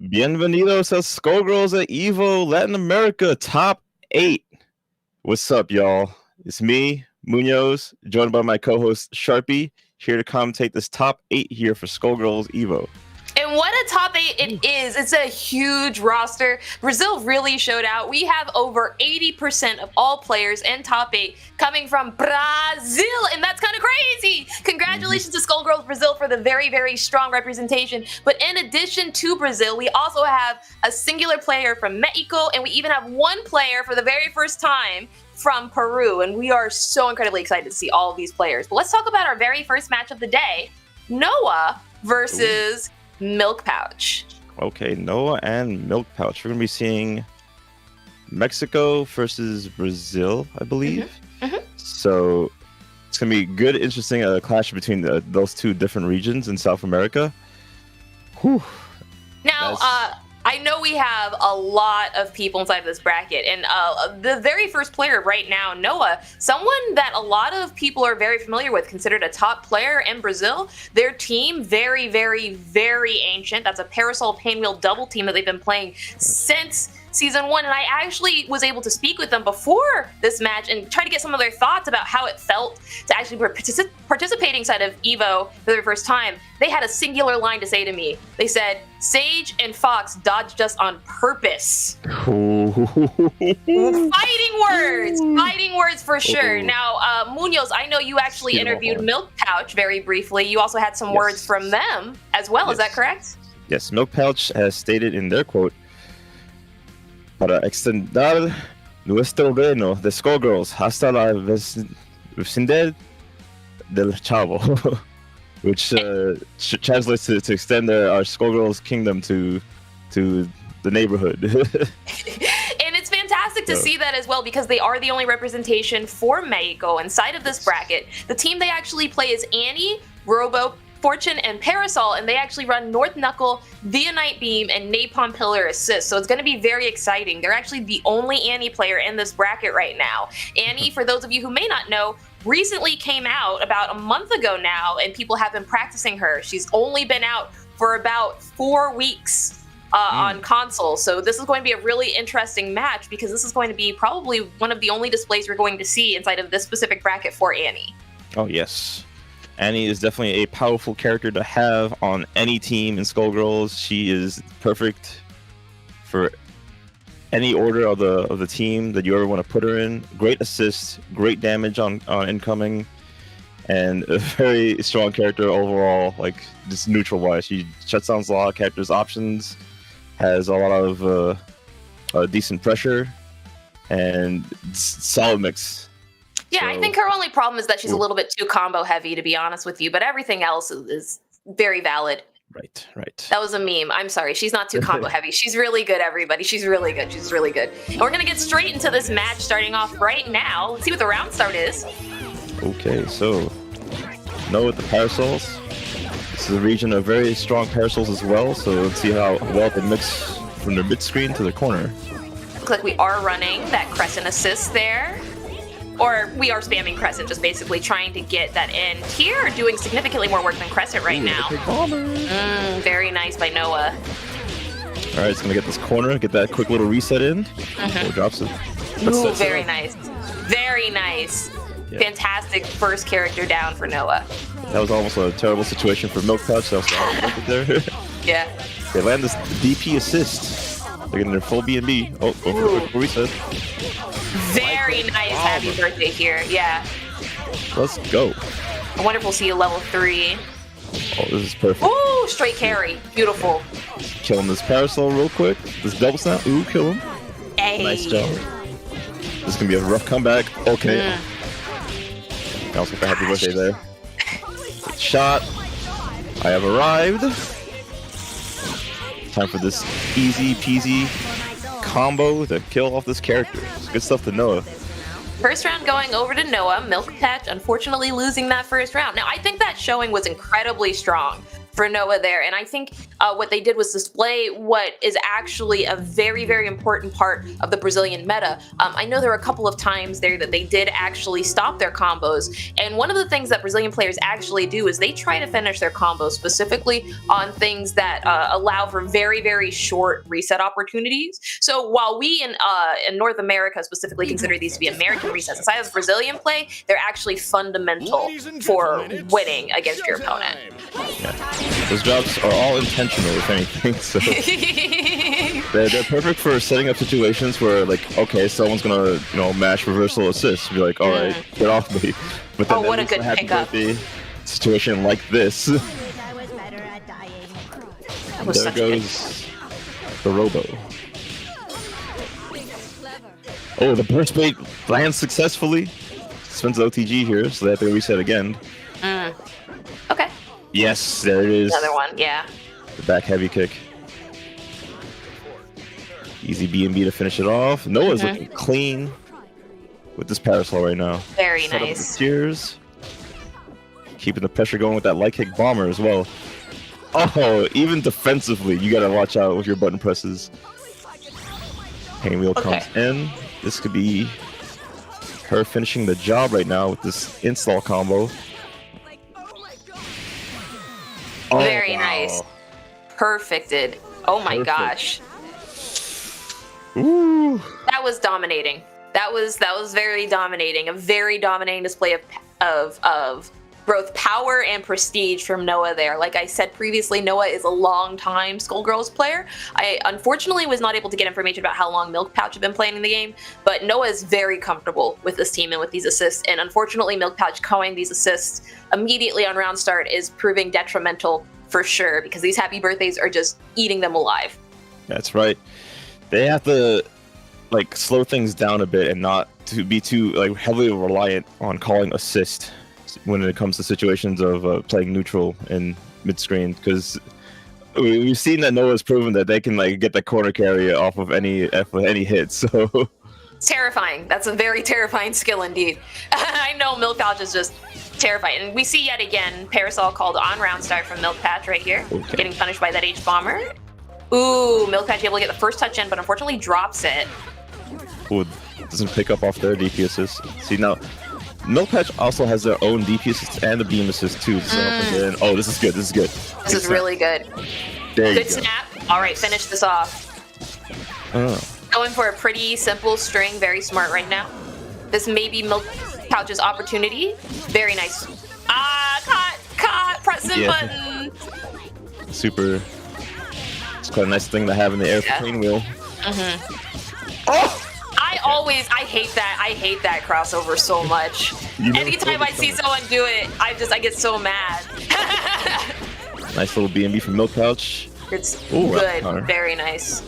Bienvenidos a Skullgirls at Evo Latin America Top 8. What's up, y'all? It's me, Munoz, joined by my co-host Sharpie, here to commentate this Top 8 here for Skullgirls Evo. And what a top 8 it is. It's a huge roster. Brazil really showed out. We have over 80% of all players in top 8 coming from Brazil, and that's kind of crazy. Congratulations to Skullgirls Brazil for the very, very strong representation. But in addition to Brazil, we also have a singular player from Mexico, and we even have one player for the very first time from Peru, and we are so incredibly excited to see all of these players. But let's talk about our very first match of the day, Noah versus Milk Pouch. Okay, Noah and Milk Pouch. We're going to be seeing Mexico versus Brazil, I believe. So it's going to be good, interesting clash between those two different regions in South America. Whew. Now, I know we have a lot of people inside of this bracket, and the very first player right now, Noah, someone that a lot of people are very familiar with, considered a top player in Brazil. Their team, very, very, very ancient. That's a Parasol Painwheel double team that they've been playing since Season 1, and I actually was able to speak with them before this match and try to get some of their thoughts about how it felt to actually be participating inside of EVO for the first time. They had a singular line to say to me. They said, "Sage and Fox dodged us on purpose." Fighting words for sure. Now, Munoz, I know you actually interviewed Milk Pouch very briefly. You also had some words from them as well, is that correct? Yes, Milk Pouch has stated in their quote, "Para extender nuestro reino de Skullgirls hasta la vecindad del Chavo," which translates to extend our Skullgirls kingdom to the neighborhood. And it's fantastic to see that as well, because they are the only representation for Mexico inside of this bracket. The team they actually play is Annie, Robo, Fortune, and Parasol, and they actually run North Knuckle, Via Night Beam, and Napalm Pillar Assist, so it's going to be very exciting. They're actually the only Annie player in this bracket right now. Annie, for those of you who may not know, recently came out about a month ago now, and people have been practicing her. She's only been out for about 4 weeks on console, so this is going to be a really interesting match, because this is going to be probably one of the only displays we're going to see inside of this specific bracket for Annie. Oh, yes. Annie is definitely a powerful character to have on any team in Skullgirls. She is perfect for any order of the team that you ever want to put her in. Great assist, great damage on incoming, and a very strong character overall, like just neutral wise. She shuts down a lot of characters' options, has a lot of decent pressure, and solid mix. Yeah, so I think her only problem is that she's a little bit too combo heavy, to be honest with you, but everything else is very valid. Right. That was a meme. I'm sorry. She's not too combo heavy. She's really good, everybody. She's really good. She's really good. And we're going to get straight into this match starting off right now. Let's see what the round start is. Okay, so Noah with the Parasols. This is a region of very strong Parasols as well, so let's see how well they mix from their mid screen to the corner. Looks like we are running that Crescent assist there. Or we are spamming Crescent, just basically trying to get that in here, doing significantly more work than Crescent right now. Very nice by Noah. All right, it's going to get this corner, get that quick little reset in. Oh, drops it. Ooh, very nice. Very nice. Yeah. Fantastic first character down for Noah. That was almost a terrible situation for Milk Pouch. That was there. Yeah. They land this DP assist. They're getting their full B&B. Oh, go for a quick reset. Very nice happy birthday here, yeah. Let's go. I wonder if we'll see a level 3. Oh, this is perfect. Ooh, straight carry. Beautiful. Killing this Parasol real quick. This double snap. Ooh, kill him. Hey. Nice job. This is going to be a rough comeback. Okay. I also got happy birthday there. Good shot. I have arrived. Time for this easy peasy combo to kill off this character. It's good stuff to Noah. First round going over to Noah. Milk Pouch unfortunately losing that first round. Now, I think that showing was incredibly strong for Noah there. And I think what they did was display what is actually a very, very important part of the Brazilian meta. I know there were a couple of times there that they did actually stop their combos. And one of the things that Brazilian players actually do is they try to finish their combos specifically on things that allow for very, very short reset opportunities. So while we in North America specifically consider these to be American resets, inside of Brazilian play, they're actually fundamental for winning against your opponent. Yeah. Those drops are all intentional, if anything. So they're perfect for setting up situations where, like, okay, someone's gonna, mash reversal assist. Be like, all right, get off me. But then what a good pickup! Situation like this. There goes the Robo. Oh, the burst bait lands successfully. Spends the OTG here, so they have to reset again. Okay. Yes, there it is. Another one, yeah. The back heavy kick. Easy B&B to finish it off. Noah's looking clean with this parasol right now. Very nice. Cheers. Keeping the pressure going with that light kick bomber as well. Oh, even defensively, you gotta watch out with your button presses. Pain wheel comes in. This could be her finishing the job right now with this install combo. Oh, very nice. Perfected. Oh my gosh. Ooh. That was dominating. That was very dominating. A very dominating display of both power and prestige from Noah there. Like I said previously, Noah is a long-time Skullgirls player. I unfortunately was not able to get information about how long Milk Pouch had been playing in the game, but Noah is very comfortable with this team and with these assists, and unfortunately Milk Pouch calling these assists immediately on round start is proving detrimental for sure, because these happy birthdays are just eating them alive. That's right. They have to slow things down a bit and not to be too heavily reliant on calling assist when it comes to situations of playing neutral in mid-screen, because we've seen that Noah's proven that they can get the corner carry off of any hit. So it's terrifying. That's a very terrifying skill indeed. I know Milk Pouch is just terrifying, and we see yet again Parasol called on round start from Milk Patch right here, getting punished by that H bomber. Ooh, Milk Patch able to get the first touch in, but unfortunately drops it. Ooh, doesn't pick up off their DP assist. See now, Milk Patch also has their own DP assist and a beam assist too. So oh, this is good. This is good. This is really good. Good snap. All right, finish this off. Going for a pretty simple string. Very smart right now. This may be Milk Pouch's opportunity. Very nice. Caught. Pressing button. Super. It's quite a nice thing to have in the air for Pain Wheel. Oh! I hate that crossover so much. Anytime I see someone do it, I get so mad. Nice little B&B from Milk Pouch. It's good. Very nice.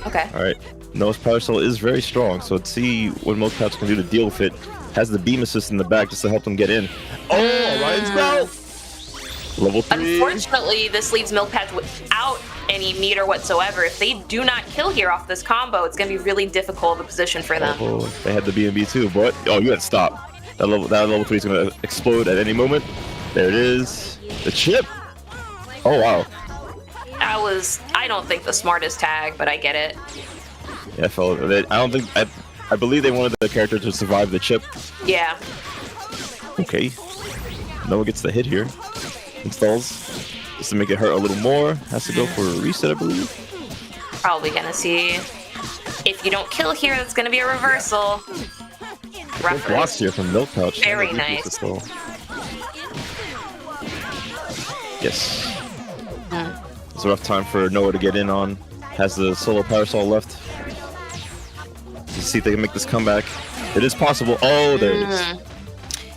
Okay. All right. Noah's Parasol is very strong, so let's see what Milk Pouch can do to deal with it. Has the beam assist in the back just to help them get in. Oh, Ryan's out! Level 3. Unfortunately, this leaves Milk Patch without any meter whatsoever. If they do not kill here off this combo, it's going to be really difficult of a position for them. Oh, they had the B&B too, but you got to stop. That level 3 is going to explode at any moment. There it is. The chip. Oh wow. I don't think the smartest tag, but I get it. Yeah, I believe they wanted the character to survive the chip. Yeah. Okay. Noah gets the hit here. Installs. Just to make it hurt a little more. Has to go for a reset, I believe. Probably gonna see. If you don't kill here, that's gonna be a reversal. Good blocks here from Milk Pouch. Very nice. Yes. It's a rough time for Noah to get in on. Has the solo Parasol left. Let's see if they can make this comeback. It is possible. Oh, there it is.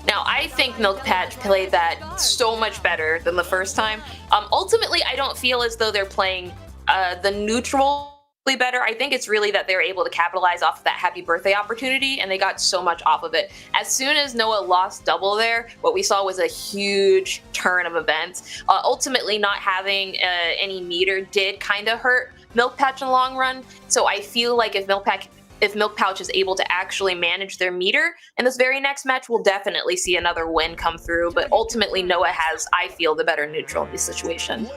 Now, I think Milk Patch played that so much better than the first time. Ultimately, I don't feel as though they're playing the neutral better. I think it's really that they're able to capitalize off of that happy birthday opportunity, and they got so much off of it. As soon as Noah lost double there, what we saw was a huge turn of events. Ultimately, not having any meter did kind of hurt Milk Patch in the long run, so I feel like if Milk Patch if Milk Pouch is able to actually manage their meter. In this very next match, we'll definitely see another win come through, but ultimately Noah has, I feel, the better neutral in this situation.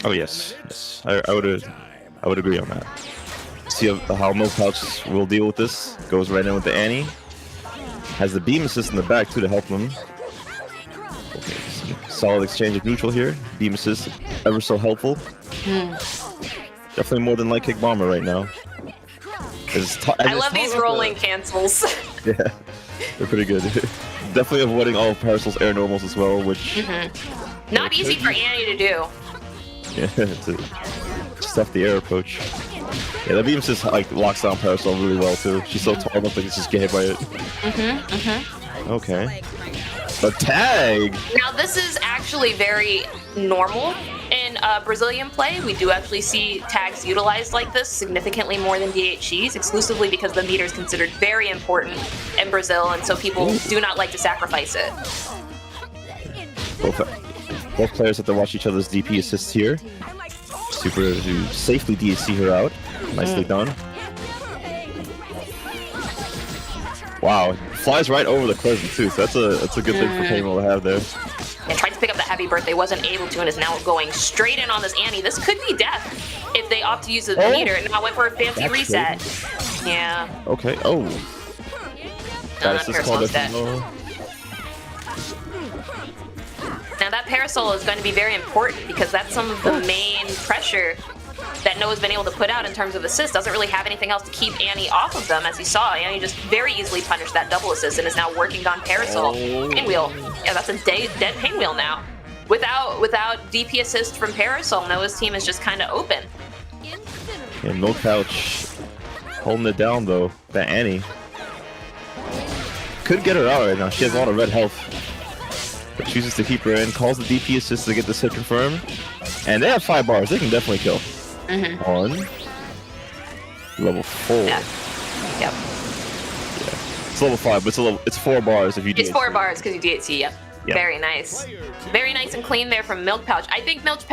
Oh yes. I would agree on that. See how Milk Pouch will deal with this. Goes right in with the Annie. Has the beam assist in the back too to help them. Okay, solid exchange of neutral here. Beam assist, ever so helpful. Definitely more than light kick bomber right now. I love these rolling cancels. Yeah, they're pretty good. Definitely avoiding all of Parasol's air normals as well, which not easy for Annie to do. Yeah, to stuff the air approach. Yeah, that beam assist like locks down Parasol really well too. She's so tall, I don't think it's just get hit by it. Okay. The tag! Now this is actually very normal in Brazilian play. We do actually see tags utilized like this significantly more than DHCs, exclusively because the meter is considered very important in Brazil, and so people do not like to sacrifice it. Both players have to watch each other's DP assists here. Super to safely DHC her out. Nicely done. Wow, flies right over the crescent too, so that's a good thing for Painwheel to have there. And tried to pick up the heavy birthday, wasn't able to, and is now going straight in on this Annie. This could be death if they opt to use the meter. And now went for a fancy reset. Crazy. Yeah. Okay. Oh. That is called dead. Now that Parasol is going to be very important because that's some of the main pressure that Noah's been able to put out in terms of assists. Doesn't really have anything else to keep Annie off of them, as you saw. Annie just very easily punished that double assist and is now working on Parasol. Pinwheel. Yeah, that's a dead Pinwheel now. Without DP assist from Parasol, Noah's team is just kind of open. And Milk Pouch holding it down though. That Annie could get her out right now. She has a lot of red health, but chooses to keep her in. Calls the DP assist to get this hit confirmed. And they have 5 bars. They can definitely kill. On level 4. Yeah. Yep. Yeah. It's level 5, but it's 4 bars if you do. It's 4 bars because you DHC. Yep. Very nice. Very nice and clean there from Milk Pouch. I think Milk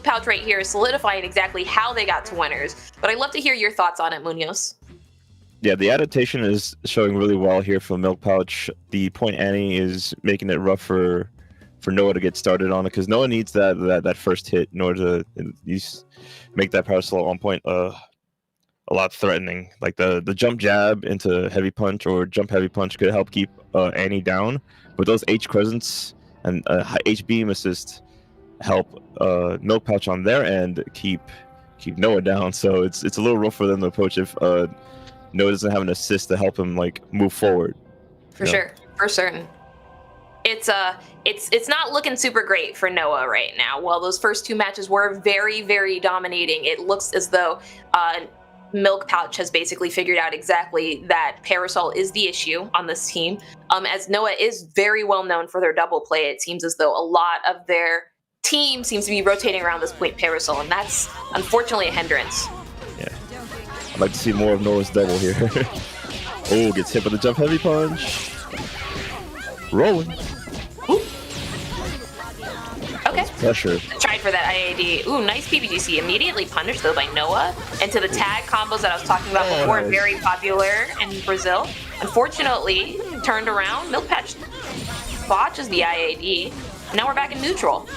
Pouch right here is solidifying exactly how they got to winners. But I'd love to hear your thoughts on it, Munoz. Yeah, the adaptation is showing really well here for Milk Pouch. The point Annie is making it rough for Noah to get started on it, because Noah needs that first hit in order to make that Parasol at one point a lot threatening. Like the jump jab into heavy punch or jump heavy punch could help keep Annie down, but those H crescents and H beam assist help Milk Pouch on their end keep Noah down. So it's a little rough for them to approach if Noah doesn't have an assist to help him like move forward. For sure, for certain. It's not looking super great for Noah right now. While those first 2 matches were very, very dominating, it looks as though Milk Pouch has basically figured out exactly that Parasol is the issue on this team. As Noah is very well known for their double play, it seems as though a lot of their team seems to be rotating around this point Parasol, and that's unfortunately a hindrance. Yeah, I'd like to see more of Noah's double here. Oh, gets hit by the jump heavy punch. Rolling. Okay. Pressure. Tried for that IAD. Ooh, nice PBGC. Immediately punished though by Noah. Into the tag combos that I was talking about before, nice. Very popular in Brazil. Unfortunately, turned around. Milk Pouch botches the IAD. Now we're back in neutral.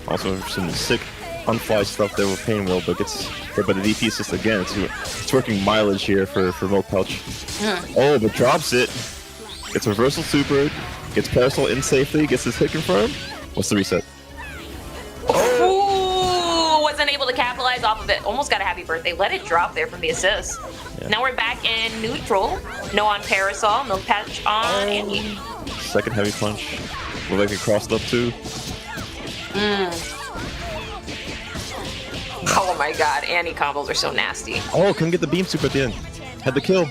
Also some sick unfly stuff there with Painwheel, but gets hit by the DP assist again. It's working mileage here for Milk Pouch. Oh, but drops it. Gets reversal super. Gets Parasol in safely. Gets his hit confirmed. What's the reset? Ooh, wasn't able to capitalize off of it. Almost got a happy birthday. Let it drop there from the assist. Yeah. Now we're back in neutral. No on Parasol. Milk Pouch on Annie. Second heavy punch. Look like it crossed up too. Oh my god, Annie combos are so nasty. Oh, couldn't get the beam super at the end. Had the kill.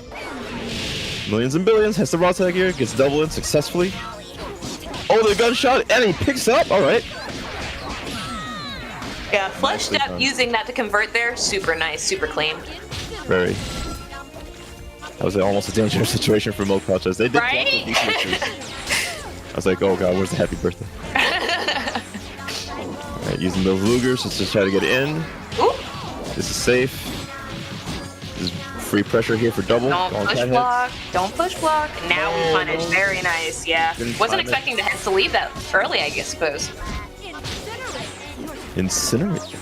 Millions and billions. Has the raw tag here. Gets double in successfully. Oh, the gunshot. Annie picks up. All right. Yeah, flush step using that to convert there. Super nice. Super clean. Very. That was almost a dangerous situation for Milk Pouch as they did. Right? I was like, oh god, where's the happy birthday? Alright, using those Lugers just to try to get in. Ooh. This is safe. This is free pressure here for double. Don't push block. Don't push block. Now we punish. Very nice. Yeah. Wasn't expecting the heads to leave that early, I guess, suppose. Incinerate.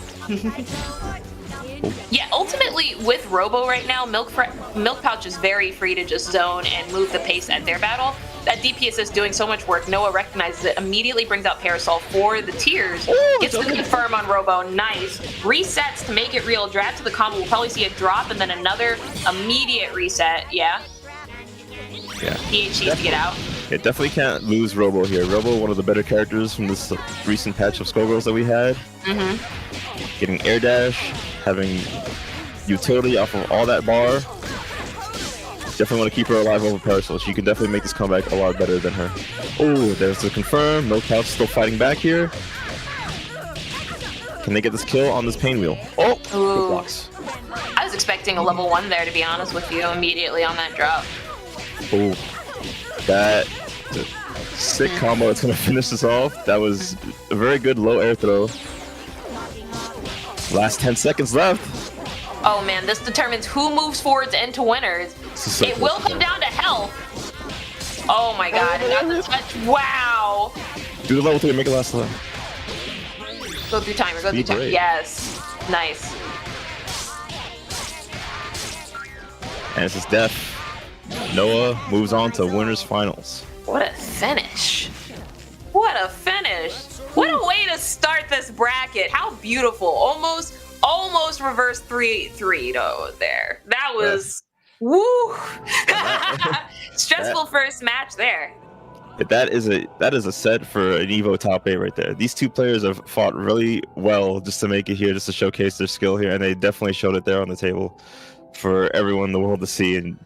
Yeah, ultimately with Robo right now, Milk Pouch is very free to just zone and move the pace at their battle. That DPS is doing so much work. Noah recognizes it, immediately brings out Parasol for the tiers, gets the confirm on Robo, nice. Resets to make it real, drag to the combo, we'll probably see a drop and then another immediate reset, yeah. Yeah. PHCs to get out. It definitely can't lose Robo here. Robo, one of the better characters from this recent patch of Skullgirls that we had. Getting air dash, having utility off of all that bar. Definitely want to keep her alive over Parasol. She can definitely make this comeback a lot better than her. Oh, there's the confirm. Milk Pouch still fighting back here. Can they get this kill on this pain wheel? Oh, good blocks. I was expecting a level 1 there, to be honest with you, immediately on that drop. Oh, that's a sick combo that's going to finish this off. That was a very good low air throw. Last 10 seconds left. Oh man, this determines who moves forwards into winners. It will come down to health. Oh my god, and that's a touch. Wow. Do the level 3, make it last long. Go through timer, go through timer. Yes. Nice. And this is death. Noah moves on to winners finals. What a finish. What a finish. What a way to start this bracket. How beautiful. Almost reverse 3-3 though there. That was woo. Stressful first match there. That is a set for an Evo top 8 right there. These two players have fought really well just to make it here, just to showcase their skill here, and they definitely showed it there on the table for everyone in the world to see. And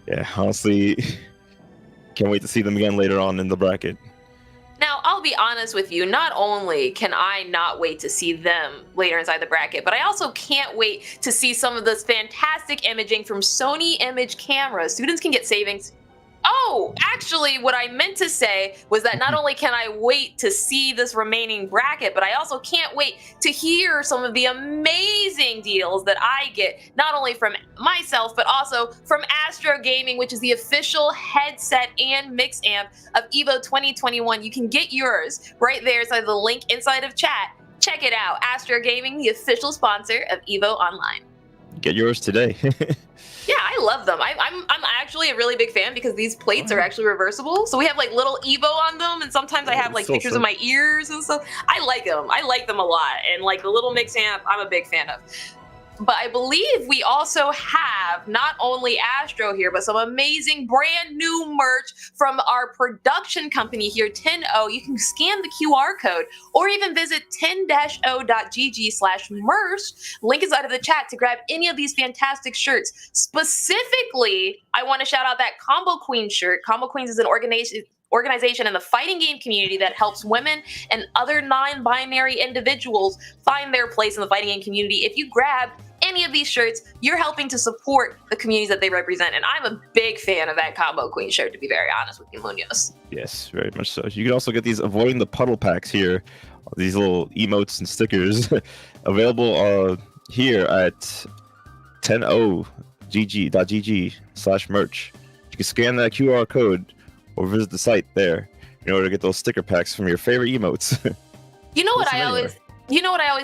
yeah, honestly, can't wait to see them again later on in the bracket. Now, I'll be honest with you, not only can I not wait to see them later inside the bracket, but I also can't wait to see some of this fantastic imaging from Sony Image cameras. Students can get savings. Oh, actually, what I meant to say was that not only can I wait to see this remaining bracket, but I also can't wait to hear some of the amazing deals that I get, not only from myself, but also from Astro Gaming, which is the official headset and mix amp of EVO 2021. You can get yours right there inside the link inside of chat. Check it out. Astro Gaming, the official sponsor of EVO Online. Get yours today. Yeah, I love them. I'm actually a really big fan because these plates are actually reversible. So we have like little Evo on them, and sometimes I have like pictures of my ears and stuff. I like them. I like them a lot. And like the little mix amp, I'm a big fan of. But I believe we also have not only Astro here, but some amazing brand new merch from our production company here, 10O. You can scan the QR code or even visit 10-o.gg/merch. Link is out of the chat to grab any of these fantastic shirts. Specifically, I want to shout out that Combo Queen shirt. Combo Queens is an organization in the fighting game community that helps women and other non-binary individuals find their place in the fighting game community. If you grab any of these shirts, you're helping to support the communities that they represent, and I'm a big fan of that Combo Queen shirt, to be very honest with you, Munoz. Yes, very much so. You can also get these avoiding the puddle packs here, these little emotes and stickers available here at 10o.gg/merch. You can scan that QR code or visit the site there in order to get those sticker packs from your favorite emotes. You know what I always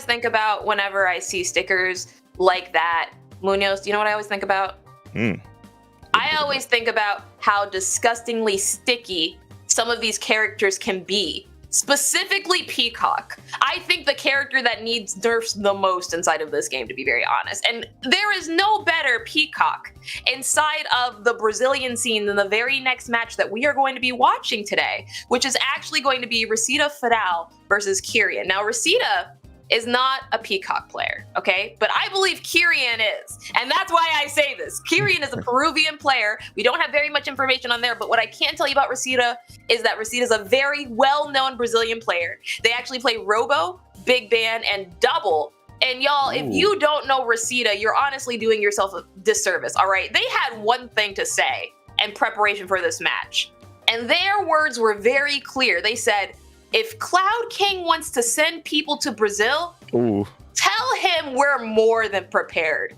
think about whenever I see stickers like that, Munoz? Do you know what I always think about? I always think about how disgustingly sticky some of these characters can be. Specifically Peacock. I think the character that needs nerfs the most inside of this game, to be very honest. And there is no better Peacock inside of the Brazilian scene than the very next match that we are going to be watching today, which is actually going to be Resita Fadal versus Kyrian. Now, Resita is not a Peacock player, okay? But I believe Kyrian is, and that's why I say this. Kyrian is a Peruvian player. We don't have very much information on there, but what I can tell you about Resita is that Resita is a very well-known Brazilian player. They actually play Robo, Big Ban, and Double. And y'all, if you don't know Resita, you're honestly doing yourself a disservice, all right? They had one thing to say in preparation for this match, and their words were very clear. They said, if Cloud King wants to send people to Brazil, tell him we're more than prepared.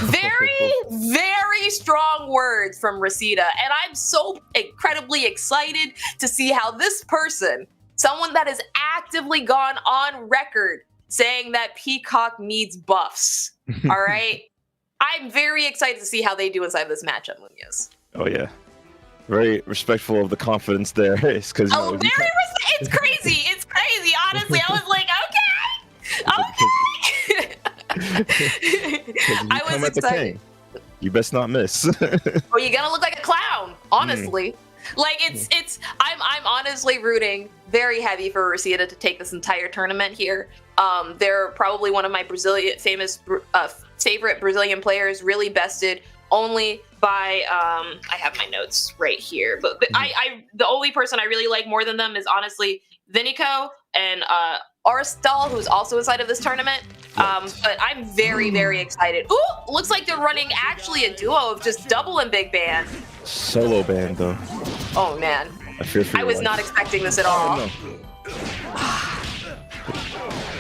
Very, very strong words from Reseda. And I'm so incredibly excited to see how this person, someone that has actively gone on record saying that Peacock needs buffs, all right? I'm very excited to see how they do inside this matchup, Munoz. Oh, yeah. Very respectful of the confidence there. It's because it's crazy. It's crazy. Honestly, I was like, okay. I was excited. You best not miss. Or you're gonna look like a clown. Honestly, like I'm honestly rooting very heavy for Reseda to take this entire tournament here. They're probably one of my favorite Brazilian players. Really bested only by I have my notes right here, but I the only person I really like more than them is honestly Vinico and Aristal, who's also inside of this tournament. But I'm very, very excited. Ooh, looks like they're running actually a duo of just double and big band. Solo band though. Oh man, I was not expecting this at all.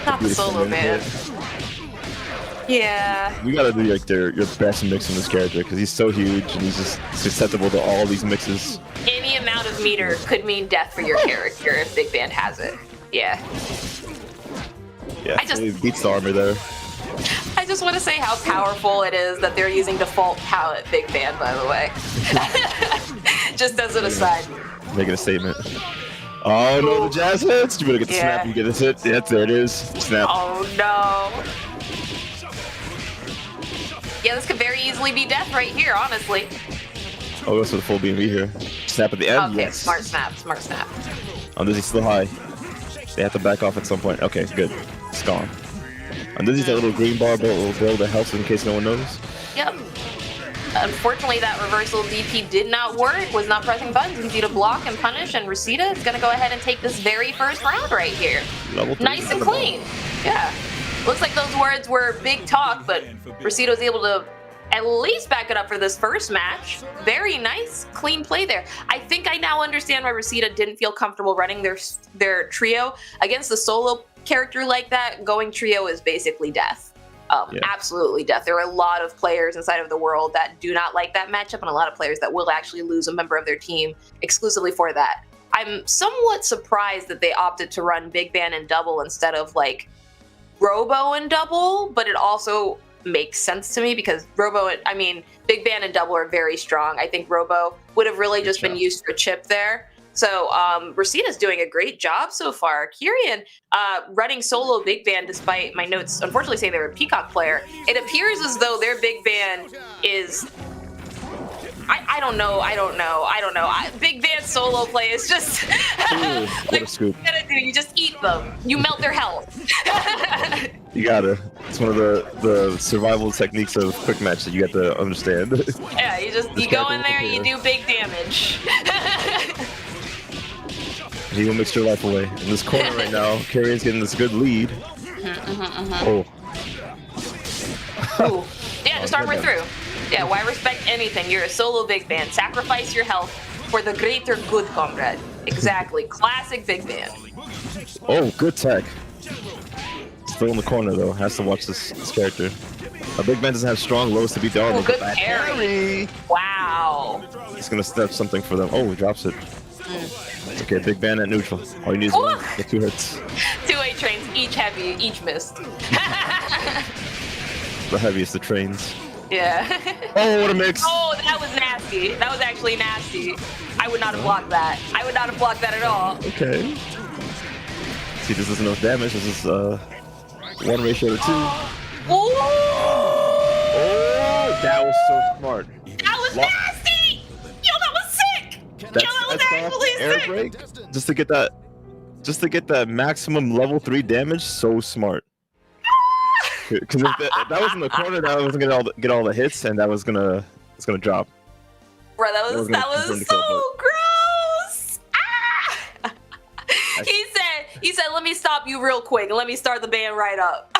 Not the solo band. Yeah. You gotta do like your best mix in this character because he's so huge and he's just susceptible to all these mixes. Any amount of meter could mean death for your character if Big Band has it. Yeah. Yeah, he beats the armor there. I just want to say how powerful it is that they're using default palette Big Band, by the way. Just as an aside. Making a statement. Oh no, the jazz hits! You better get the snap and get this hit. Yeah, there it is. Snap. Oh no. Yeah, this could very easily be death right here, honestly. Oh, that's for the full BMV here. Snap at the end. Okay, yes. smart snap. Oh, Dizzy's still high. They have to back off at some point. Okay, good. It's gone. And Dizzy's that little green bar will build that helps in case no one knows. Yep. Unfortunately, that reversal DP did not work. Was not pressing buttons. Easy to block and punish. And Reseda is going to go ahead and take this very first round right here. Nice and clean. Yeah. Looks like those words were big talk, but Reseda was able to at least back it up for this first match. Very nice, clean play there. I think I now understand why Reseda didn't feel comfortable running their trio. Against the solo character like that, going trio is basically death. Absolutely death. There are a lot of players inside of the world that do not like that matchup, and a lot of players that will actually lose a member of their team exclusively for that. I'm somewhat surprised that they opted to run Big Band and double instead of like Robo and double, but it also makes sense to me because Big Band and double are very strong. I think Robo would have really just been used for chip there. So Reseda's doing a great job so far. Kyrian running solo Big Band despite my notes unfortunately saying they're a Peacock player. It appears as though their Big Band is I don't know. Big Band solo play is just like what you gotta do. You just eat them. You melt their health. You gotta. It's one of the survival techniques of quick match that you have to understand. Yeah, you go in there, you do big damage. You will mix your life away. In this corner right now, Kyrian's getting this good lead. Oh. Ooh. Yeah, just armor through. Yeah, why respect anything? You're a solo Big Band. Sacrifice your health for the greater good, comrade. Exactly. Classic Big Band. Oh, good tech. Still in the corner, though. Has to watch this character. A Big Band doesn't have strong lows to beat the armor. Oh, good parry. Wow. He's going to step something for them. Oh, he drops it. Okay, Big Band at neutral. All you need is the 2 hits. 2 trains, each heavy, each missed. The heaviest of trains. Yeah. Oh, what a mix. Oh, that was nasty. That was actually nasty. I would not have blocked that. I would not have blocked that at all. Okay. See, this is enough damage. This is 1 ratio to 2. Oh, that was so smart. That was nasty. Yo, that was sick. That was actually sick. Break, just to get that maximum level 3 damage. So smart. Because if that was in the corner, that wasn't gonna get all the hits, and it's gonna drop. Bro, that was so gross. Ah! He said, "Let me stop you real quick and let me start the band right up."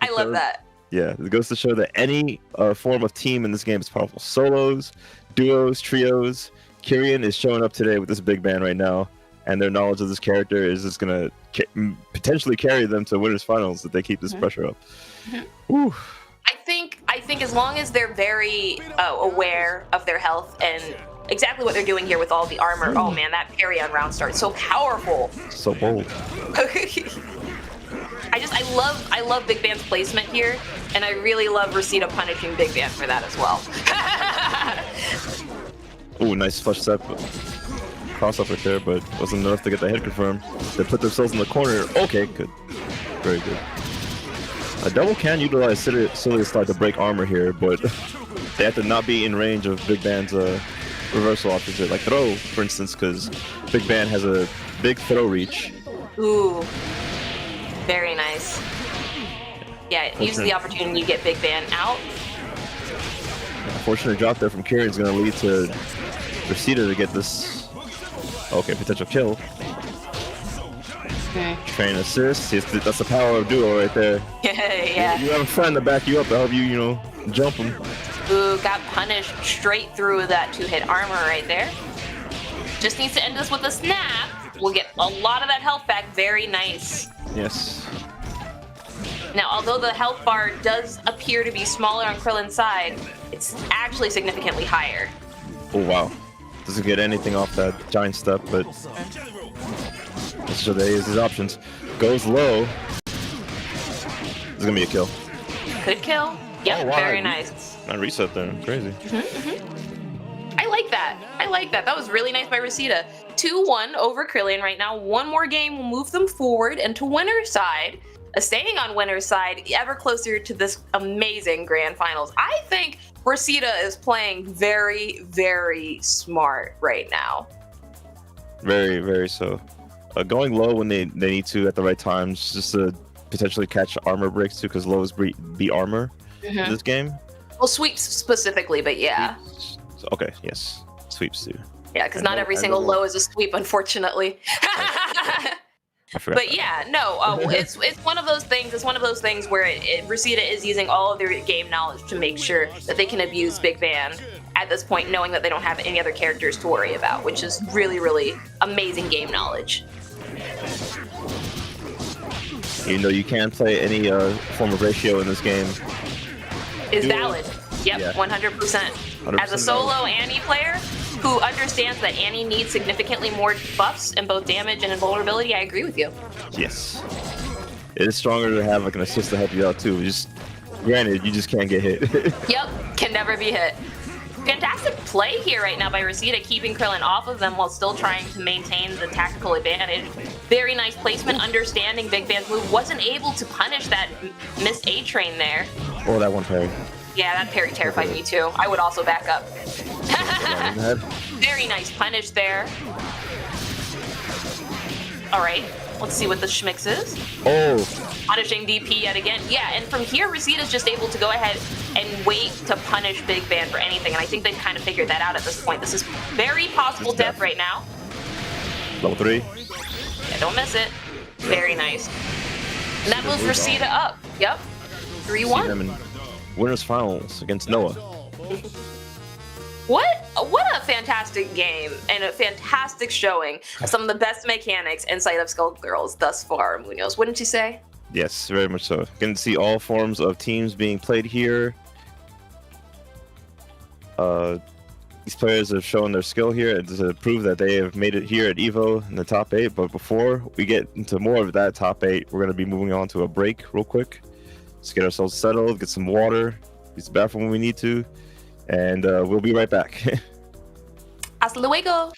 I love that. Yeah, it goes to show that any form of team in this game is powerful. Solos, duos, trios. Kyrian is showing up today with this Big Band right now. and their knowledge of this character is just gonna potentially carry them to winners finals if they keep this pressure up. Whew. I think as long as they're very aware of their health and exactly what they're doing here with all the armor. Oh man, that parry on round start, so powerful. So bold. I love Big Ban's placement here, and I really love Rosita punishing Big Ban for that as well. Ooh, nice flush step. Cross up right there, but wasn't enough to get the head confirmed. They put themselves in the corner. Okay, good. Very good. A double can utilize Silly Slide to break armor here, but they have to not be in range of Big Ban's reversal opposite, like throw, for instance, because Big Ban has a big throw reach. Ooh. Very nice. Yeah, use the opportunity to get Big Ban out. Unfortunate drop there from Kieran is going to lead to Rosita to get this. Okay, potential kill. Train assist. That's the power of duo right there. Yeah. You have a friend to back you up to help you, jump him. Ooh, got punished straight through that 2-hit armor right there. Just needs to end this with a snap. We'll get a lot of that health back. Very nice. Yes. Now, although the health bar does appear to be smaller on Krillin's side, it's actually significantly higher. Oh, wow. Doesn't get anything off that giant step, but so there is his options. Goes low. This is going to be a kill. Good kill. Yep, oh, wow. Very nice. Not reset there. Crazy. I like that. That was really nice by Rosita. 2-1 over Krillin right now. One more game will move them forward and to winner's side. Staying on winner's side, ever closer to this amazing grand finals. I think Rosita is playing very, very smart right now. Very, very so. Going low when they need to at the right times, just to potentially catch armor breaks too, because lows beat armor in this game. Well, sweeps specifically, but yeah. Okay, yes. Sweeps too. Yeah, because not every single low is a sweep, unfortunately. But yeah, no, it's one of those things. It's one of those things where Rosita is using all of their game knowledge to make sure that they can abuse Big Ban at this point, knowing that they don't have any other characters to worry about, which is really, really amazing game knowledge. Even though you can play any form of ratio in this game. Is valid. Yep, yeah. 100%. As a solo Annie player who understands that Annie needs significantly more buffs in both damage and invulnerability, I agree with you. Yes. It is stronger to have like an assist to help you out too. Just granted, you just can't get hit. Yep, can never be hit. Fantastic play here right now by Rosita, keeping Krillin off of them while still trying to maintain the tactical advantage. Very nice placement, understanding Big Ban's move. Wasn't able to punish that missed A-train there. Oh, that one parry. Yeah, that parry terrified me too. I would also back up. Very nice punish there. All right, let's see what the schmicks is. Oh. Punishing DP yet again. Yeah, and from here, Rosita's just able to go ahead and wait to punish Big Ban for anything, and I think they've kind of figured that out at this point. This is very possible death right now. Level 3. Yeah, don't miss it. Very nice. And that moves Rosita up. Yep. 3-1. Winners finals against Noah. What a fantastic game and a fantastic showing of some of the best mechanics inside of Skullgirls thus far, Munoz. Wouldn't you say? Yes, very much so. You can see all forms of teams being played here. These players have shown their skill here to prove that they have made it here at EVO in the top 8. But before we get into more of that top 8, we're going to be moving on to a break real quick. Let's get ourselves settled, get some water, use the bathroom when we need to, and we'll be right back. Hasta luego.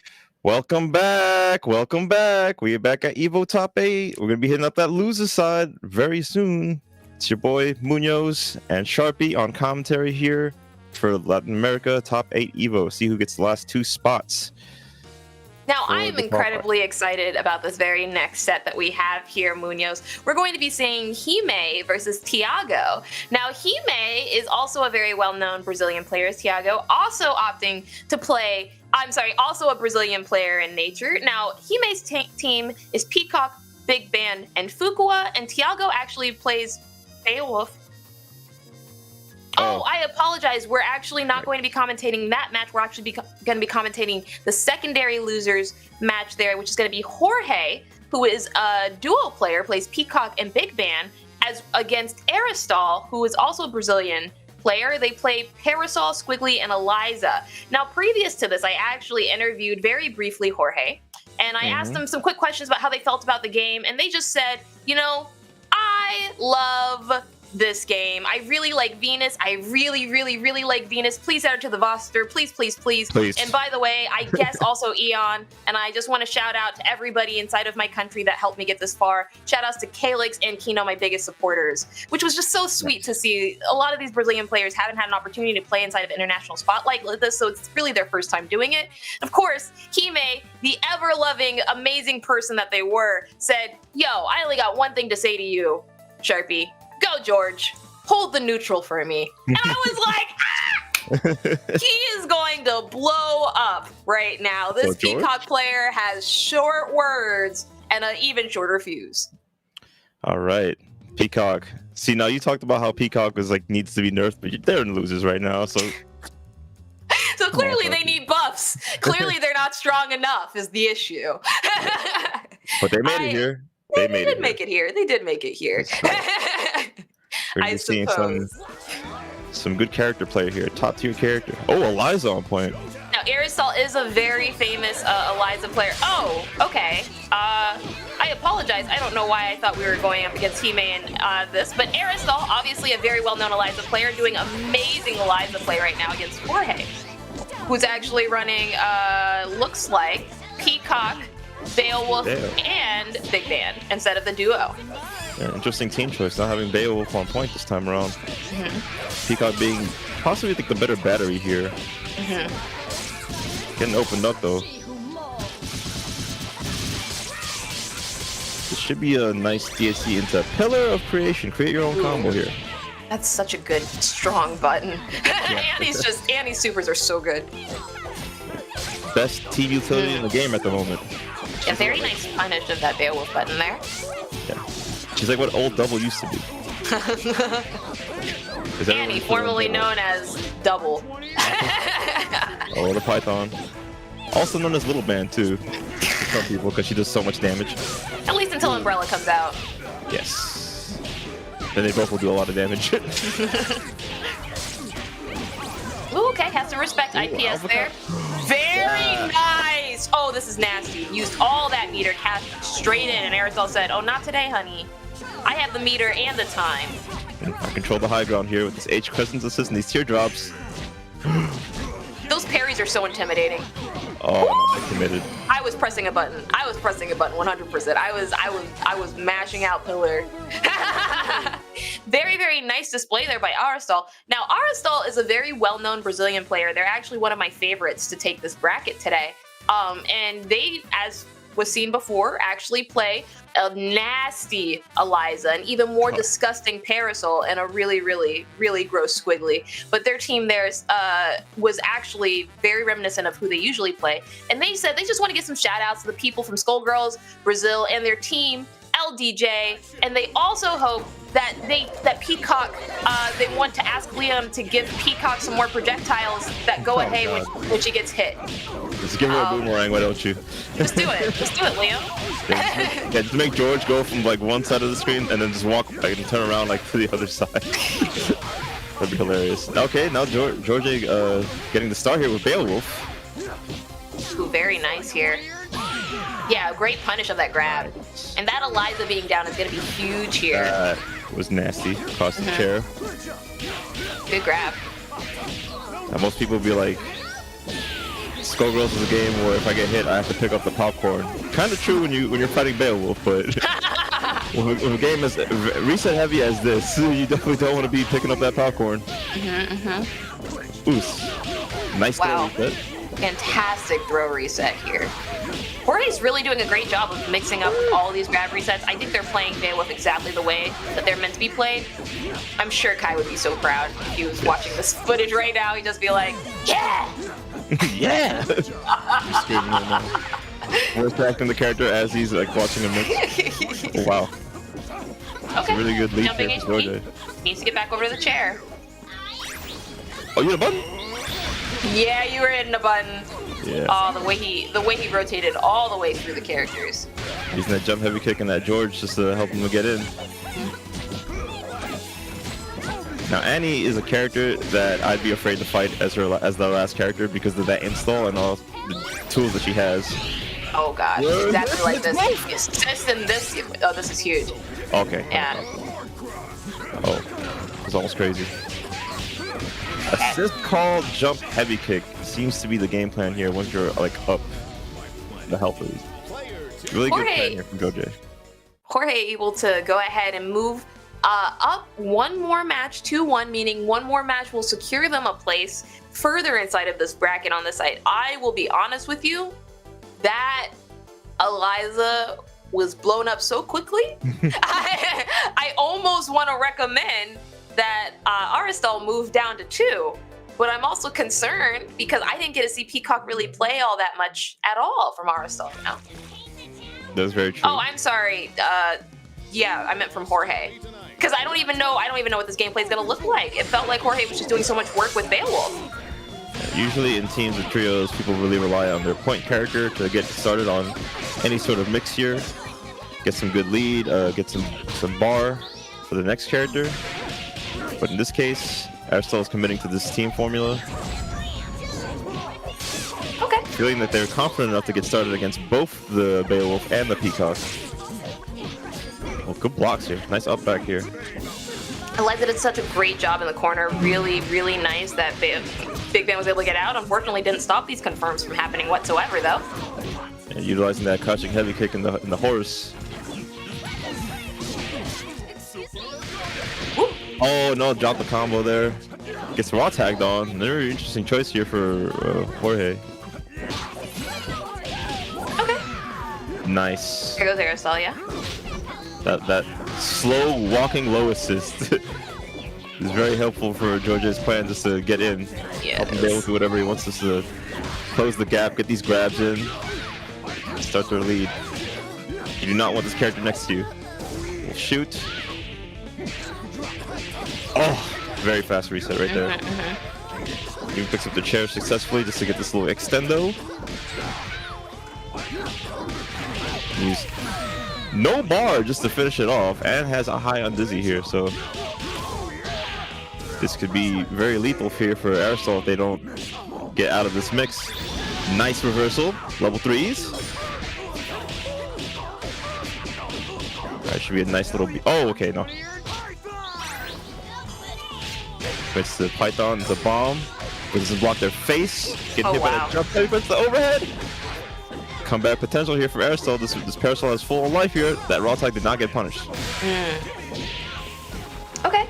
Welcome back. Welcome back. We are back at EVO Top 8. We're going to be hitting up that loser side very soon. It's your boy Munoz and Sharpie on commentary here for Latin America Top 8 EVO. See who gets the last 2 spots. Now, I am incredibly excited about this very next set that we have here, Munoz. We're going to be seeing Hime versus Thiago. Now, Hime is also a very well-known Brazilian player. Thiago also opting to play, also a Brazilian player in nature. Now, Hime's team is Peacock, Big Ban, and Fuqua, and Thiago actually plays Beowulf. Oh, I apologize. We're actually not going to be commentating that match. We're actually going to be commentating the secondary losers match there, which is going to be Jorge, who is a duo player, plays Peacock and Big Band, as against Aristal, who is also a Brazilian player. They play Parasol, Squiggly, and Eliza. Now, previous to this, I actually interviewed very briefly Jorge, and I asked them some quick questions about how they felt about the game, and they just said, you know, I love this game. I really like Venus. I really, really, really like Venus. Please add her to the roster. Please, please, please. And by the way, I guess also Eon. And I just want to shout out to everybody inside of my country that helped me get this far. Shout outs to Calix and Kino, my biggest supporters, which was just so sweet to see. A lot of these Brazilian players haven't had an opportunity to play inside of international spotlight like this, so it's really their first time doing it. Of course, Hime, the ever-loving, amazing person that they were, said, yo, I only got one thing to say to you, Sharpie. Go, George. Hold the neutral for me. And I was like, ah! He is going to blow up right now. This Peacock player has short words and an even shorter fuse. All right. Peacock. See, now you talked about how Peacock was like needs to be nerfed, but they're in losers right now, so... So clearly they need buffs. Clearly they're not strong enough is the issue. But they made it here. They did make it here. They did make it here. We're seeing some good character play here. Top tier character. Oh, Eliza on point. Now, Aristal is a very famous Eliza player. Oh, okay. I apologize. I don't know why I thought we were going up against Hime in this, but Aristal, obviously a very well-known Eliza player, doing amazing Eliza play right now against Jorge, who's actually running, looks like, Peacock, Beowulf, and Big Band instead of the duo. Yeah, interesting team choice, not having Beowulf on point this time around. Peacock being possibly, I think, the better battery here. Getting opened up, though. This should be a nice DSC into Pillar of Creation. Create your own combo here. That's such a good, strong button. Annie's supers are so good. Best team utility in the game at the moment. A very nice punish of that Beowulf button there. Yeah. She's like what old Double used to be. Annie, formerly known as Double. Oh, the Python. Also known as Little Band, too. To some people, because she does so much damage. At least until Umbrella comes out. Yes. Then they both will do a lot of damage. Ooh, okay, has to respect IPS there. Very nice! Oh, this is nasty. Used all that meter, cast straight in, and Aristal said, oh, not today, honey. I have the meter and the time. I control the high ground here with this H Crescent's assist and these teardrops. Those parries are so intimidating. Oh, I'm committed. I was pressing a button. I was pressing a button 100%. I was mashing out Pillar. Very, very nice display there by Aristal. Now, Aristal is a very well-known Brazilian player. They're actually one of my favorites to take this bracket today. And they, as was seen before, actually play a nasty Eliza, an even more disgusting Parasol, and a really, really, really gross Squiggly. But their team there was actually very reminiscent of who they usually play. And they said they just want to get some shout outs to the people from Skullgirls, Brazil, and their team, LDJ. And they also hope that Peacock, they want to ask Liam to give Peacock some more projectiles that go away when she gets hit. Just give her a boomerang, why don't you? Just do it. Just do it, Liam. Yeah, just make George go from like one side of the screen and then just walk like, and turn around like to the other side. That'd be hilarious. Okay, now George getting the start here with Beowulf. Ooh, very nice here. Yeah, great punish of that grab. And that Eliza being down is going to be huge here. That was nasty. Across the chair. Good grab. Now, most people will be like, Skullgirls is a game where if I get hit, I have to pick up the popcorn. Kind of true when you're fighting Beowulf, but when a game is reset heavy as this, you definitely don't want to be picking up that popcorn. Oof. Nice throw reset. Fantastic throw reset here. Jorge's really doing a great job of mixing up all these grab resets. I think they're playing Beowulf exactly the way that they're meant to be played. I'm sure Kai would be so proud if he was watching this footage right now. He'd just be like, yeah! Yeah! He's screaming right now. Voice acting the character as he's like watching him mix. Oh, wow. Okay. Really good lead Jumping here for Jorge. Needs to get back over to the chair. Oh, you hit a button? Yeah, you were hitting a button. Yeah. Oh, the way he rotated all the way through the characters. Using that jump heavy kick and that George just to help him get in. Now Annie is a character that I'd be afraid to fight as the last character because of that install and all the tools that she has. Oh god, exactly like this. Assist and this. Oh, this is huge. Okay. Yeah. Oh, it's almost crazy. Assist called jump heavy kick seems to be the game plan here once you're like up the health lead. Really good plan here from Gojay. Jorge able to go ahead and move up one more match, 2-1, meaning one more match will secure them a place further inside of this bracket on the site. I will be honest with you, that Eliza was blown up so quickly. I almost want to recommend that Aristal moved down to 2, but I'm also concerned because I didn't get to see Peacock really play all that much at all from Aristal. No. That's very true. Oh, I'm sorry. Yeah, I meant from Jorge. Because I don't even know what this gameplay is going to look like. It felt like Jorge was just doing so much work with Beowulf. Usually in teams or trios, people really rely on their point character to get started on any sort of mixture, get some good lead, get some bar for the next character. But in this case, Aristal is committing to this team formula. Okay. Feeling that they're confident enough to get started against both the Beowulf and the Peacock. Well, good blocks here. Nice up back here. Eliza did such a great job in the corner. Really, really nice that Big Ben was able to get out. Unfortunately, didn't stop these confirms from happening whatsoever, though. And utilizing that crouching heavy kick in the horse. Woo. Oh no! Drop the combo there. Gets raw tagged on. Very interesting choice here for Jorge. Okay. Nice. Here goes Aristal, yeah. That slow walking low assist is very helpful for George's plan just to get in. Yes. Help him be able to do whatever he wants, just to close the gap, get these grabs in, start their lead. You do not want this character next to you. Shoot. Oh, very fast reset right there. Even picks up the chair successfully just to get this little extendo. Use no bar just to finish it off, and has a high on Dizzy here, so this could be very lethal here for Aristal if they don't get out of this mix. Nice reversal, level 3s. That should be a nice little oh, okay, no. It's the Python, the bomb. It doesn't block their face. Get hit by that jump heavy, but it's the overhead. Comeback potential here for Aristal. This Parasol has full life here. That raw tag did not get punished. Okay.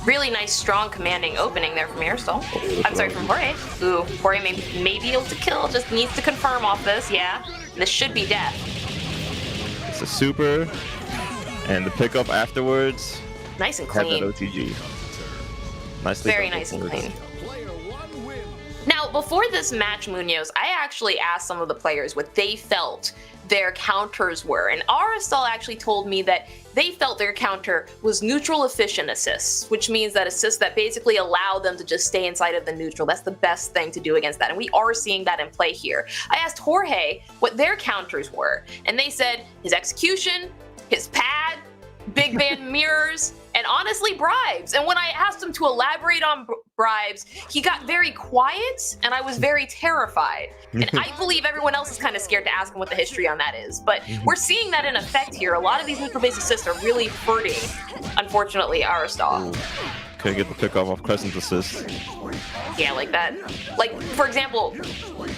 Really nice, strong, commanding opening there from Aristal. I'm sorry, from Jorge. Ooh, Jorge may be able to kill. Just needs to confirm off this. Yeah. This should be death. It's a super. And the pickup afterwards. Nice and clean. Had that OTG. Nicely very nice and clean. Now, before this match, Munoz, I actually asked some of the players what they felt their counters were, and Aristal actually told me that they felt their counter was neutral efficient assists, which means that assists that basically allow them to just stay inside of the neutral. That's the best thing to do against that, and we are seeing that in play here. I asked Jorge what their counters were, and they said his execution, his pad, big band mirrors, and honestly bribes. And when I asked him to elaborate on bribes, he got very quiet, and I was very terrified. And I believe everyone else is kind of scared to ask him what the history on that is. But we're seeing that in effect here. A lot of these neutral-based assists are really hurting, unfortunately, Aristal. Couldn't get the pick off Crescent's assist. Yeah, like that. Like, for example,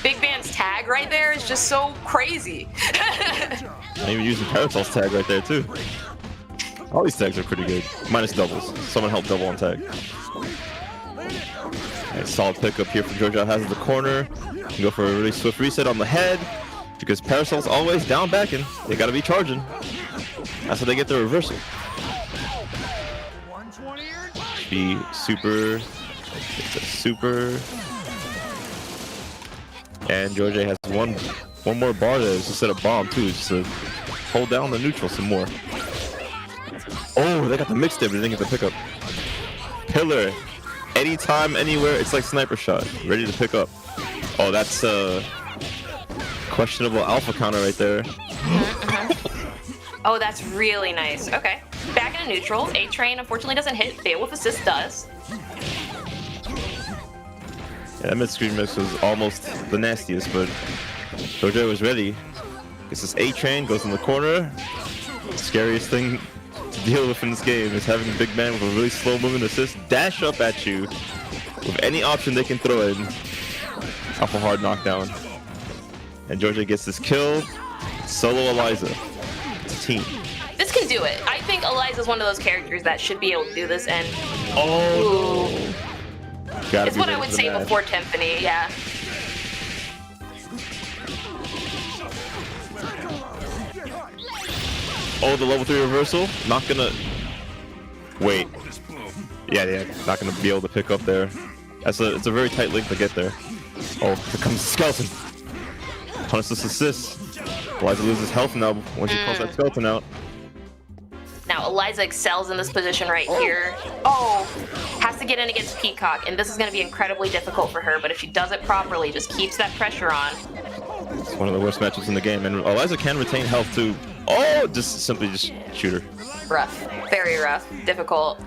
Big Band's tag right there is just so crazy. I'm even using Parasol's tag right there, too. All these tags are pretty good. Minus doubles. Someone help double on tag. Nice solid pickup here from Georgia. Has the corner. Can go for a really swift reset on the head. Because Parasol's always down backing. They gotta be charging. That's how they get the reversal. Be super. It's a super. And Georgia has one more bar there. It's just a bomb too. Just to hold down the neutral some more. Oh, they got the mix there, but they didn't get the pickup. Pillar. anytime, anywhere. It's like sniper shot, ready to pick up. Oh, that's questionable alpha counter right there. Oh, that's really nice. Okay. Back into neutral. A-Train unfortunately doesn't hit. Beowulf assist does. Yeah, that mid-screen mix was almost the nastiest, but Jojo was ready. Gets this A-Train, goes in the corner. The scariest thing to deal with in this game is having a big man with a really slow moving assist dash up at you with any option they can throw in. Alpha hard knockdown. And Georgia gets this kill. Solo Eliza. It's a team. This can do it. I think Eliza's one of those characters that should be able to do this, and oh, it's what I would say before Timpani, yeah. Oh, the level 3 reversal. Not gonna wait. Yeah, not gonna be able to pick up there. It's a very tight link to get there. Oh, here comes the skeleton. Punish this assist. Eliza loses health now when she calls that skeleton out. Now Eliza excels in this position right here. Oh, has to get in against Peacock, and this is going to be incredibly difficult for her, but if she does it properly, just keeps that pressure on. It's one of the worst matchups in the game, and Eliza can retain health too. Oh, just shoot her. Rough, very rough, difficult.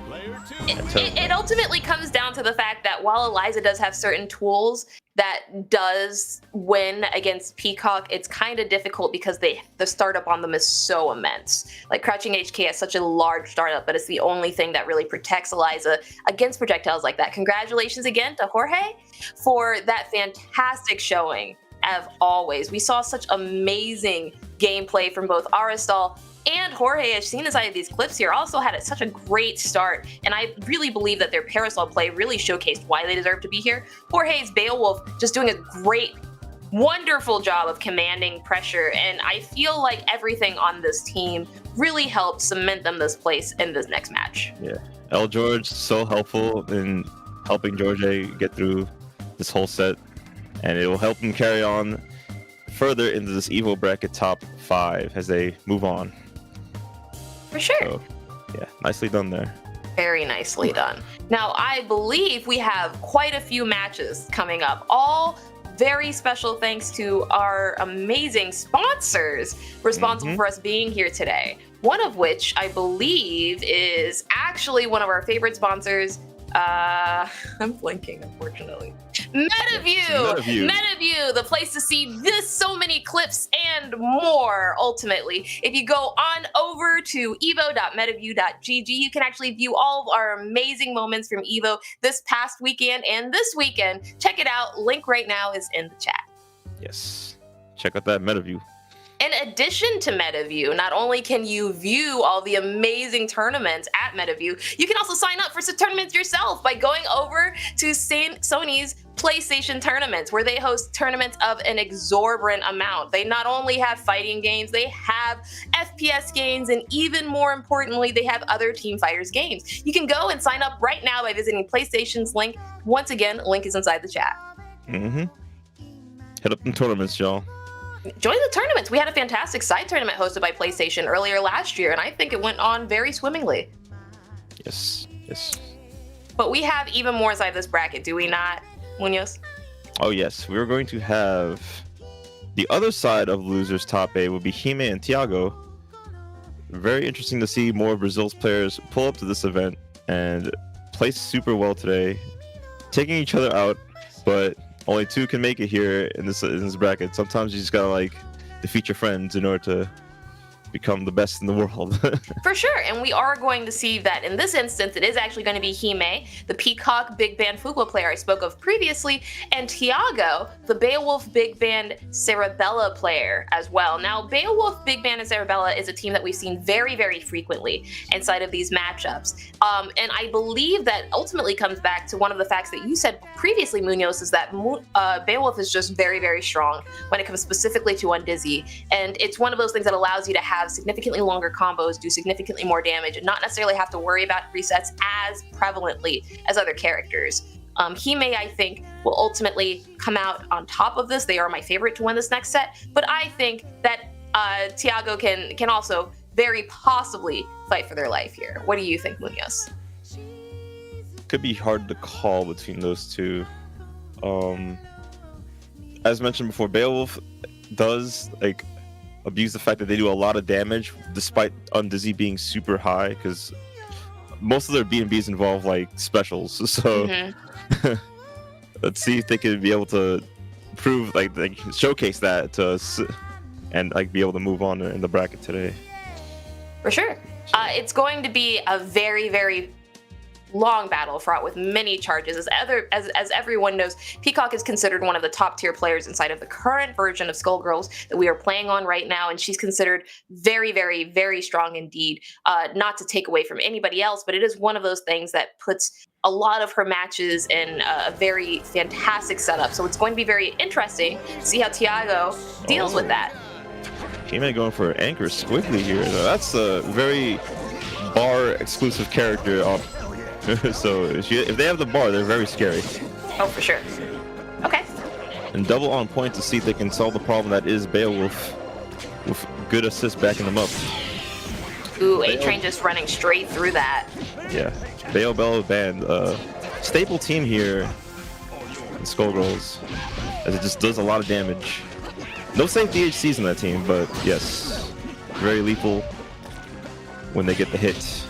It ultimately comes down to the fact that while Eliza does have certain tools that does win against Peacock, it's kind of difficult because the startup on them is so immense. Like Crouching HK has such a large startup, but it's the only thing that really protects Eliza against projectiles like that. Congratulations again to Jorge for that fantastic showing. As always, we saw such amazing gameplay from both Aristal and Jorge, as seen inside of these clips here, also had such a great start, and I really believe that their Parasol play really showcased why they deserve to be here. Jorge's Beowulf just doing a great, wonderful job of commanding pressure, and I feel like everything on this team really helped cement them this place in this next match. Yeah, L George so helpful in helping George get through this whole set, and it will help him carry on further into this Evo bracket top 5 as they move on. For sure. So, yeah, nicely done there. Very nicely done. Now, I believe we have quite a few matches coming up, all very special thanks to our amazing sponsors responsible for us being here today. One of which I believe is actually one of our favorite sponsors. I'm blinking, unfortunately. MetaView, the place to see this, so many clips and more. Ultimately, if you go on over to evo.metaview.gg, you can actually view all of our amazing moments from Evo this past weekend and this weekend. Check it out. Link right now is in the chat. Yes, check out that MetaView. In addition to MetaView, not only can you view all the amazing tournaments at MetaView, you can also sign up for some tournaments yourself by going over to Sony's PlayStation tournaments, where they host tournaments of an exorbitant amount. They not only have fighting games, they have FPS games, and even more importantly, they have other Team Fighters games. You can go and sign up right now by visiting PlayStation's link. Once again, link is inside the chat. Head up in tournaments, y'all. Join the tournaments. We had a fantastic side tournament hosted by PlayStation earlier last year, and I think it went on very swimmingly. Yes. But we have even more inside this bracket, do we not, Munoz? Oh yes, we are going to have the other side of losers top 8 will be Hime and Thiago. Very interesting to see more of Brazil's players pull up to this event and play super well today, taking each other out, but only 2 can make it here in this bracket. Sometimes you just gotta defeat your friends in order to become the best in the world. For sure, and we are going to see that in this instance, it is actually going to be Hime, the Peacock Big Band Fuqua player I spoke of previously, and Thiago, the Beowulf Big Band Cerebella player as well. Now, Beowulf Big Band and Cerebella is a team that we've seen very, very frequently inside of these matchups. And I believe that ultimately comes back to one of the facts that you said previously, Munoz, is that Beowulf is just very, very strong when it comes specifically to Undizzy, and it's one of those things that allows you to have significantly longer combos, do significantly more damage, and not necessarily have to worry about resets as prevalently as other characters. Hime, I think, will ultimately come out on top of this. They are my favorite to win this next set, but I think that Thiago can also very possibly fight for their life here. What do you think, Munoz? could be hard to call between those two. As mentioned before, Beowulf does like abuse the fact that they do a lot of damage despite Undizzy being super high, because most of their B&Bs involve like specials. So let's see if they could be able to prove like showcase that to us and like be able to move on in the bracket today. For sure. It's going to be a very, very long battle fraught with many charges. As everyone knows, Peacock is considered one of the top tier players inside of the current version of Skullgirls that we are playing on right now, and she's considered very, very, very strong indeed. Not to take away from anybody else, but it is one of those things that puts a lot of her matches in a very fantastic setup. So it's going to be very interesting to see how Tiago deals with that. Hime going for Anchor Squiggly here. That's a very bar exclusive character. So if they have the bar, they're very scary. Oh, for sure. Okay. And double on point to see if they can solve the problem that is Beowulf with good assist backing them up. Ooh, A-Train just running straight through that. Yeah. Bell Band, staple team here in Skullgirls, as it just does a lot of damage. No safe DHCs in that team, but yes, very lethal when they get the hit.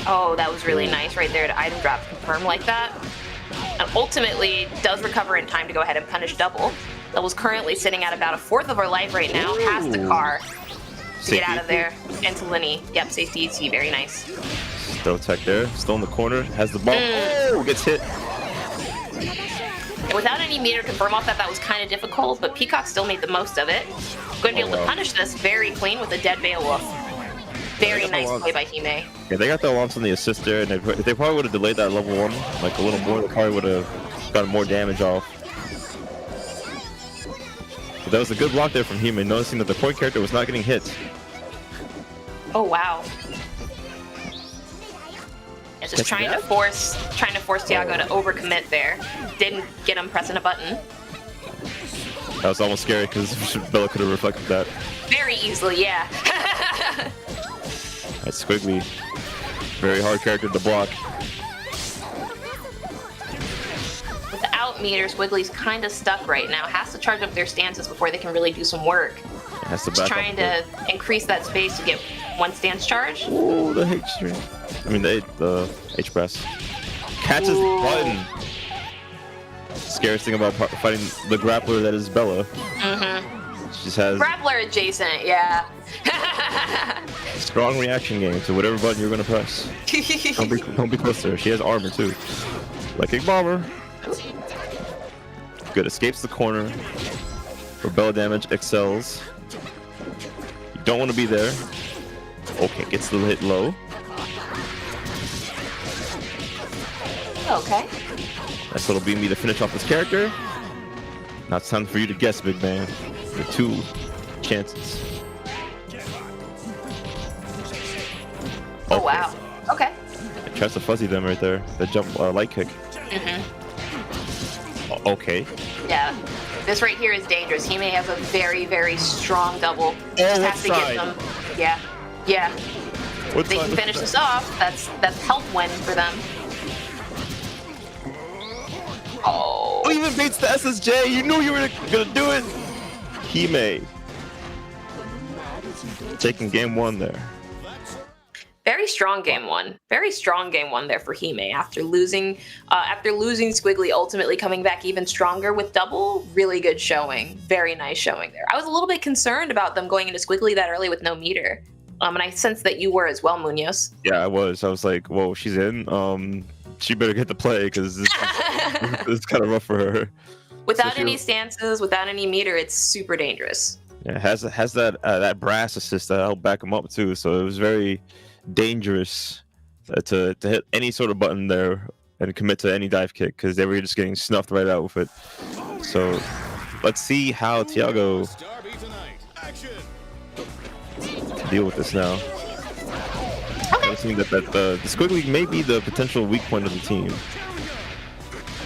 Oh, that was really nice right there to item drop confirm like that. And ultimately does recover in time to go ahead and punish double. Double's currently sitting at about a fourth of her life right now. Has the car to get out of there. And to Linny. Yep, safety ET, very nice. Still tech there, still in the corner, has the ball. Oh, gets hit. And without any meter to confirm off that, that was kind of difficult, but Peacock still made the most of it. Going to be able to punish this very clean with a dead Beowulf. Very nice play by Hime. Yeah, they got the launch on the assist there, and if they probably would have delayed that level 1 like a little more, they probably would have gotten more damage off. But that was a good block there from Hime, noticing that the point character was not getting hit. Oh wow. Yeah, just trying to force Tiago to overcommit there. Didn't get him pressing a button. That was almost scary because Bella could have reflected that. Very easily, yeah. That's Squiggly. Very hard character to block. Without meter, Squiggly's kind of stuck right now. Has to charge up their stances before they can really do some work. Has to Just trying to increase that space to get one stance charge. Oh, the H string. I mean the H press. Catches the button. Scariest thing about fighting the grappler that is Bella. She just has grappler adjacent, yeah. strong reaction game to whatever button you're gonna press. Don't be close to her. She has armor too. Like a bomber. Good, escapes the corner. For Bella damage, excels. You don't want to be there. Okay, gets the hit low. Okay. Nice little beam me to finish off this character. Now it's time for you to guess, big man. The 2 chances. Oh wow. Okay. It tries to fuzzy them right there. The jump light kick. Okay. Yeah. This right here is dangerous. Hime has a very, very strong double. Just has to get them. Yeah. Yeah. If they can finish this off, that's health win for them. Oh. Oh, even beats the SSJ. You knew you were gonna do it. Hime. Taking game 1 there. Very strong game 1. Very strong game 1 there for Hime. After losing Squiggly, ultimately coming back even stronger with double. Really good showing. Very nice showing there. I was a little bit concerned about them going into Squiggly that early with no meter. And I sense that you were as well, Munoz. Yeah, I was. I was like, whoa, she's in. She better get the play because it's kind of rough for her. Without any stances, without any meter, it's super dangerous. Yeah, has that brass assist that helped back him up too. So it was very dangerous to hit any sort of button there and commit to any dive kick because they were just getting snuffed right out with it. So let's see how Tiago deal with this now. Okay. I think that the Squiggly may be the potential weak point of the team.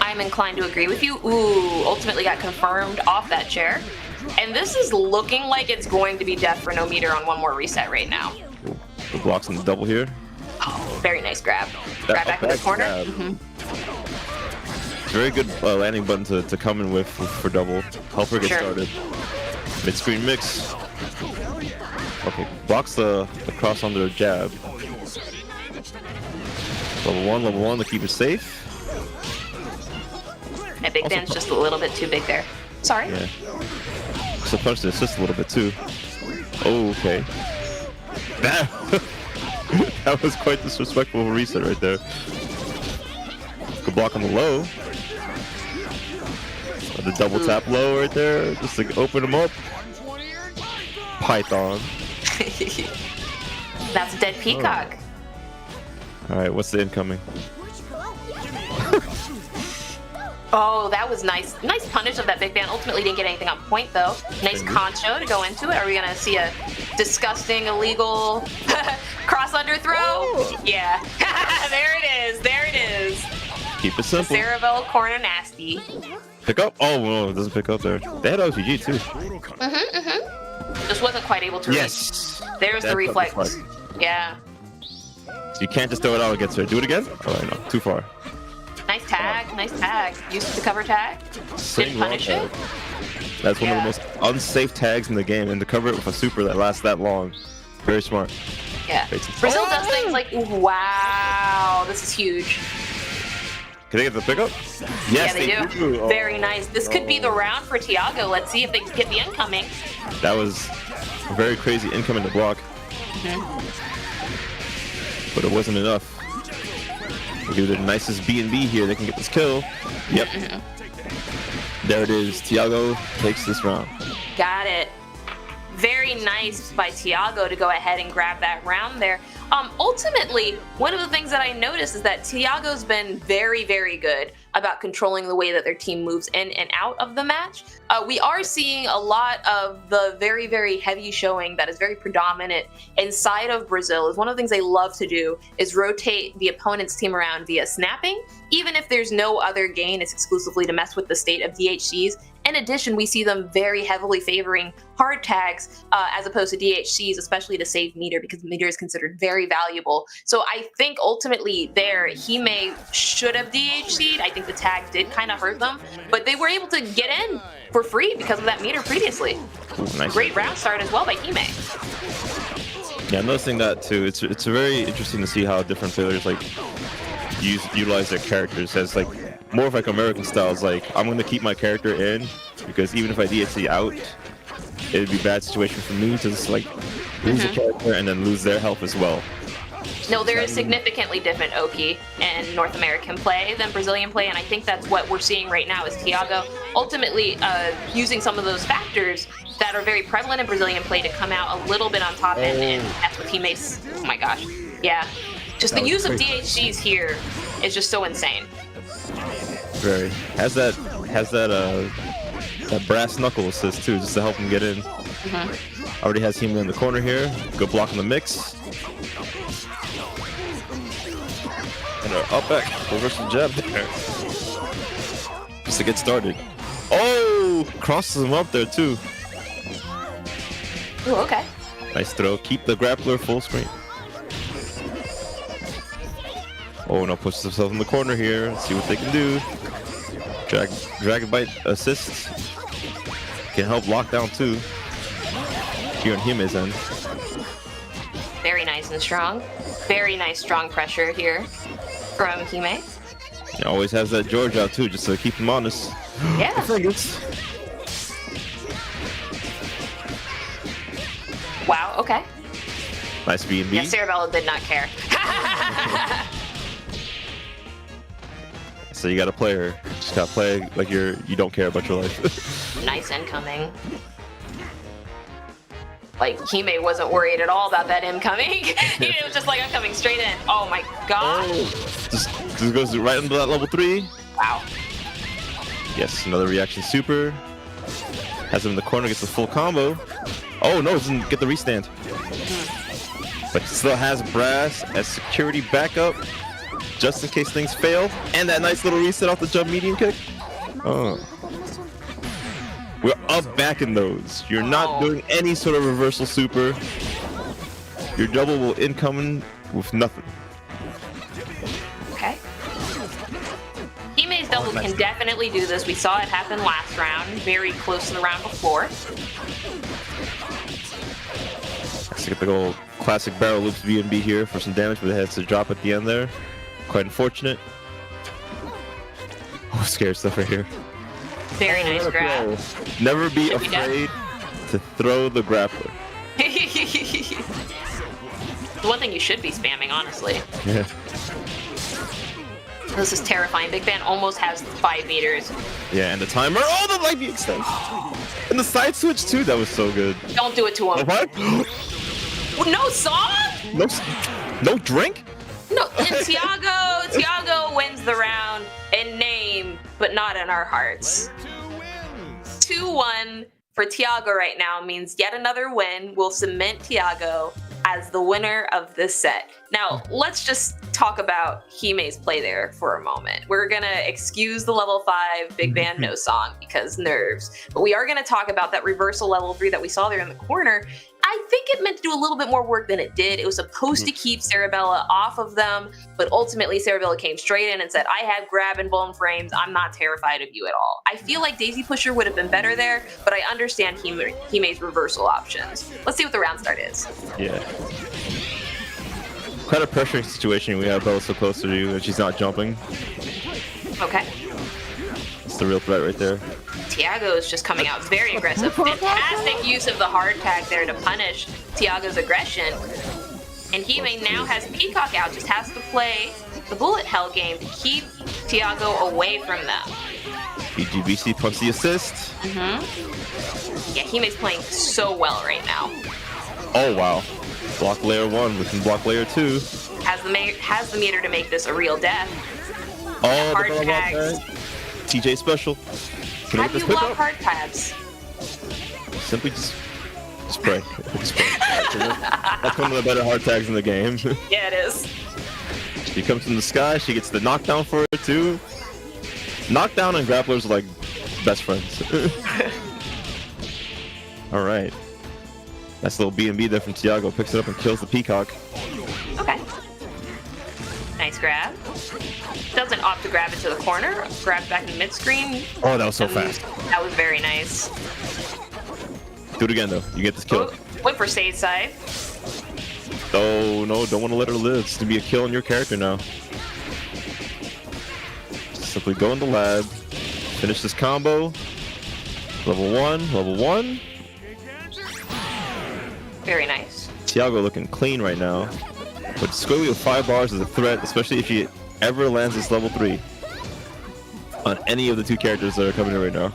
I'm inclined to agree with you. Ooh, ultimately got confirmed off that chair. And this is looking like it's going to be death for no meter on one more reset right now. The blocks on the double here. Oh, very nice grab. Grab back in the corner. Very good landing button to come in with for double. Help her get started. Mid-screen mix. Okay, blocks the cross under a jab. Level one to keep it safe. That big band's just a little bit too big there. Sorry. Yeah. So punch the assist a little bit too. Oh, okay. That was quite disrespectful reset right there. Good block on the low. The double tap low right there, just to open him up. Python. That's a dead peacock. All right, what's the incoming? Oh, that was nice. Nice punish of that big band. Ultimately didn't get anything on point though. Nice concho to go into it. Are we gonna see a disgusting, illegal cross under throw? Oh. Yeah. There it is. There it is. Keep it simple. Cerebell corner nasty. Pick up? Oh, no, it doesn't pick up there. They had OTG too. Just wasn't quite able to reach. There's the reflex. Yeah. So you can't just throw it out against her. Do it again? Oh, no, too far. Nice tag, nice tag. Used to cover tag. Didn't punish it. That's one of the most unsafe tags in the game, and to cover it with a super that lasts that long. Very smart. Yeah. Brazil does things like, wow, this is huge. Can they get the pickup? Yes, yeah, they do. Oh. Very nice. This could be the round for Tiago. Let's see if they can get the incoming. That was a very crazy incoming to block. But it wasn't enough. We'll give it the nicest B&B here. They can get this kill. Yep. There it is. Tiago takes this round. Got it. Very nice by Tiago to go ahead and grab that round there. Ultimately, one of the things that I noticed is that Tiago's been very, very good about controlling the way that their team moves in and out of the match. We are seeing a lot of the very, very heavy showing that is very predominant inside of Brazil. Is one of the things they love to do is rotate the opponent's team around via snapping. Even if there's no other gain, it's exclusively to mess with the state of DHCs. In addition, we see them very heavily favoring hard tags as opposed to DHCs, especially to save meter, because meter is considered very valuable. So I think ultimately there, Hime should have DHC'd. I think the tag did kind of hurt them, but they were able to get in for free because of that meter previously. Nice. Great round start as well by Hime. Yeah, noticing that too. It's very interesting to see how different players like utilize their characters as like more of like American styles. Like, I'm going to keep my character in because even if I DHC out, it would be a bad situation for me to just like lose a character and then lose their health as well. No, there is significantly different OP in North American play than Brazilian play, and I think that's what we're seeing right now is Tiago ultimately using some of those factors that are very prevalent in Brazilian play to come out a little bit on top, and that's what he makes. Oh my gosh. Yeah. Just the use of DHCs here is just so insane. Very. Has that brass knuckle assist too, just to help him get in. Already has him in the corner here. Good block in the mix. And our up back reversal jab there. Just to get started. Oh, crosses him up there too. Ooh, okay. Nice throw. Keep the grappler full screen. Oh, now pushes himself in the corner here. Let's see what they can do. Dragon Bite assist. Can help lock down too. Here on Hime's end. Very nice and strong. Very nice strong pressure here from Hime. He always has that George out too, just to keep him honest. Yeah. Wow, okay. Nice B&B. Yeah, Cerebella did not care. So you gotta play her. Just gotta play like you don't care about your life. Nice incoming. Like, Hime wasn't worried at all about that incoming. He was just like, I'm coming straight in. Oh my gosh. Oh, just goes right into that level 3. Wow. Yes, another reaction super. Has him in the corner, gets the full combo. Oh no, doesn't get the restand. But still has brass as security backup, just in case things fail. And that nice little reset off the jump medium kick. Oh. We're up back in those. You're not doing any sort of reversal super. Your double will incoming with nothing. Tiago can definitely do this. We saw it happen last round, very close to the round before. Let's get the old classic barrel loops B&B here for some damage, but it has to drop at the end there. Quite unfortunate. Oh, scary stuff right here. Very nice grab. Never be afraid to throw the grappler. The one thing you should be spamming, honestly. Yeah. This is terrifying. Big Band almost has 5 meters. Yeah, and the timer. Oh, the lightning extends. And the side switch too. That was so good. Don't do it to him. What? No song? No drink? No. And Tiago wins the round in name, but not in our hearts. 2-1 for Tiago right now means yet another win will cement Tiago as the winner of this set. Now, let's just talk about Hime's play there for a moment. We're gonna excuse the level 5 Big Band no song because nerves, but we are gonna talk about that reversal level 3 that we saw there in the corner. I think it meant to do a little bit more work than it did. It was supposed to keep Cerebella off of them, but ultimately Cerebella came straight in and said, I have grab and bone frames. I'm not terrified of you at all. I feel like Daisy Pusher would have been better there, but I understand Hime's reversal options. Let's see what the round start is. Yeah. Quite a pressuring situation. We have Bella so close to you and she's not jumping. Okay. It's the real threat right there. Tiago is just coming out very aggressive. Fantastic use of the hard tag there to punish Tiago's aggression. And Hime now has Peacock out, just has to play the bullet hell game to keep Tiago away from them. BGBC punts the assist. Yeah, Hime's playing so well right now. Oh, wow. Block layer 1, we can block layer 2. Has the meter to make this a real death. Oh, hard the tags. TJ special. How do you block hard tags? Simply just pray. Just pray. That's one of the better hard tags in the game. Yeah, it is. She comes from the sky, she gets the knockdown for it too. Knockdown and grapplers are like best friends. Alright. Nice little B&B there from Tiago. Picks it up and kills the Peacock. Okay. Nice grab. Doesn't opt to grab it to the corner. Grabs back in mid-screen. Oh, that was so fast. That was very nice. Do it again though. You get this kill. Went for save side. Oh no, don't want to let her live. It's to be a kill on your character now. Simply go in the lab. Finish this combo. Level 1, level 1. Very nice. Tiago looking clean right now. But Squiggly with 5 bars is a threat, especially if he ever lands this level 3 on any of the 2 characters that are coming in right now.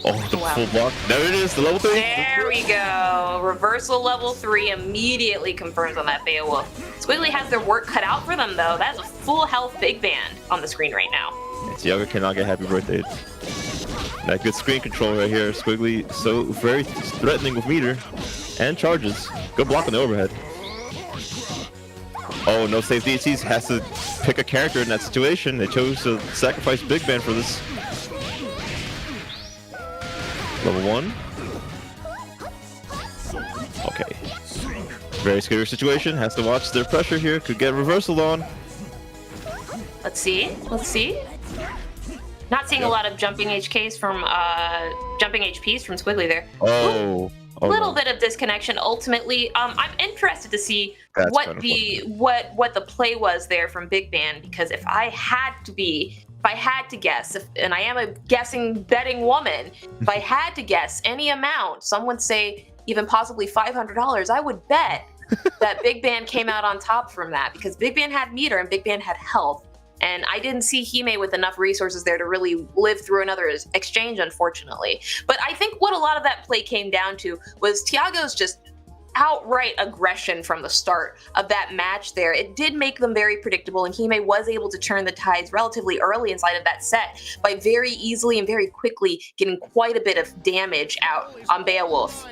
Oh, the full block. There it is, the level 3. There we go. Reversal level 3 immediately confirms on that Beowulf. Squiggly has their work cut out for them though. That's a full health Big Band on the screen right now. And Tiago cannot get happy birthday. That good screen control right here. Squiggly so very threatening with meter and charges. Good block on the overhead. Oh, no safe DCs. Has to pick a character in that situation. They chose to sacrifice Big Band for this. Level 1. Okay. Very scary situation. Has to watch their pressure here. Could get reversal on. Let's see. Let's see. Not seeing a lot of jumping HPs from Squiggly there. Oh. A little bit of disconnection ultimately. I'm interested to see That's what kind of the play was there from Big Band, because if I had to guess, and I am a betting woman, if I had to guess any amount, some would say even possibly $500, I would bet that Big Band came out on top from that, because Big Band had meter and Big Band had health. And I didn't see Hime with enough resources there to really live through another exchange, unfortunately. But I think what a lot of that play came down to was Tiago's just outright aggression from the start of that match there. It did make them very predictable, and Hime was able to turn the tides relatively early inside of that set by very easily and very quickly getting quite a bit of damage out on Beowulf.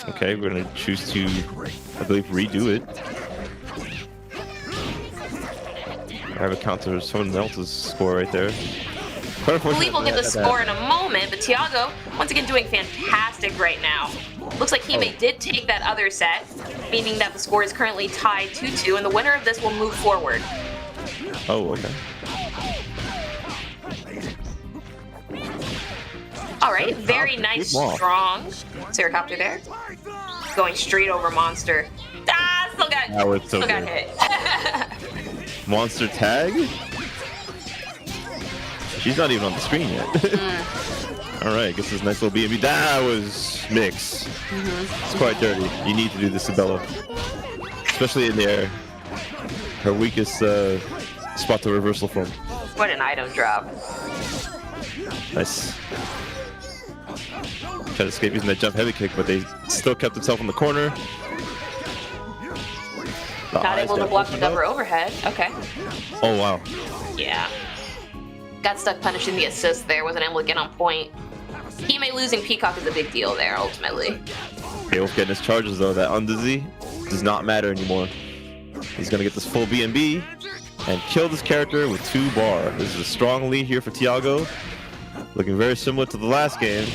Okay, we're going to choose to, I believe, redo it. I have a counter someone else's score right there. I believe we'll get the score in a moment, but Tiago, once again, doing fantastic right now. Looks like Hime did take that other set, meaning that the score is currently tied 2-2, and the winner of this will move forward. Oh, okay. All right, very nice, strong Sericopter there. Going straight over Monster. Ah, still got hit. Monster tag? She's not even on the screen yet. All right, gets this nice little B&B. That was mix. It's quite dirty. You need to do this to Bella, especially in the air. Her weakest spot to reversal from. What an item drop. Nice. Tried to escape using that jump heavy kick, but they still kept themselves in the corner. Not able to block the double overhead. Okay. Oh, wow. Yeah. Got stuck punishing the assist there. Wasn't able to get on point. Hime losing Peacock is a big deal there, ultimately. Beowulf getting his charges, though. That Undizzy does not matter anymore. He's going to get this full B&B and kill this character with 2 bar. This is a strong lead here for Tiago. Looking very similar to the last game.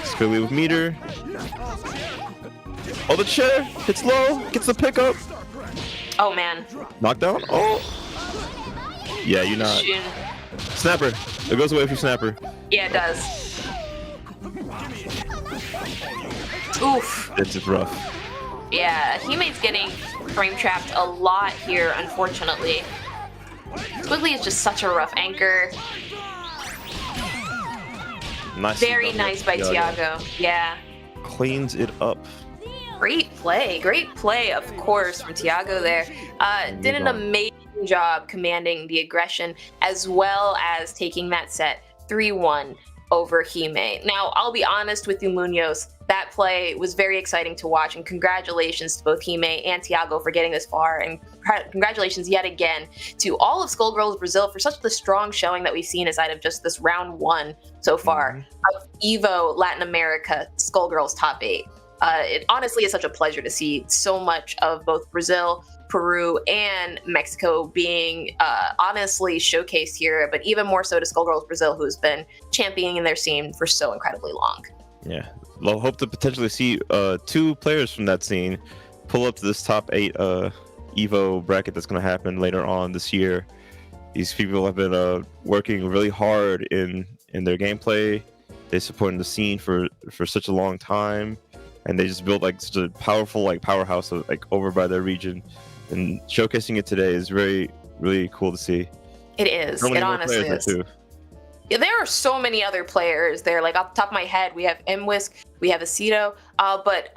Squidly with meter. Oh, the chair hits low, gets the pickup. Oh, man. Knockdown? Oh. Yeah, you're not. Snapper. It goes away from Snapper. Yeah, it does. Oof. It's just rough. Yeah, Hime's getting frame trapped a lot here, unfortunately. Squiggly is just such a rough anchor. Nice. Very nice by Tiago. Yeah. Cleans it up. Great play, of course, from Tiago there. Did an amazing job commanding the aggression as well as taking that set 3-1 over Hime. Now, I'll be honest with you, Munoz, that play was very exciting to watch, and congratulations to both Hime and Tiago for getting this far, and congratulations yet again to all of Skullgirls Brazil for such the strong showing that we've seen aside of just this round 1 so far of EVO Latin America Skullgirls Top 8. It honestly is such a pleasure to see so much of both Brazil, Peru, and Mexico being honestly showcased here, but even more so to Skullgirls Brazil, who has been championing their scene for so incredibly long. Yeah, we'll hope to potentially see 2 players from that scene pull up to this top 8 EVO bracket that's going to happen later on this year. These people have been working really hard in their gameplay. They supported the scene for such a long time, and they just built like such a powerful powerhouse of, over by their region. And showcasing it today is really cool to see. It is. It honestly is. Yeah, there are so many other players there. Like off the top of my head, we have Mwisk, we have Aceto. But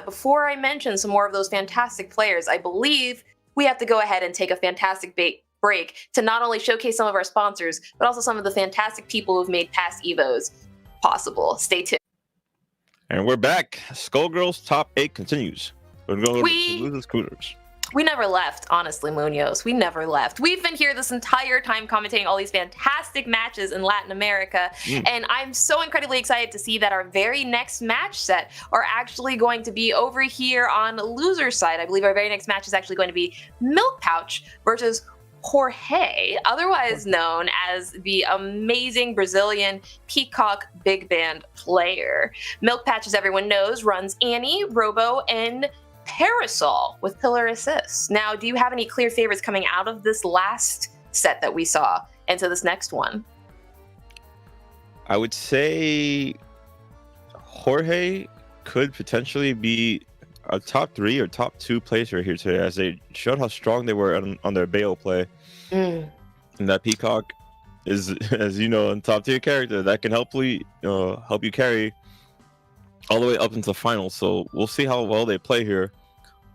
before I mention some more of those fantastic players, I believe we have to go ahead and take a fantastic break to not only showcase some of our sponsors, but also some of the fantastic people who've made past EVOs possible. Stay tuned. And we're back. Skullgirls Top 8 continues. We're going to lose the scooters. We never left, honestly, Munoz. We never left. We've been here this entire time commentating all these fantastic matches in Latin America, and I'm so incredibly excited to see that our very next match set are actually going to be over here on the loser's side. I believe our very next match is actually going to be Milk Pouch versus Jorge, otherwise known as the amazing Brazilian Peacock Big Band player. Milk Pouch, as everyone knows, runs Annie, Robo, and Parasol with Pillar Assist. Now, do you have any clear favorites coming out of this last set that we saw into this next one? I would say Jorge could potentially be a top 3 or top 2 placer here today, as they showed how strong they were on their Bayo play. And that Peacock is, as you know, a top tier character that can help you carry all the way up into the finals. So we'll see how well they play here.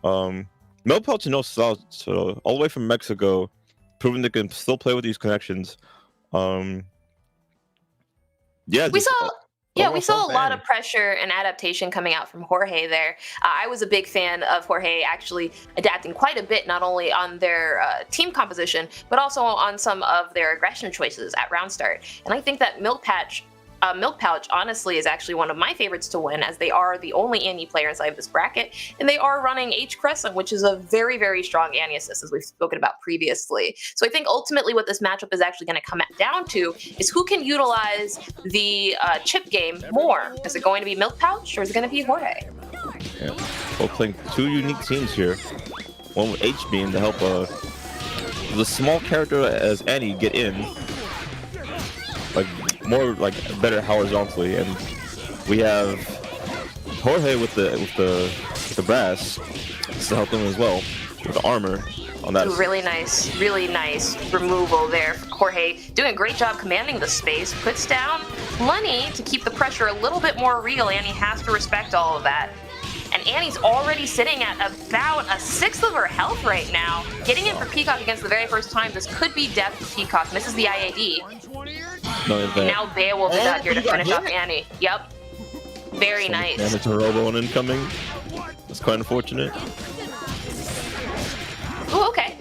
Milk Pouch knows so all the way from Mexico, proving they can still play with these connections. We saw a lot of pressure and adaptation coming out from Jorge there. I was a big fan of Jorge actually adapting quite a bit, not only on their team composition, but also on some of their aggression choices at round start. And I think that Milk Pouch honestly is actually one of my favorites to win, as they are the only Annie player inside of this bracket, and they are running H Crescent, which is a very, very strong Annie assist, as we've spoken about previously. So I think ultimately what this matchup is actually going to come down to is who can utilize the chip game more. Is it going to be Milk Pouch or is it going to be Jorge? Yeah, both playing 2 unique teams here. One with H beam to help the small character as Annie get in. more like better horizontally, and we have Jorge with the brass to help him as well with the armor on that. Really nice removal there. Jorge doing a great job commanding the space. Puts down Lenny to keep the pressure a little bit more real. Annie has to respect all of that. And Annie's already sitting at about a sixth of her health right now. Getting in for Peacock against the very first time. This could be death for Peacock. Misses the IAD. And now Beowulf is out here to finish off Annie. Yep. Very nice. Damage to Robo and incoming. That's quite unfortunate. Oh, okay.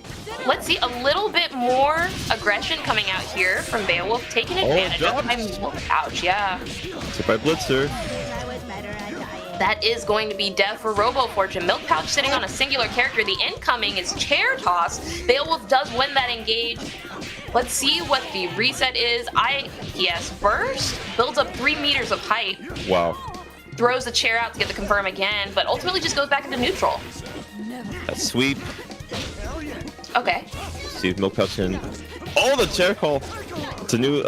Let's see a little bit more aggression coming out here from Beowulf, taking advantage of my Milk Pouch. Yeah. Hit by Blitzer. That is going to be death for Robo Fortune. Milk Pouch sitting on a singular character. The incoming is Chair Toss. Beowulf does win that engage. Let's see what the reset is. Yes, Burst builds up 3 meters of height. Wow. Throws the chair out to get the confirm again, but ultimately just goes back into neutral. That sweep. Okay. See if Milk Pouch can. Oh, the chair call. It's a new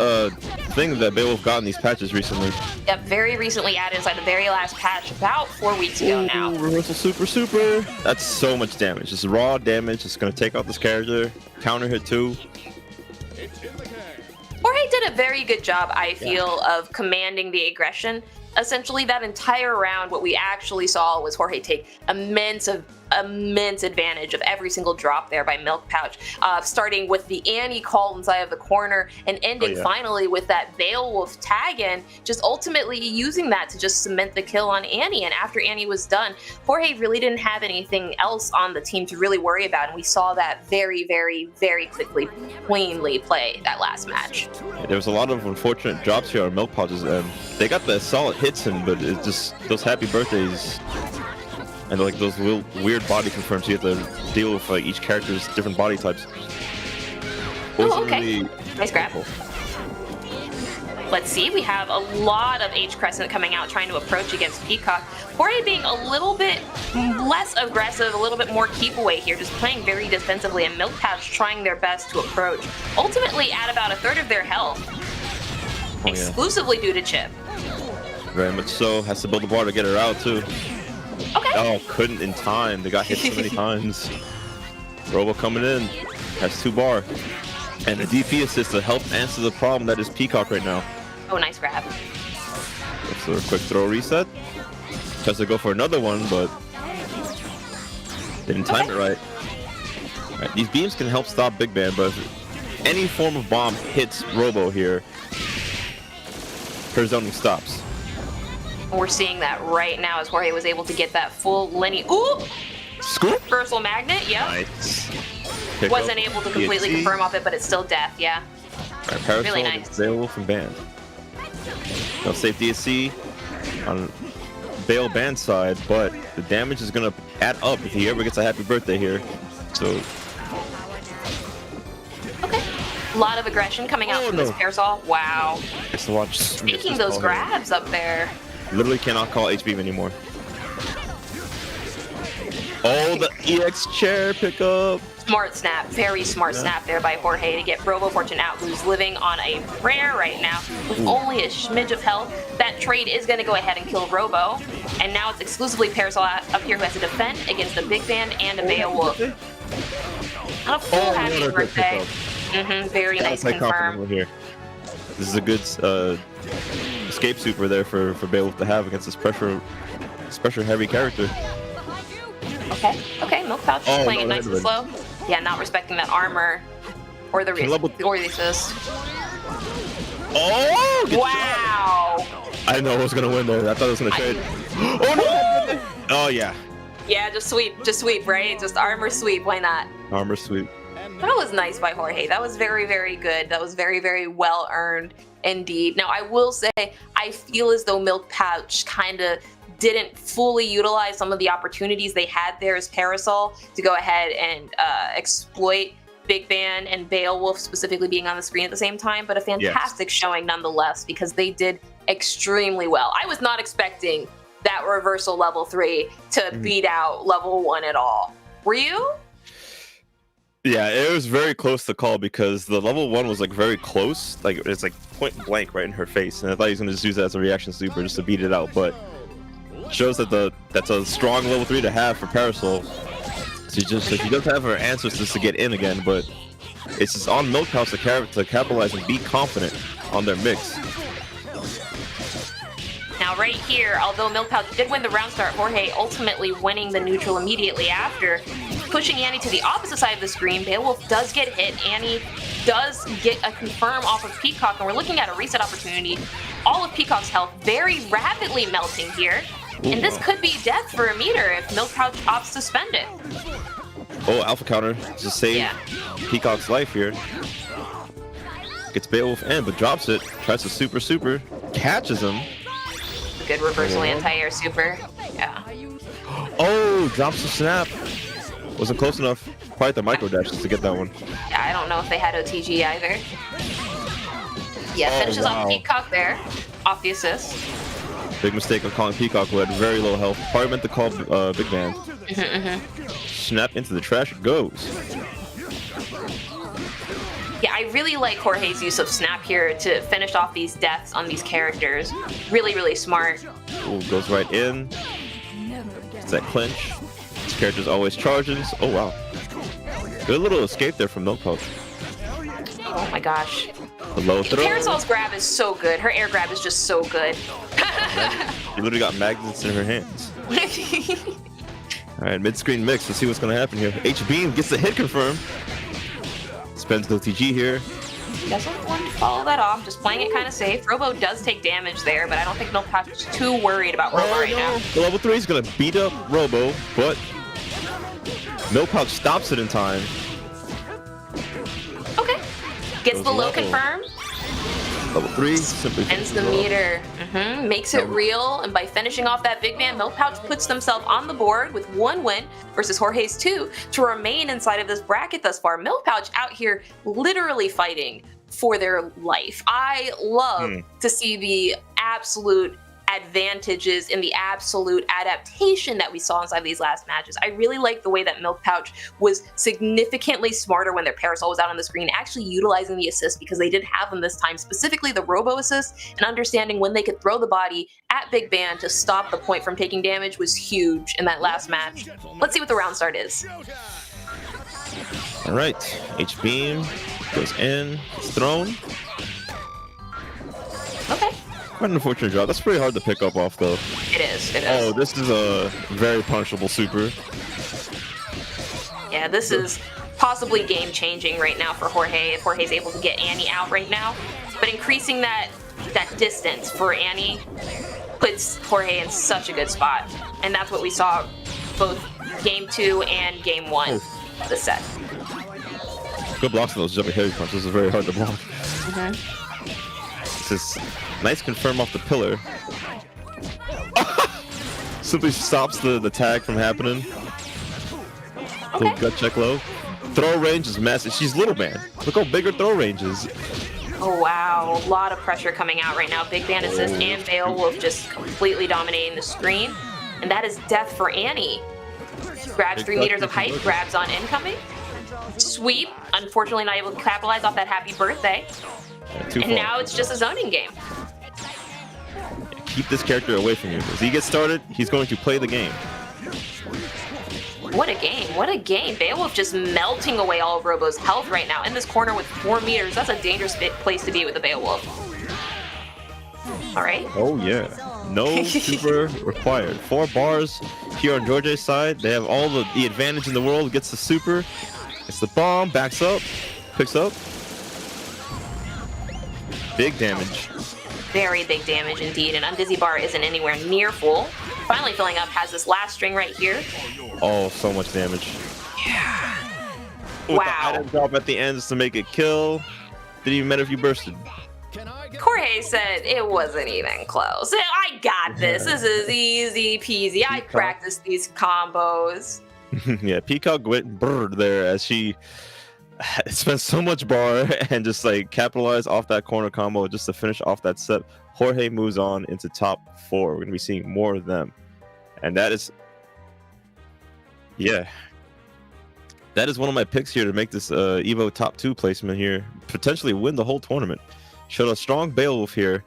thing that Beowulf got in these patches recently. Yep, very recently added inside the very last patch, about 4 weeks ago now. Reversal super. That's so much damage. Just raw damage. It's going to take out this character. Counter hit too. Jorge did a very good job, I feel, of commanding the aggression. Essentially, that entire round, what we actually saw was Jorge take immense advantage of every single drop there by Milk Pouch, starting with the Annie call inside of the corner and ending finally with that Beowulf tag in, just ultimately using that to just cement the kill on Annie. And after Annie was done, Jorge really didn't have anything else on the team to really worry about, and we saw that very quickly, plainly play that last match. There was a lot of unfortunate drops here on Milk Pouches, and they got the solid hits in, but it's just those happy birthdays and like those weird body confirms. You have to deal with like each character's different body types. Oh, okay. Nice grab. Let's see, we have a lot of H Crescent coming out trying to approach against Peacock. Jorge being a little bit less aggressive, a little bit more keep away here, just playing very defensively, and Milk Pouch trying their best to approach. Ultimately at about a third of their health, exclusively due to Chip. Very much so. Has to build the bar to get her out too. Okay. Oh, couldn't in time. They got hit so many times. Robo coming in. Has 2 bar. And the DP assist to help answer the problem that is Peacock right now. Oh, nice grab. So a quick throw reset. Tries to go for another one, but didn't time it right. Alright, these beams can help stop Big Band, but if any form of bomb hits Robo here, her zoning stops. We're seeing that right now as Jorge was able to get that full Lenny. Ooh! Scoop! Versal Magnet, yep. Nice. Wasn't able to completely confirm off it, but it's still death, yeah. Alright, Parasol, really nice. Beowulf and Band. No safe DSC on Bale Band side, but the damage is gonna add up if he ever gets a happy birthday here. So okay. A lot of aggression coming out from this Parasol. Wow. Just watch. Taking those grabs up there. Literally cannot call H-Beam anymore. Oh, the EX chair pickup. Smart snap, very smart snap there by Jorge to get Robo Fortune out, who's living on a prayer right now with only a smidge of health. That trade is going to go ahead and kill Robo, and now it's exclusively Parasol up here who has to defend against a Big Band and a Beowulf. On a full happy birthday. Very nice confirm. Here. This is a good escape super there for Beowulf to have against this pressure heavy character. Okay, Milk Pouch is playing it nice and slow. Yeah, not respecting that armor or the assist. Oh! Wow! I didn't know I was gonna win there. I thought I was gonna trade. Oh no! Oh yeah. Yeah, just sweep, right? Just armor sweep. Why not? Armor sweep. That was nice by Jorge. That was very good. That was very well earned indeed. Now I will say I feel as though Milk Pouch kind of didn't fully utilize some of the opportunities they had there as Parasol to go ahead and exploit Big Band and Beowulf specifically being on the screen at the same time, but a fantastic showing nonetheless because they did extremely well. I was not expecting that reversal level 3 to beat out level 1 at all. Were you? Yeah, it was very close to call because the level 1 was like very close. Like it's like point blank right in her face. And I thought he was going to just use that as a reaction super just to beat it out. But shows that that's a strong level 3 to have for Parasol. She does have her answers just to get in again, but it's just on Milk House to capitalize and be confident on their mix. Now right here, although Milk Pouch did win the round start, Jorge ultimately winning the neutral immediately after, pushing Annie to the opposite side of the screen. Beowulf does get hit. Annie does get a confirm off of Peacock, and we're looking at a reset opportunity. All of Peacock's health very rapidly melting here, and this could be death for a meter if Milk Pouch opts to spend it. Oh, alpha counter to save Peacock's life here. Gets Beowulf in, but drops it. Tries to super, catches him. Good reversal anti-air super. Yeah. Oh, drops the snap. Wasn't close enough. Quite the micro dash just to get that one. Yeah, I don't know if they had OTG either. Yeah, finishes off Peacock there. Off the assist. Big mistake of calling Peacock, who had very low health. Probably meant to call Big Man. Snap into the trash it goes. Yeah, I really like Jorge's use of Snap here to finish off these deaths on these characters. Really smart. Ooh, goes right in. It's that clinch. This character's always charges. Oh, wow. Good little escape there from Milk Pouch. Oh my gosh. The low throw. Parasol's grab is so good. Her air grab is just so good. She literally got magnets in her hands. Alright, mid-screen mix. Let's see what's going to happen here. H-Beam gets the hit confirmed. Spends the TG here. Doesn't want to follow that off, just playing it kind of safe. Robo does take damage there, but I don't think Milk Pouch is too worried about Robo right now. The level 3 is going to beat up Robo, but Milk Pouch stops it in time. Okay. Gets the low confirmed. Level 3 simply ends the meter. Makes it real, and by finishing off that big man, Milk Pouch puts themselves on the board with 1 win versus Jorge's 2 to remain inside of this bracket thus far. Milk Pouch out here literally fighting for their life. I love to see the absolute advantages and the absolute adaptation that we saw inside these last matches. I really like the way that Milk Pouch was significantly smarter when their Parasol was out on the screen, actually utilizing the assist because they did have them this time, specifically the Robo assist, and understanding when they could throw the body at Big Ban to stop the point from taking damage was huge in that last match. Let's see what the round start is. All right, H-Beam goes in, it's thrown. Okay. Quite an unfortunate drop. That's pretty hard to pick up off, though. It is. Oh, this is a very punishable super. Yeah, this is possibly game-changing right now for Jorge if Jorge's able to get Annie out right now. But increasing that distance for Annie puts Jorge in such a good spot. And that's what we saw both Game 2 and Game 1 of the set. Good blocks on those jumping heavy punches. This is very hard to block. This is nice confirm off the pillar. Simply stops the tag from happening. Little gut check low. Throw range is massive. She's little man. Look how big her throw range is. Oh wow, a lot of pressure coming out right now. Big Ban assist and Beowulf just completely dominating the screen. And that is death for Annie. Grabs 3 meters of height, grabs on incoming. Sweep, unfortunately not able to capitalize off that happy birthday. And now it's just a zoning game. Keep this character away from you. As he gets started, he's going to play the game. What a game. What a game. Beowulf just melting away all of Robo's health right now. In this corner with 4 meters. That's a dangerous place to be with a Beowulf. Alright. Oh yeah. No super required. 4 bars here on Jorge's side. They have all the advantage in the world. Gets the super. It's the bomb. Backs up. Picks up. Big damage. Very big damage indeed, and Undizzy Bar isn't anywhere near full. Finally filling up, has this last string right here. Oh, so much damage. Yeah. With the item drop at the end just to make it kill. Didn't even matter if you bursted. Jorge said it wasn't even close. I got this. This is easy peasy. I practiced these combos. Yeah, Peacock went brrr there as she spent so much bar and just like capitalize off that corner combo just to finish off that set. Jorge moves on into top 4. We're gonna be seeing more of them, and that is, yeah, That is one of my picks here to make this Evo top 2 placement here. Potentially win the whole tournament. Showed a strong Beowulf here.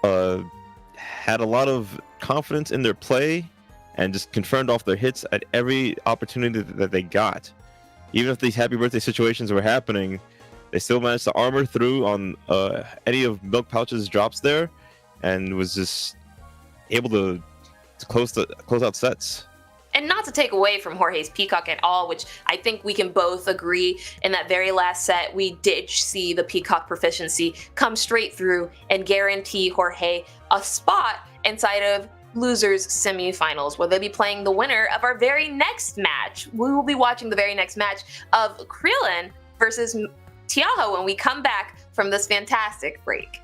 Had a lot of confidence in their play and just confirmed off their hits at every opportunity that they got. Even if these happy birthday situations were happening, they still managed to armor through on any of Milk Pouch's drops there, and was just able to close out sets. And not to take away from Jorge's Peacock at all, which I think we can both agree in that very last set, we did see the Peacock proficiency come straight through and guarantee Jorge a spot inside of losers semifinals, where they'll be playing the winner of our very next match. We will be watching the very next match of Krillin versus Tiago when we come back from this fantastic break.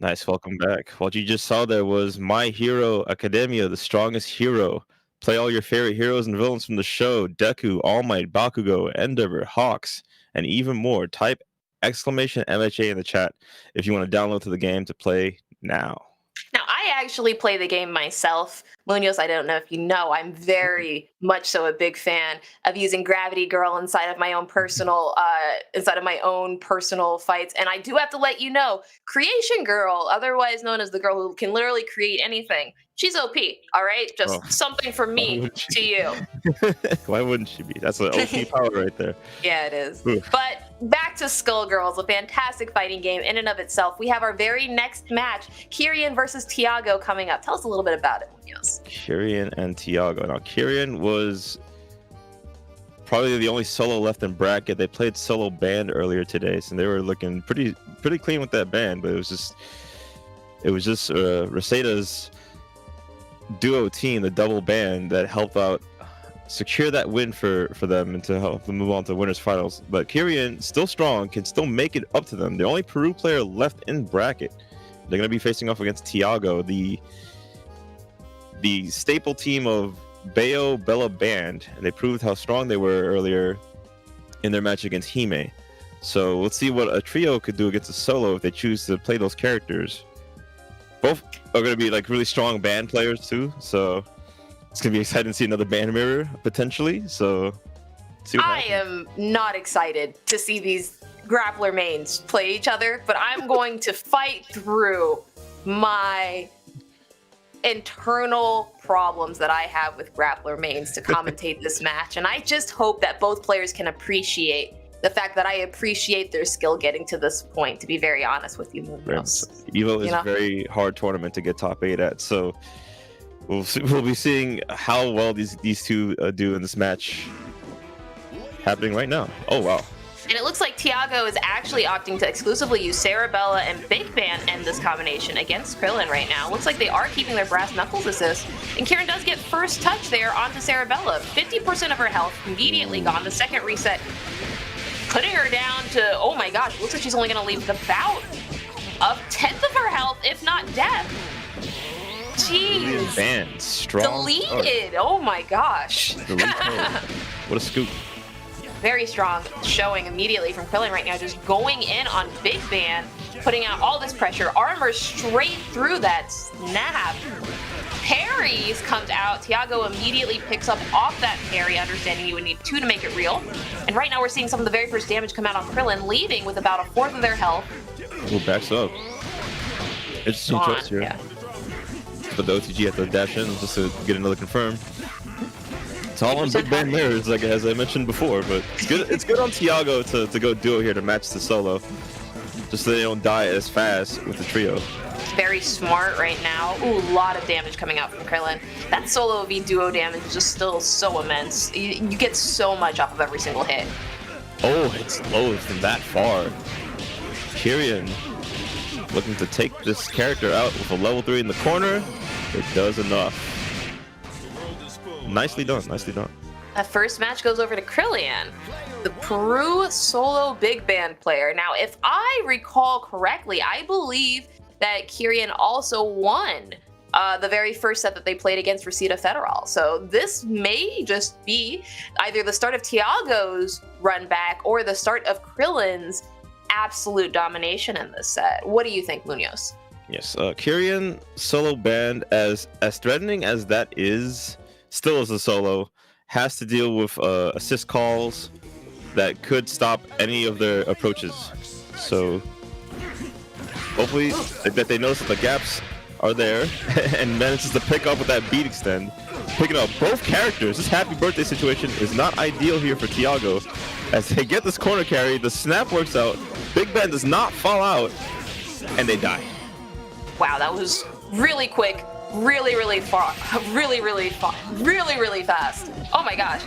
Nice, welcome back. What you just saw there was My Hero Academia, the strongest hero. Play all your favorite heroes and villains from the show: Deku, All Might, Bakugo, Endeavor, Hawks, and even more. Type !MHA in the chat if you want to download to the game to play now. Now, I actually play the game myself. Munoz, I don't know if you know, I'm very much so a big fan of using Gravity Girl inside of my own personal fights. And I do have to let you know, Creation Girl, otherwise known as the girl who can literally create anything, she's OP, all right? Just something from me to you. Why wouldn't she be? That's an OP power right there. Yeah, it is. Oof. But back to Skullgirls, a fantastic fighting game in and of itself. We have our very next match, Kyrian versus Tiago, coming up. Tell us a little bit about it, Munoz. Kyrian and Tiago. Now, Kyrian was probably the only solo left in bracket. They played solo band earlier today, so they were looking pretty clean with that band. But it was just Reseda's duo team, the double band, that helped out secure that win for them and to help them move on to winners finals. But Kyrian, still strong, can still make it up to them. The only Peru player left in bracket. They're going to be facing off against Tiago, the staple team of Bayo Bella Band, and they proved how strong they were earlier in their match against Hime. So let's see what a trio could do against a solo if they choose to play those characters. Both are going to be like really strong band players too, so it's going to be exciting to see another band mirror potentially. So see what happens. am not excited to see these grappler mains play each other, but I'm going to fight through my internal problems that I have with grappler mains to commentate this match, and I just hope that both players can appreciate the fact that I appreciate their skill getting to this point, to be very honest with you, Munoz. Evo is a very hard tournament to get top 8 at, so we'll be seeing how well these two do in this match happening right now. Oh wow. And it looks like Tiago is actually opting to exclusively use Sarabella and Big Band in this combination against Krillin right now. Looks like they are keeping their Brass Knuckles assist. And Kieran does get first touch there onto Sarabella. 50% of her health immediately gone. The second reset putting her down to, oh my gosh, looks like she's only going to leave about a tenth of her health, if not death. Jeez. Band, strong. Deleted. Oh my gosh. What a scoop. Very strong showing immediately from Krillin right now, just going in on Big Band, putting out all this pressure. Armor straight through that snap. Parries comes out. Tiago immediately picks up off that parry, understanding you would need 2 to make it real. And right now we're seeing some of the very first damage come out on Krillin, leaving with about a fourth of their health. Ooh, backs up. Interesting choice here. Yeah. But the OTG have to dash in just to get another confirm. It's all on Big Band mirrors, like as I mentioned before, but it's good on Tiago to go duo here to match the solo, just so they don't die as fast with the trio. Very smart right now. Ooh, a lot of damage coming out from Krillin. That solo v duo damage is just still so immense. You get so much off of every single hit. Oh, it's low from that far. Kyrian looking to take this character out with a level 3 in the corner. It does enough. Nicely done, nicely done. That first match goes over to Krillin, the Peru solo big band player. Now, if I recall correctly, I believe that Kyrian also won the very first set that they played against Reseda Federal. So this may just be either the start of Tiago's run back or the start of Krillin's absolute domination in this set. What do you think, Munoz? Yes, Kyrian solo band, as threatening as that is still as a solo, has to deal with assist calls that could stop any of their approaches. So hopefully that they notice that the gaps are there and manages to pick up with that beat extend. Picking up both characters. This happy birthday situation is not ideal here for Tiago. As they get this corner carry, the snap works out, Big Ben does not fall out, and they die. Wow, that was really quick, really far, really fast. Oh my gosh.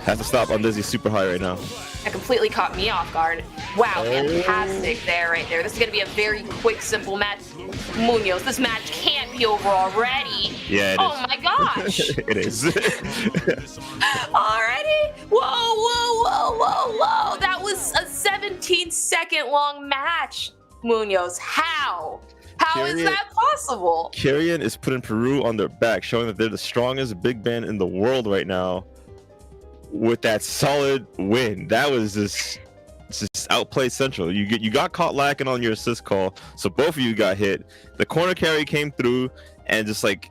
Has to stop on Dizzy super high right now. That completely caught me off guard. Wow, fantastic there, right there. This is going to be a very quick, simple match. Munoz, this match can't be over already. Yeah, it is. Oh my gosh. It is. Already? Whoa. That was a 17-second long match. Munoz, how? How is that possible? Kyrian is putting Peru on their back, showing that they're the strongest big band in the world right now with that solid win. That was just outplayed Central. You got caught lacking on your assist call, so both of you got hit. The corner carry came through, and just like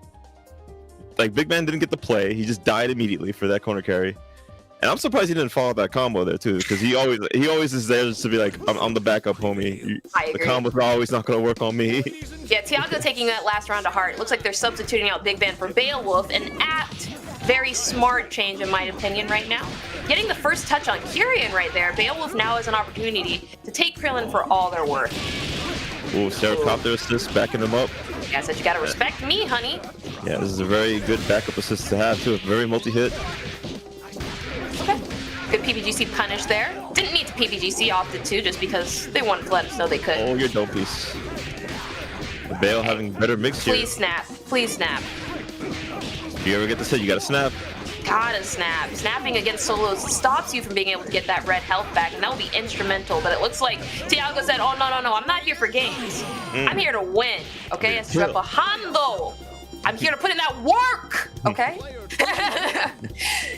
Big Ben didn't get the play. He just died immediately for that corner carry. And I'm surprised he didn't follow that combo there too, because he always is there just to be like, I'm the backup, homie. I agree. The combos are always not gonna work on me. Yeah, Tiago taking that last round to heart. It looks like they're substituting out Big Ben for Beowulf, an apt, very smart change in my opinion right now. Getting the first touch on Kyrian right there, Beowulf now has an opportunity to take Krillin for all they're worth. Ooh, Seracopter assist, backing him up. Yeah, I said you gotta respect me, honey. Yeah, this is a very good backup assist to have too. Very multi-hit. Okay. Good PPGC punish there. Didn't need to PPGC, opted to just because they wanted to let us know they could. Oh, you're dome piece. Bale having better mix here. Please snap. Please snap. If you ever get this hit, you gotta snap. Gotta snap. Snapping against solos stops you from being able to get that red health back, and that will be instrumental. But it looks like Tiago said, oh, no, I'm not here for games. I'm here to win, okay? Es trabajando. I'm here to put in that work, okay?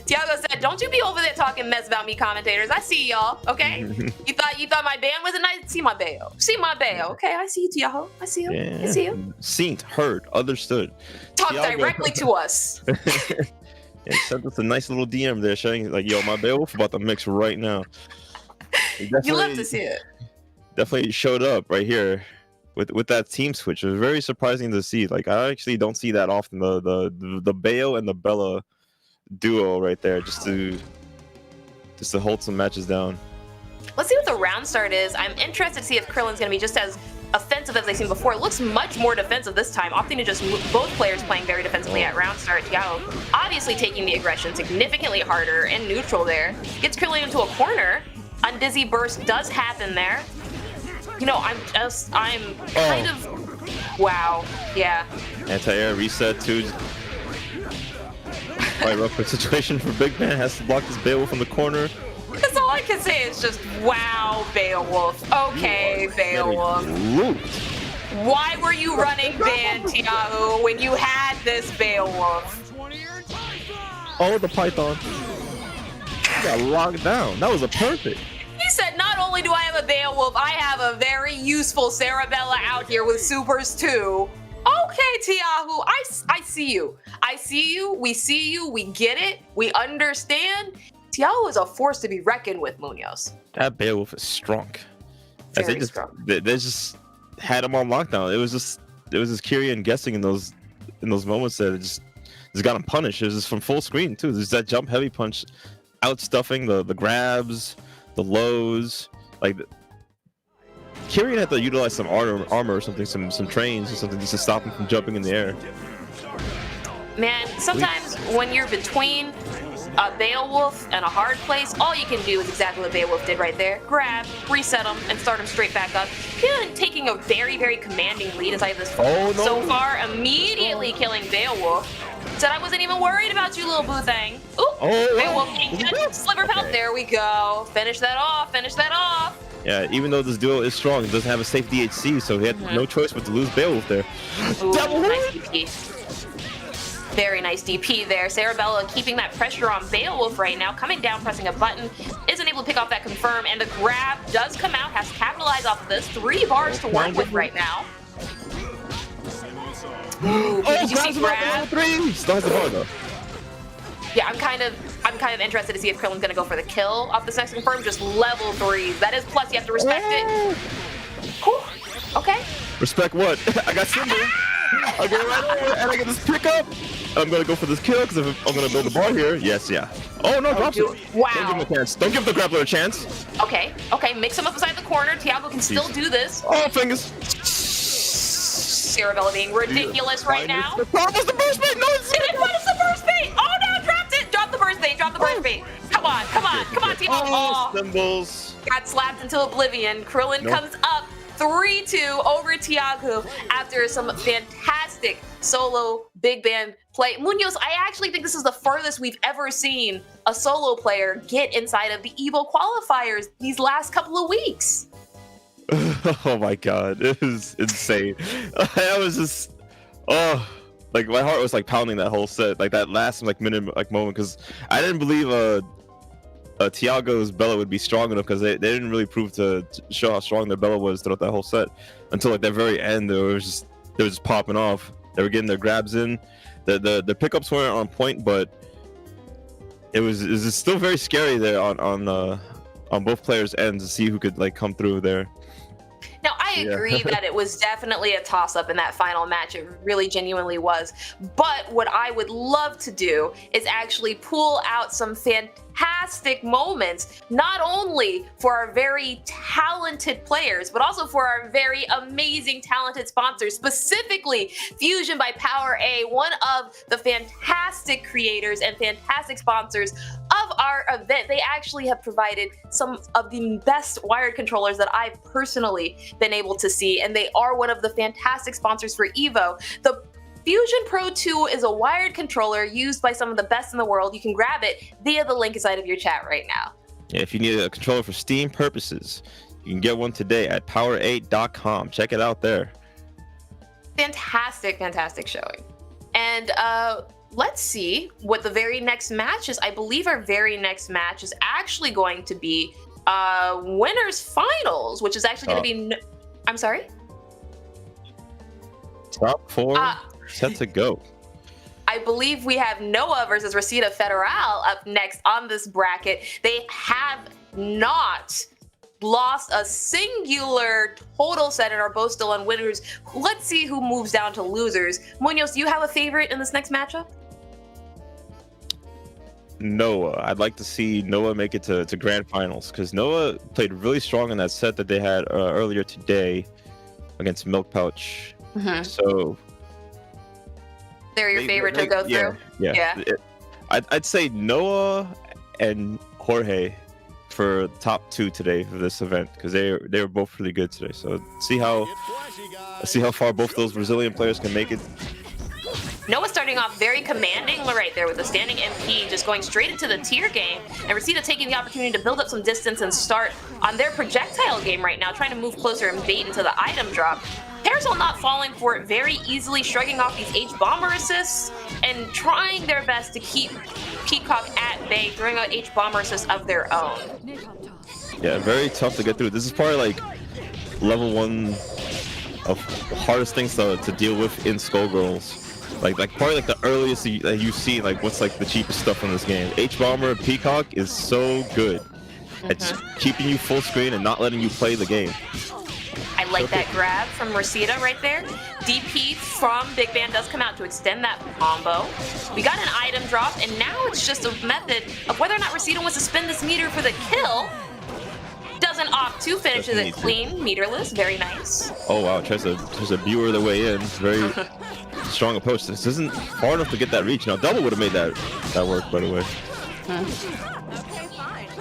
Tiago said, don't you be over there talking mess about me, commentators. I see y'all, okay? You thought my band wasn't nice? See my bayo. See my bayo, okay? I see you, Tiago. I see you. Yeah. I see you. Seen, heard, understood. Talk directly to us. Yeah, sent us a nice little DM there showing like, yo, my Beowulf about to mix right now. You love to see it. Definitely showed up right here with that team switch. It was very surprising to see. Like, I actually don't see that often. The Bayo and the Bella duo right there, just to hold some matches down. Let's see what the round start is. I'm interested to see if Krillin's gonna be just as offensive as they've seen before. It looks much more defensive this time, opting to just move both players playing very defensively at round start. Tiago obviously taking the aggression significantly harder and neutral there. Gets Krillin into a corner. Undizzy burst does happen there. You know, I'm kind of, wow, yeah. Anti-air reset too. Quite rough situation for Big Ben. Has to block this Beowulf from the corner. That's all I can say is just, wow, Beowulf. Okay, Beowulf. Why were you running Ban, Tiago, when you had this Beowulf? Oh, the Python. You got locked down. That was a perfect. He said, not only do I have a Beowulf, I have a very useful Sarabella out here with supers too. Okay, Tiago, I see you. I see you, we get it, we understand. Tiago is a force to be reckoned with, Munoz. That Beowulf is strong. Very strong. They just had him on lockdown. It was just Kyrian guessing in those moments that it just got him punished. It was just from full screen too. There's that jump heavy punch, outstuffing the grabs, the lows. Like Kyrian had to utilize some armor or something, some trains or something just to stop him from jumping in the air. Man, sometimes when you're between a Beowulf and a hard place, all you can do is exactly what Beowulf did right there. Grab, reset him, and start him straight back up. Kyrian taking a very, very commanding lead as I have this so far, immediately killing Beowulf. Said I wasn't even worried about you, little boo thing. Ooh, Beowulf, sliver pelt, there we go. Finish that off, finish that off. Yeah, even though this duo is strong, it doesn't have a safe DHC, so he had no choice but to lose Beowulf there. Ooh, nice DP. Very nice DP there. Sarabella keeping that pressure on Beowulf right now, coming down, pressing a button, isn't able to pick off that confirm, and the grab does come out, has to capitalize off of this. 3 bars to work with right now. Ooh, did you see grab? Still has the bar though. Yeah, I'm kind of interested to see if Krillin's gonna go for the kill off this next confirm. Just level 3. That is plus. You have to respect it. Whew. Okay. Respect what? I got Symbol. I get right over and I get this pickup. I'm gonna go for this kill because I'm gonna build the bar here. Yes, yeah. Oh no, drops it. Wow. Don't give him a chance. Don't give the grappler a chance. Okay, mix him up beside the corner. Tiago can still do this. Oh, fingers. Arabella being ridiculous right now. The was the burst bait. No, What is the burst bait? Oh no, dropped it. Drop the burst bait. Drop the burst bait. Come on, Tiago. Oh, Symbols. Got slapped into oblivion. Krillin comes up 3-2 over Tiago after some fantastic solo big band play. Munoz, I actually think this is the furthest we've ever seen a solo player get inside of the EVO qualifiers these last couple of weeks. Oh my god, it was insane. I was just, like my heart was like pounding that whole set, like that last like minute like moment, because I didn't believe Tiago's Bella would be strong enough, because they didn't really prove to show how strong their Bella was throughout that whole set until like the very end. They were just popping off. They were getting their grabs in. The pickups weren't on point, but it was still very scary there on both players' ends to see who could like come through there. Now, I agree that it was definitely a toss-up in that final match. It really genuinely was. But what I would love to do is actually pull out some fantastic moments, not only for our very talented players, but also for our very amazing, talented sponsors, specifically Fusion by Power A, one of the fantastic creators and fantastic sponsors of our event. They actually have provided some of the best wired controllers that I've personally been able to see, and they are one of the fantastic sponsors for EVO. The Fusion Pro 2 is a wired controller used by some of the best in the world. You can grab it via the link inside of your chat right now. Yeah, if you need a controller for Steam purposes, you can get one today at power8.com. Check it out there. Fantastic showing. And let's see what the very next match is. I believe our very next match is actually going to be winners finals, which is actually going to be I'm sorry? Top 4 set to go. I believe we have Noah versus Rosita Federal up next on this bracket. They have not lost a singular total set and are both still on winners. Let's see who moves down to losers. Munoz, do you have a favorite in this next matchup? Noah. I'd like to see Noah make it to grand finals, because Noah played really strong in that set that they had earlier today against Milk Pouch. So they're your favorite to go through? Yeah. I'd say Noah and Jorge for top 2 today for this event, because they were both really good today. So see how far both those Brazilian players can make it. Noah starting off very commanding right there with a standing MP, just going straight into the tier game, and Rosita taking the opportunity to build up some distance and start on their projectile game right now, trying to move closer and bait into the item drop. Parasol not falling for it very easily, shrugging off these H-Bomber assists and trying their best to keep Peacock at bay, throwing out H-Bomber assists of their own. Yeah, very tough to get through. This is probably like level 1 of hardest things to deal with in Skullgirls. Like probably like the earliest that you see, like what's like the cheapest stuff in this game. H-Bomber Peacock is so good. It's keeping you full screen and not letting you play the game. I like that grab from Rosita right there. DP from Big Band does come out to extend that combo. We got an item drop, and now it's just a method of whether or not Rosita wants to spin this meter for the kill. Doesn't opt to, finishes it clean, meterless, very nice. Oh wow, tries to viewer the way in. Very strong approach. This isn't far enough to get that reach. Now double would have made that work, by the way.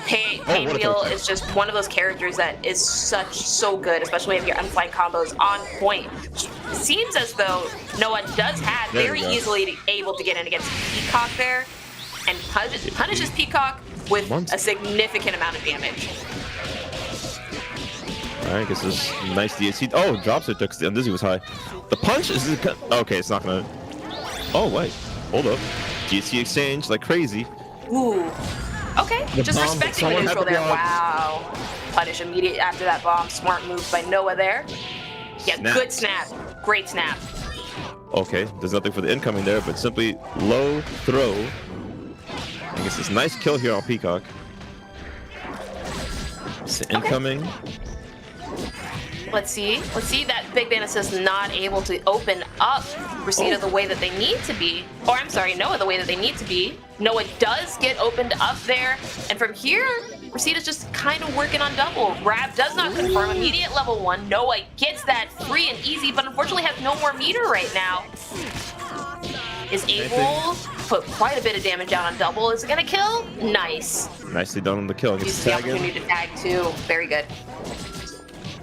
Pain Wheel is just one of those characters that is so good, especially if your unflying combos on point. Seems as though Noah does have very easily able to get in against Peacock there, and punishes Peacock with a significant amount of damage. Alright, gets this nice DHC. Oh, drops it. And Dizzy was high. The punch is okay. It's not gonna. Oh wait, hold up. DHC exchange like crazy. Ooh. Okay, just respecting the neutral there. Wow. Punish immediate after that bomb. Smart move by Noah there. Yeah, good snap. Great snap. Okay, there's nothing for the incoming there, but simply low throw. I guess it's a nice kill here on Peacock. It's incoming. Let's see. Let's see that Big Band Assist not able to open up Reseda the way that they need to be. Or I'm sorry, Noah the way that they need to be. Noah does get opened up there. And from here, Reseda's just kind of working on double. Grab does not confirm. Immediate level 1. Noah gets that free and easy, but unfortunately has no more meter right now. Is able to put quite a bit of damage out on double. Is it going to kill? Nice. Nicely done on the kill. Uses the opportunity to tag too. Very good.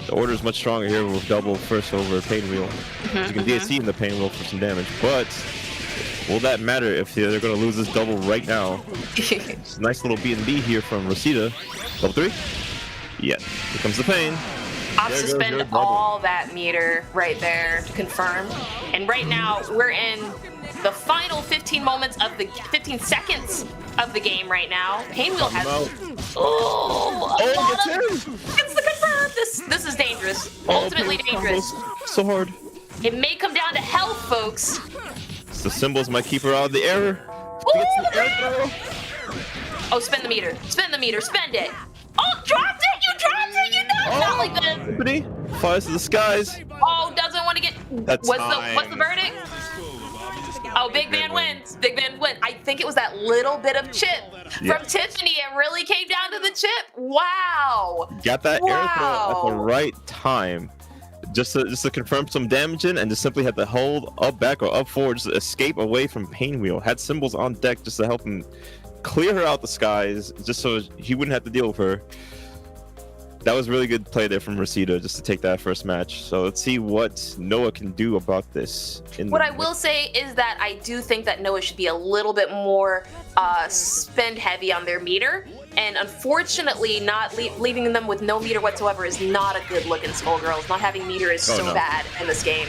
The order is much stronger here with double first over Pain Wheel. You can DSC in the Pain Wheel for some damage, but will that matter if they're going to lose this double right now? It's a nice little B&B here from Reseda. Level 3? Yeah, here comes the Pain. Opts to spend all that meter right there to confirm. And right now, we're in the final 15 seconds of the game right now. Pain Wheel has a lot of... Gets the confirm. This is dangerous. Ultimately dangerous. So hard. It may come down to health, folks. The symbols might keep her out of the air. Oh, spend the meter. Spend the meter. Spend it. Oh, dropped it. You dropped it. You know, not like this. Tiffany flies to the skies. Oh, doesn't want to get. What's the verdict? Oh, Big Van wins. Big Van wins. I think it was that little bit of chip from Tiffany. It really came down to the chip. Wow. Got that air throw at the right time. Just to confirm some damage in, and just simply had to hold up back or up forward, just to escape away from Pain Wheel. Had symbols on deck just to help him clear her out the skies, just so he wouldn't have to deal with her. That was really good play there from Reseda just to take that first match. So let's see what Noah can do about this. What I will say is that I do think that Noah should be a little bit more spend heavy on their meter. And unfortunately, not leaving them with no meter whatsoever is not a good look in Skullgirls. Not having meter is bad in this game.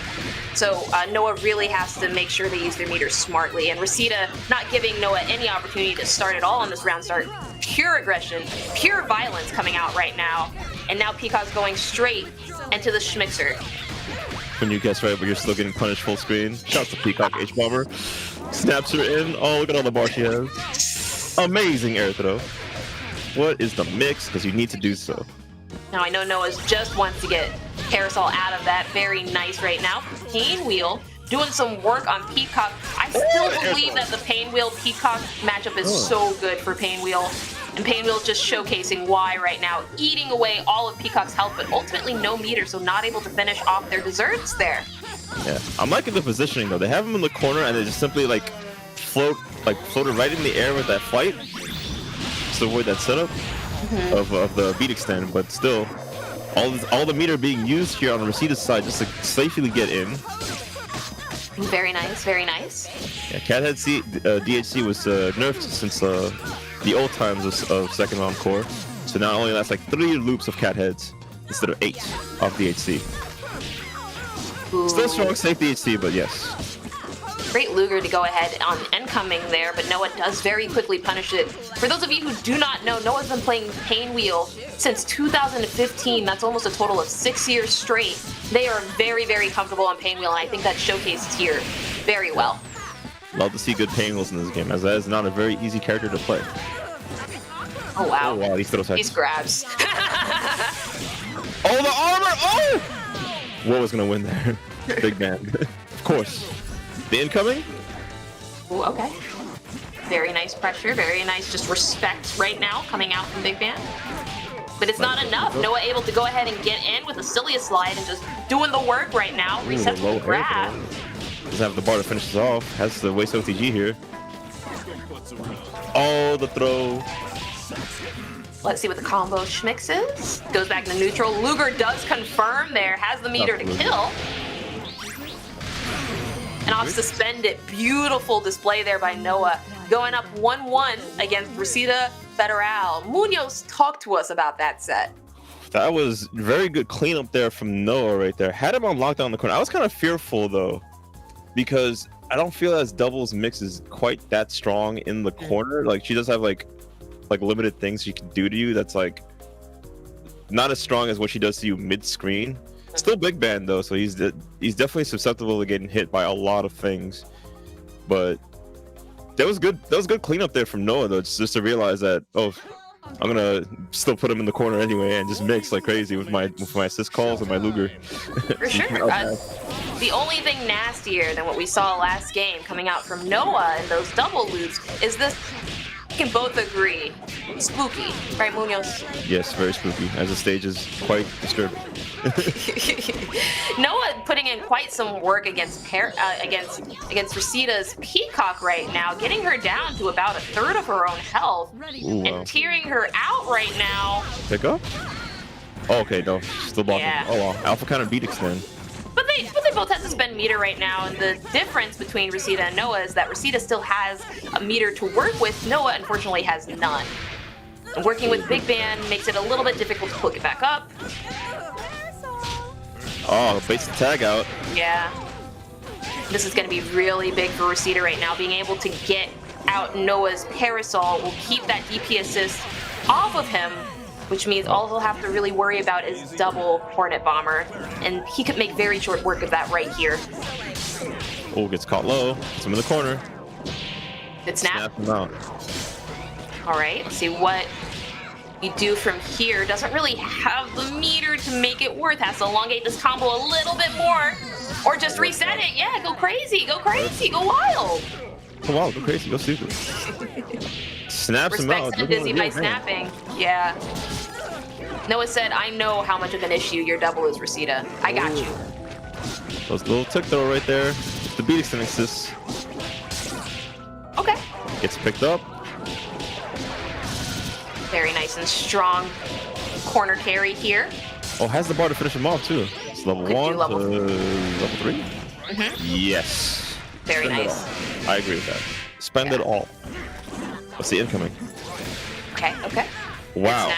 So Noah really has to make sure they use their meters smartly. And Reseda not giving Noah any opportunity to start at all on this round start. Pure aggression, pure violence coming out right now. And now Peacock's going straight into the Schmixer. When you guess right, but you're still getting punished full screen. Shouts to Peacock H-Bomber. Snaps her in. Oh, look at all the bar she has. Amazing air throw. What is the mix? Because you need to do so. Now I know Noah's just wants to get Parasol out of that. Very nice right now. Pain Wheel doing some work on Peacock. I still believe that the Pain Wheel Peacock matchup is so good for Pain Wheel. And Pain Wheel's just showcasing why right now, eating away all of Peacock's health, but ultimately no meter, so not able to finish off their desserts there. Yeah, I'm liking the positioning though. They have him in the corner and they just simply floated right in the air with that flight. Just to avoid that setup of the beat extend, but still, all the meter being used here on the Reseda's side just to safely get in. Very nice, very nice. Yeah, Cathead DHC was nerfed since the old times of second round core, so now only that's like 3 loops of Catheads instead of 8 off DHC. Ooh. Still strong, safe DHC, but yes. Great Luger to go ahead on incoming there, but Noah does very quickly punish it. For those of you who do not know, Noah's been playing Pain Wheel since 2015. That's almost a total of 6 years straight. They are very, very comfortable on Pain Wheel, and I think that showcases here very well. Love to see good Pain Wheels in this game, as that is not a very easy character to play. Oh wow. Oh wow, These grabs. Oh, the armor! Oh! What was gonna win there? Big man. Of course. The incoming? Ooh, okay. Very nice pressure, very nice just respect right now coming out from Big Band. But it's not enough. Noah able to go ahead and get in with a Cilia slide and just doing the work right now. Resets the grab. Doesn't have the bar to finish this off. Has the waste OTG here. Oh, the throw. Let's see what the combo Schmix is. Goes back to neutral. Luger does confirm there. Has the meter to kill. And off suspended. Beautiful display there by Noah. Going up 1-1 against Reseda Federal. Munoz, talk to us about that set. That was very good cleanup there from Noah right there. Had him on lockdown in the corner. I was kind of fearful though, because I don't feel as doubles mix is quite that strong in the corner. Like she does have like limited things she can do to you that's like not as strong as what she does to you mid-screen. Still big band though, so he's definitely susceptible to getting hit by a lot of things. But That was good. That was good cleanup there from Noah though, just to realize that I'm gonna still put him in the corner anyway and just mix like crazy with my assist calls and my Luger. For sure. The only thing nastier than what we saw last game coming out from Noah and those double loops is this. We can both agree, spooky, right, Munoz? Yes, very spooky. As the stage is quite disturbing. Noah putting in quite some work against Resita's Peacock right now, getting her down to about a third of her own health. Ooh, wow. And tearing her out right now. Pick up? Oh, okay, no, still blocking. Yeah. Oh wow, Alpha kind of beat extend. But they both have to spend meter right now, and the difference between Resita and Noah is that Resita still has a meter to work with. Noah unfortunately has none. And working with Big Band makes it a little bit difficult to pick it back up. Oh, baits the tag out. Yeah. This is going to be really big for Resita right now. Being able to get out Noah's Parasol will keep that DP assist off of him, which means all he'll have to really worry about is double Hornet Bomber, and he could make very short work of that right here. Oh, gets caught low. Gets him in the corner. Good snap. Snap him out. All right, let's see what you do from here. Doesn't really have the meter to make it worth. Has to elongate this combo a little bit more, or just reset it. Yeah, go crazy, go crazy, go wild. Go wild, go crazy, go stupid. Snaps him out. Respects him busy by snapping. Yeah. Noah said, I know how much of an issue your double is, Resita. I got you. Those little tick throw right there. The beat extend assists. Okay. Gets picked up. Very nice and strong corner carry here. Oh, has the bar to finish him off too. It's level Could do 1 level to level 3. Yes. Very Spend it nice. all. I agree with that. Spend it all. What's the incoming? Okay, okay. Wow.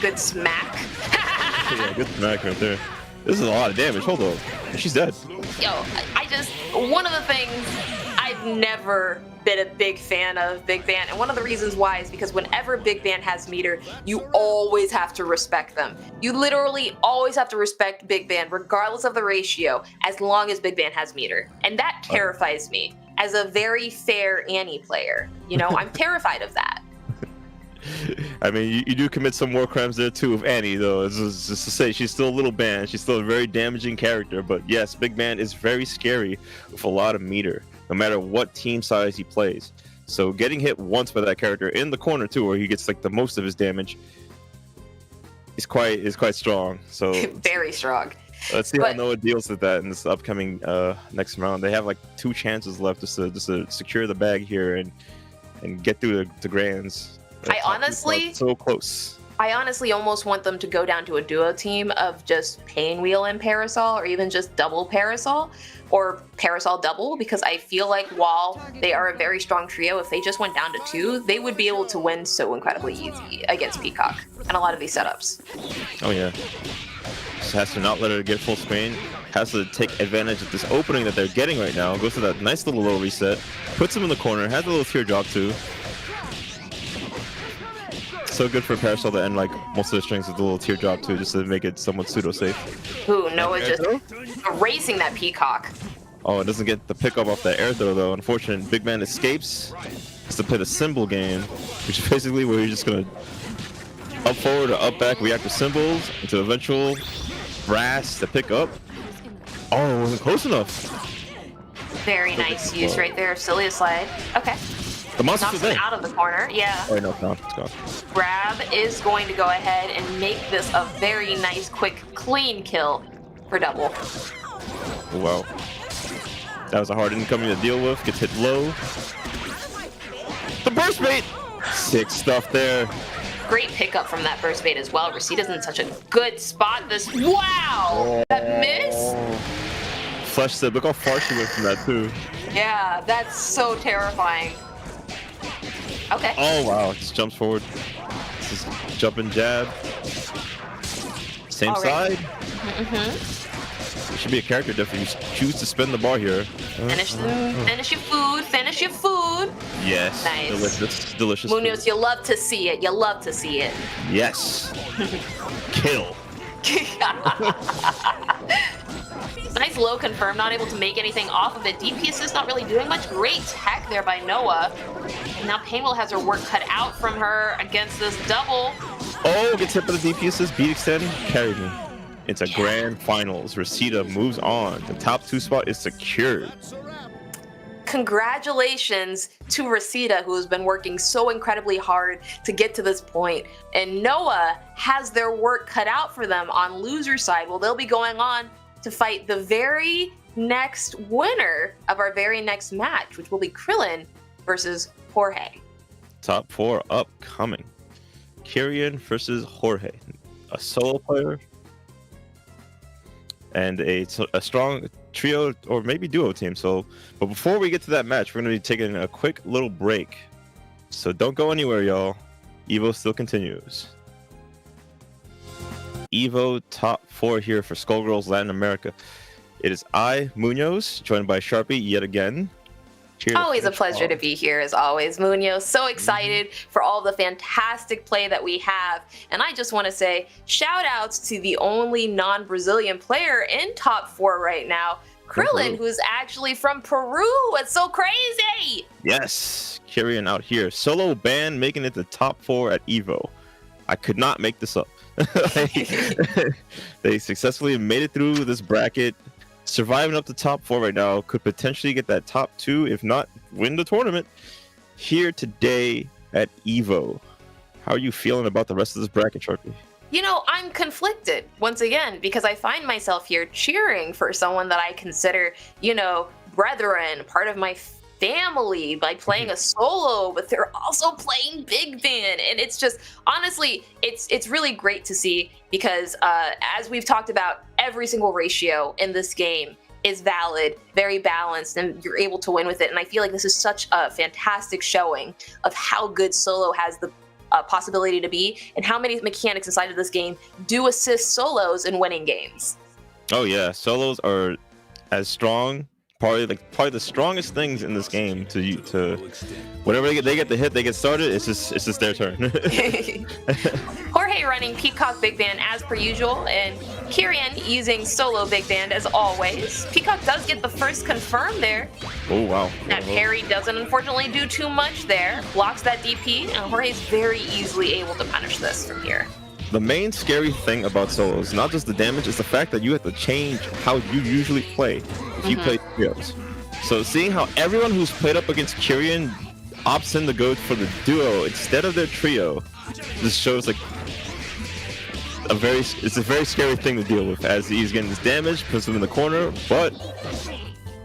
Good smack. Yeah, good smack right there. This is a lot of damage. Hold on. She's dead. Yo, one of the things I've never been a big fan of Big Band, and one of the reasons why is because whenever Big Band has meter, you always have to respect them. You literally always have to respect Big Band, regardless of the ratio, as long as Big Band has meter. And that terrifies me as a very fair Annie player. You know, I'm terrified of that. I mean, you do commit some war crimes there too with Annie, though. It's just to say, she's still a little banned. She's still a very damaging character. But yes, Big Band is very scary with a lot of meter, no matter what team size he plays. So getting hit once by that character in the corner too, where he gets like the most of his damage, is quite strong. So very strong. Let's see how Noah deals with that in this upcoming next round. They have like 2 chances left just to secure the bag here and get through the grands. I honestly so close. I honestly almost want them to go down to a duo team of just Painwheel and Parasol, or even just double Parasol, or Parasol double, because I feel like while they are a very strong trio, if they just went down to 2, they would be able to win so incredibly easy against Peacock and a lot of these setups. Oh yeah. Just has to not let her get full screen. Has to take advantage of this opening that they're getting right now. Goes to that nice little low reset. Puts him in the corner. Has a little teardrop too. So good for Parasol to end like most of the strings with a little teardrop too, just to make it somewhat pseudo safe. Ooh, Noah just erasing that Peacock. Oh, it doesn't get the pickup off that air throw though. Unfortunate. Big Man escapes. Has to play the symbol game, which is basically where you're just gonna up forward or up back, react with symbols into eventual brass to pick up. Oh, it wasn't close enough. Very nice use right there of Cilia Slide. Okay. The monster's Knocks him out of the corner, yeah. Oh, no, it's gone. Grab is going to go ahead and make this a very nice, quick, clean kill for double. Wow. That was a hard incoming to deal with. Gets hit low. The burst bait! Sick stuff there. Great pickup from that burst bait as well. Resita's in such a good spot. Wow! That miss? Flesh step. Look how far she went from that, too. Yeah, that's so terrifying. Okay. Oh, wow. Just jumps forward. Just jump and jab. Same side. There should be a character diff if you choose to spin the bar here. Finish your food. Finish your food. Yes. Nice. Delicious. Munoz, you love to see it. You love to see it. Yes. Kill. Nice low confirm, not able to make anything off of it. DP assist not really doing much. Great tech there by Noah. And now Painwheel has her work cut out from her against this double. Oh, gets hit by the DP assist, beat extend, carried me. It's a grand finals. Reseda moves on. The top 2 spot is secured. Congratulations to Reseda, who has been working so incredibly hard to get to this point. And Noah has their work cut out for them on loser side. Well, they'll be going on to fight the very next winner of our very next match, which will be Krillin versus Jorge. Top 4 upcoming. Kyrian versus Jorge. A solo player and a strong trio or maybe duo team. But before we get to that match, we're going to be taking a quick little break. So don't go anywhere, y'all. Evo still continues. Evo top 4 here for Skullgirls Latin America. It is I, Munoz, joined by Sharpie yet again. Cheers. Always a pleasure to be here, as always, Munoz. So excited for all the fantastic play that we have. And I just want to say shout outs to the only non-Brazilian player in top 4 right now, Krillin, who's actually from Peru. It's so crazy. Yes, Kyrian out here. Solo band making it to top 4 at Evo. I could not make this up. They successfully made it through this bracket. Surviving up to top 4 right now, could potentially get that top 2, if not win the tournament. Here today at Evo. How are you feeling about the rest of this bracket, Sharpie? You know, I'm conflicted once again because I find myself here cheering for someone that I consider, you know, brethren, part of my family by playing a solo, but they're also playing big band, and it's just honestly it's really great to see because as we've talked about, every single ratio in this game is valid, very balanced, and you're able to win with it. And I feel like this is such a fantastic showing of how good solo has the possibility to be and how many mechanics inside of this game do assist solos in winning games. Oh yeah, solos are as strong, probably the strongest things in this game to whenever they get the hit, they get started, it's just their turn. Jorge running Peacock Big Band as per usual, and Kyrian using solo Big Band as always. Peacock does get the first confirm there. Oh wow. That parry doesn't unfortunately do too much there. Blocks that DP, and Jorge's very easily able to punish this from here. The main scary thing about solos, not just the damage, is the fact that you have to change how you usually play if you play trios. So seeing how everyone who's played up against Kyrian opts in to go for the duo instead of their trio, this shows like it's a very scary thing to deal with as he's getting this damage, puts him in the corner, but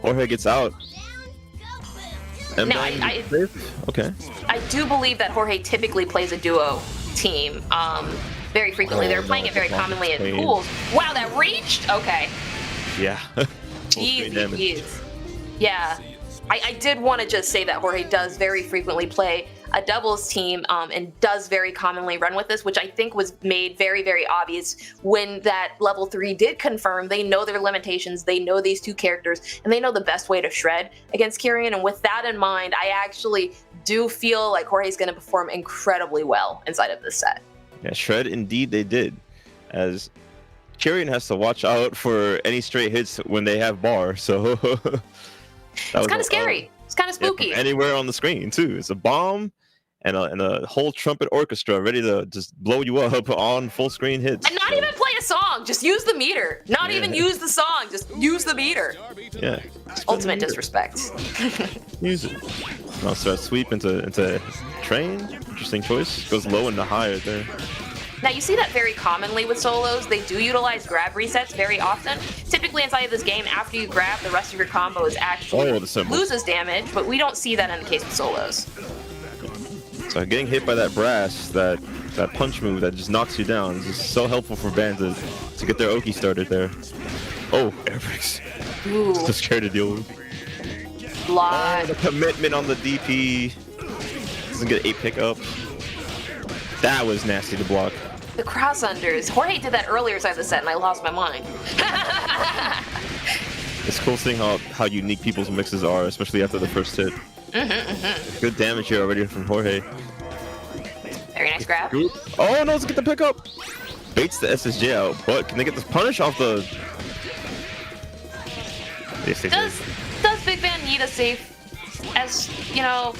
Jorge gets out. And now, okay. I do believe that Jorge typically plays a duo team. Very frequently. They're playing it very commonly in pools. Wow, that reached? Okay. Yeah. Jeez. Yeah. I did want to just say that Jorge does very frequently play a doubles team and does very commonly run with this, which I think was made very, very obvious when that level 3 did confirm. They know their limitations, they know these two characters, and they know the best way to shred against Kyrian. And with that in mind, I actually do feel like Jorge's going to perform incredibly well inside of this set. Yeah, shred indeed they did, as Kyrian has to watch out for any straight hits when they have bar, so it's kind of scary. It's kind of spooky. Yeah, anywhere on the screen too. It's a bomb and a whole trumpet orchestra ready to just blow you up on full screen hits. And not even play a song, just use the meter. Not even use the song, just use the meter. Yeah. Ultimate disrespect. Use it. Now start sweep into train. Interesting choice. Goes low and high right there. Now you see that very commonly with solos. They do utilize grab resets very often. Typically inside of this game, after you grab, the rest of your combo is actually loses damage, but we don't see that in the case of solos. So getting hit by that brass, that punch move that just knocks you down, is just so helpful for bands to get their Oki started there. Oh, air bricks. So scared to deal with. Oh, the commitment on the DP. Doesn't get 8 pickup. That was nasty to block. The cross unders. Jorge did that earlier inside the set and I lost my mind. It's cool seeing how unique people's mixes are, especially after the first hit. Good damage here already from Jorge. Very nice grab. Oh no, let's get the pickup. Baits the SSJ out, but can they get this punish off the... They stay safe. Does Big Bang need a safe? As you know,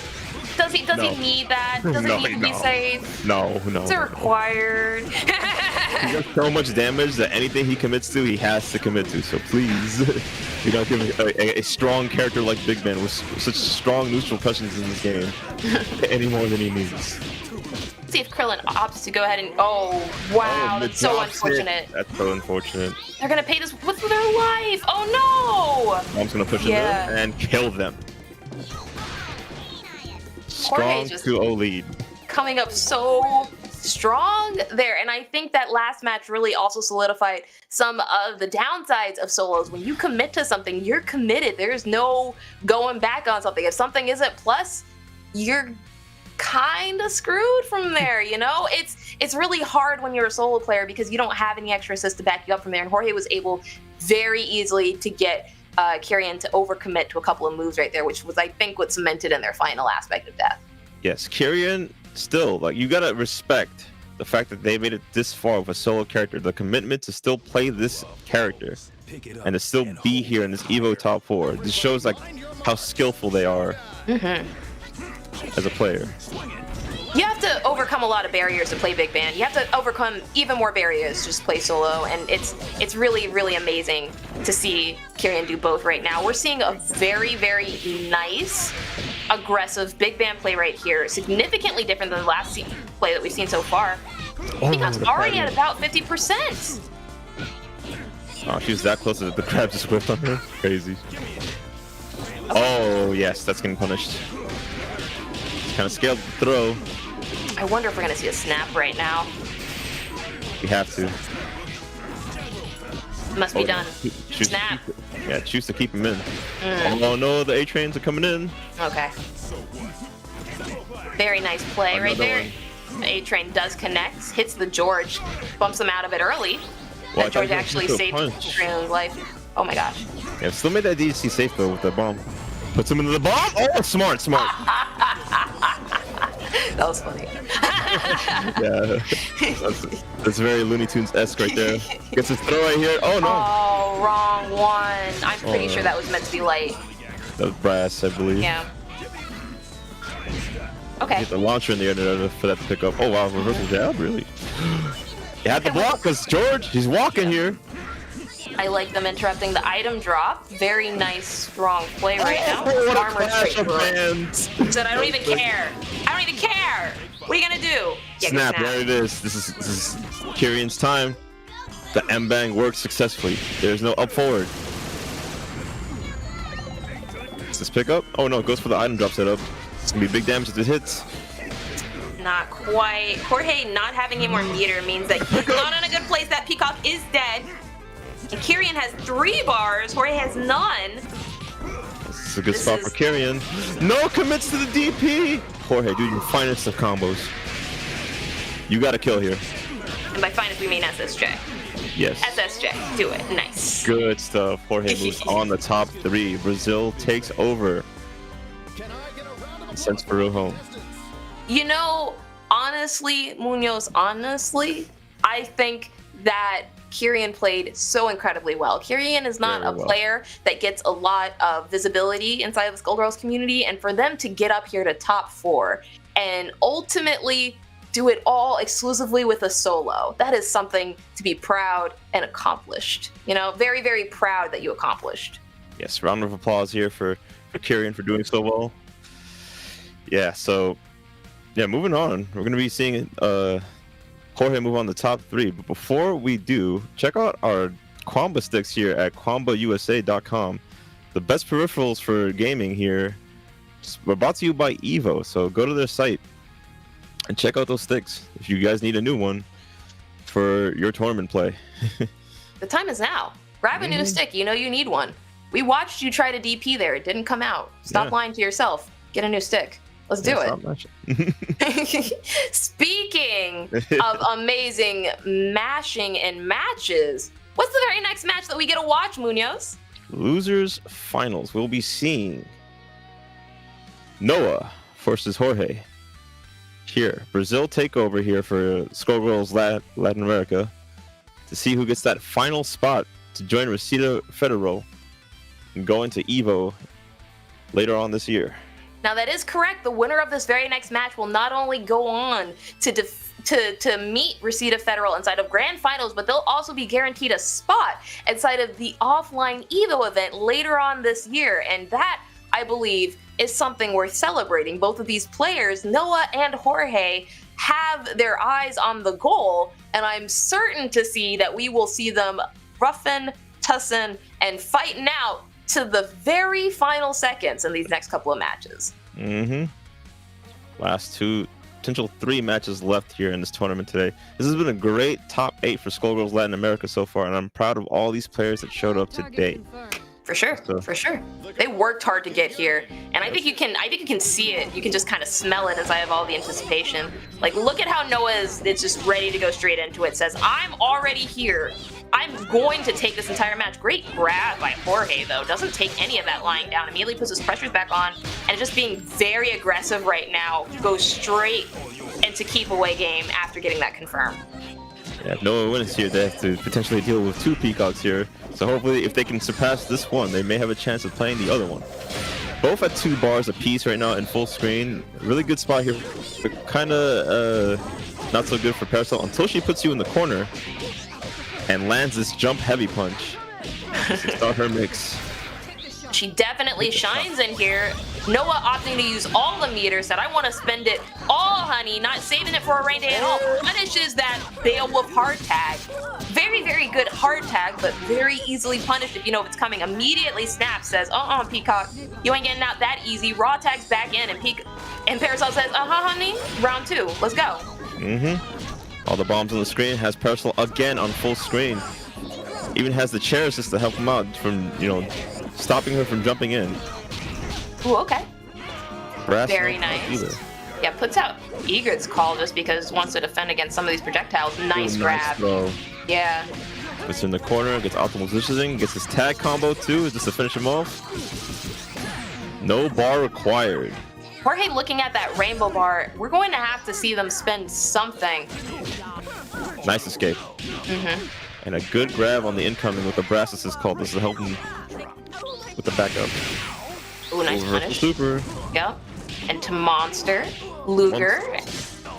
does he need that? Does it need to be safe? No. Is it required? He does so much damage that anything he commits to, he has to commit to. So please, give a strong character like Big Ben with such strong neutral presence in this game any more than he needs. See if Krillin opts to go ahead and wow, that's so unfortunate. That's so unfortunate. They're gonna pay this with their life. Oh no! Mom's gonna push him in and kill them. Strong 2-0 lead. Coming up so strong there, and I think that last match really also solidified some of the downsides of solos. When you commit to something, you're committed. There's no going back on something. If something isn't plus, you're kind of screwed from there, you know? It's really hard when you're a solo player because you don't have any extra assists to back you up from there, and Jorge was able very easily to get Kyrian to overcommit to a couple of moves right there, which was, I think, what cemented in their final aspect of death. Yes, Kyrian still, like, you gotta respect the fact that they made it this far with a solo character, the commitment to still play this character and to still be here in this Evo top 4. This shows like how skillful they are as a player. You have to overcome a lot of barriers to play Big Band. You have to overcome even more barriers to just play solo, and it's really, really amazing to see Kyrian do both right now. We're seeing a very, very nice, aggressive Big Band play right here, significantly different than the last play that we've seen so far. Because already at about 50%. Oh, she was that close to the crab just whipped on her. Crazy. Okay. Oh, yes, that's getting punished. Kind of scaled the throw. I wonder if we're going to see a snap right now. We have to. Must be done. Snap. Choose to keep him in. Oh no, the A-trains are coming in. Okay. Very nice play right there. The A-train does connect, hits the George, bumps him out of it early. That George actually saved Kyrian's life. Oh my gosh. Yeah, still made that DDC safe though with that bomb. Puts him into the bomb. Oh, smart. That was funny. Yeah, that's very Looney Tunes-esque right there. Gets his throw right here. Oh no. Oh, wrong one. I'm pretty sure that was meant to be light. That was brass, I believe. Yeah. Okay. Get the launcher in the air for that to pick up. Oh wow, reversal jab, really? He had the block because George, he's walking here. I like them interrupting the item drop. Very nice, strong play right now. What Armor straight of hands. He said, I don't even care. I don't even care. What are you gonna do? Yeah, snap, there it is. This is Kyrian's time. The M-bang works successfully. There's no up forward. Is this pick up? Oh no, it goes for the item drop setup. It's gonna be big damage if it hits. Not quite. Jorge not having any more meter means that he's not in a good place. That Peacock is dead. And Kyrian has 3 bars, Jorge has none. This is a good spot for Kyrian. No commits to the DP! Jorge, dude, your finest of combos. You got to kill here. And by finest, we mean SSJ. Yes. SSJ, do it. Nice. Good stuff. Jorge moves on the top 3. Brazil takes over. And sends Peru home. You know, honestly, Munoz, I think that Kyrian played so incredibly well. Kyrian is not a player that gets a lot of visibility inside of the Skullgirls community, and for them to get up here to top 4 and ultimately do it all exclusively with a solo, that is something to be proud and accomplished. You know, very, very proud that you accomplished. Yes, round of applause here for Kyrian for doing so well. Yeah, so, yeah, moving on. We're going to be seeing Jorge move on the top 3, but before we do, check out our Quamba sticks here at QuambaUSA.com. The best peripherals for gaming here. We're brought to you by Evo, so go to their site and check out those sticks if you guys need a new one for your tournament play. The time is now. Grab a new stick. You know you need one. We watched you try to DP there. It didn't come out. Stop lying to yourself. Get a new stick. Let's do it. Speaking of amazing mashing and matches, what's the very next match that we get to watch, Munoz? Losers finals. We'll be seeing Noah versus Jorge. Here, Brazil take over here for Skullgirls Latin America to see who gets that final spot to join Rosita Federal and go into Evo later on this year. Now that is correct. The winner of this very next match will not only go on to meet Reseda Federal inside of Grand Finals, but they'll also be guaranteed a spot inside of the offline Evo event later on this year. And that, I believe, is something worth celebrating. Both of these players, Noah and Jorge, have their eyes on the goal, and I'm certain to see that we will see them roughing, tussing, and fighting out to the very final seconds in these next couple of matches. Last two, potential 3 matches left here in this tournament today. This has been a great top 8 for Skullgirls Latin America so far, and I'm proud of all these players that showed up today. For sure, for sure. They worked hard to get here, and I think you can see it. You can just kind of smell it as I have all the anticipation. Like, look at how Noah is just ready to go straight into it. Says, I'm already here. I'm going to take this entire match. Great grab by Jorge, though. Doesn't take any of that lying down. Immediately puts his pressures back on, and just being very aggressive right now. Goes straight into keep away game after getting that confirmed. Yeah, if Noah wins here, they have to potentially deal with 2 Peacocks here. So hopefully, if they can surpass this one, they may have a chance of playing the other one. Both at 2 bars apiece right now in full screen. Really good spot here, but kind of not so good for Parasol until she puts you in the corner and lands this jump heavy punch to start her mix. She definitely shines in here. Noah opting to use all the meter, said, I want to spend it all, honey, not saving it for a rain day at all. Punishes that Beowulf hard tag. Very, very good hard tag, but very easily punished if you know if it's coming. Immediately snaps, says, Peacock, you ain't getting out that easy. Raw tags back in, and Parasol says, honey, round 2, let's go. All the bombs on the screen, has Parasol again on full screen. Even has the chair assist to help him out from, stopping her from jumping in. Ooh, okay. Brass very nice. Yeah, puts out Egret's call just because wants to defend against some of these projectiles. Nice grab. Throw. Yeah. Puts in the corner, gets optimal positioning, gets his tag combo too. Is this to finish him off? No bar required. Jorge looking at that rainbow bar, we're going to have to see them spend something. Nice escape. And a good grab on the incoming with the brass assist call. This is helping with the backup. Ooh, nice punish. Super. Yep. And to Monster. Luger.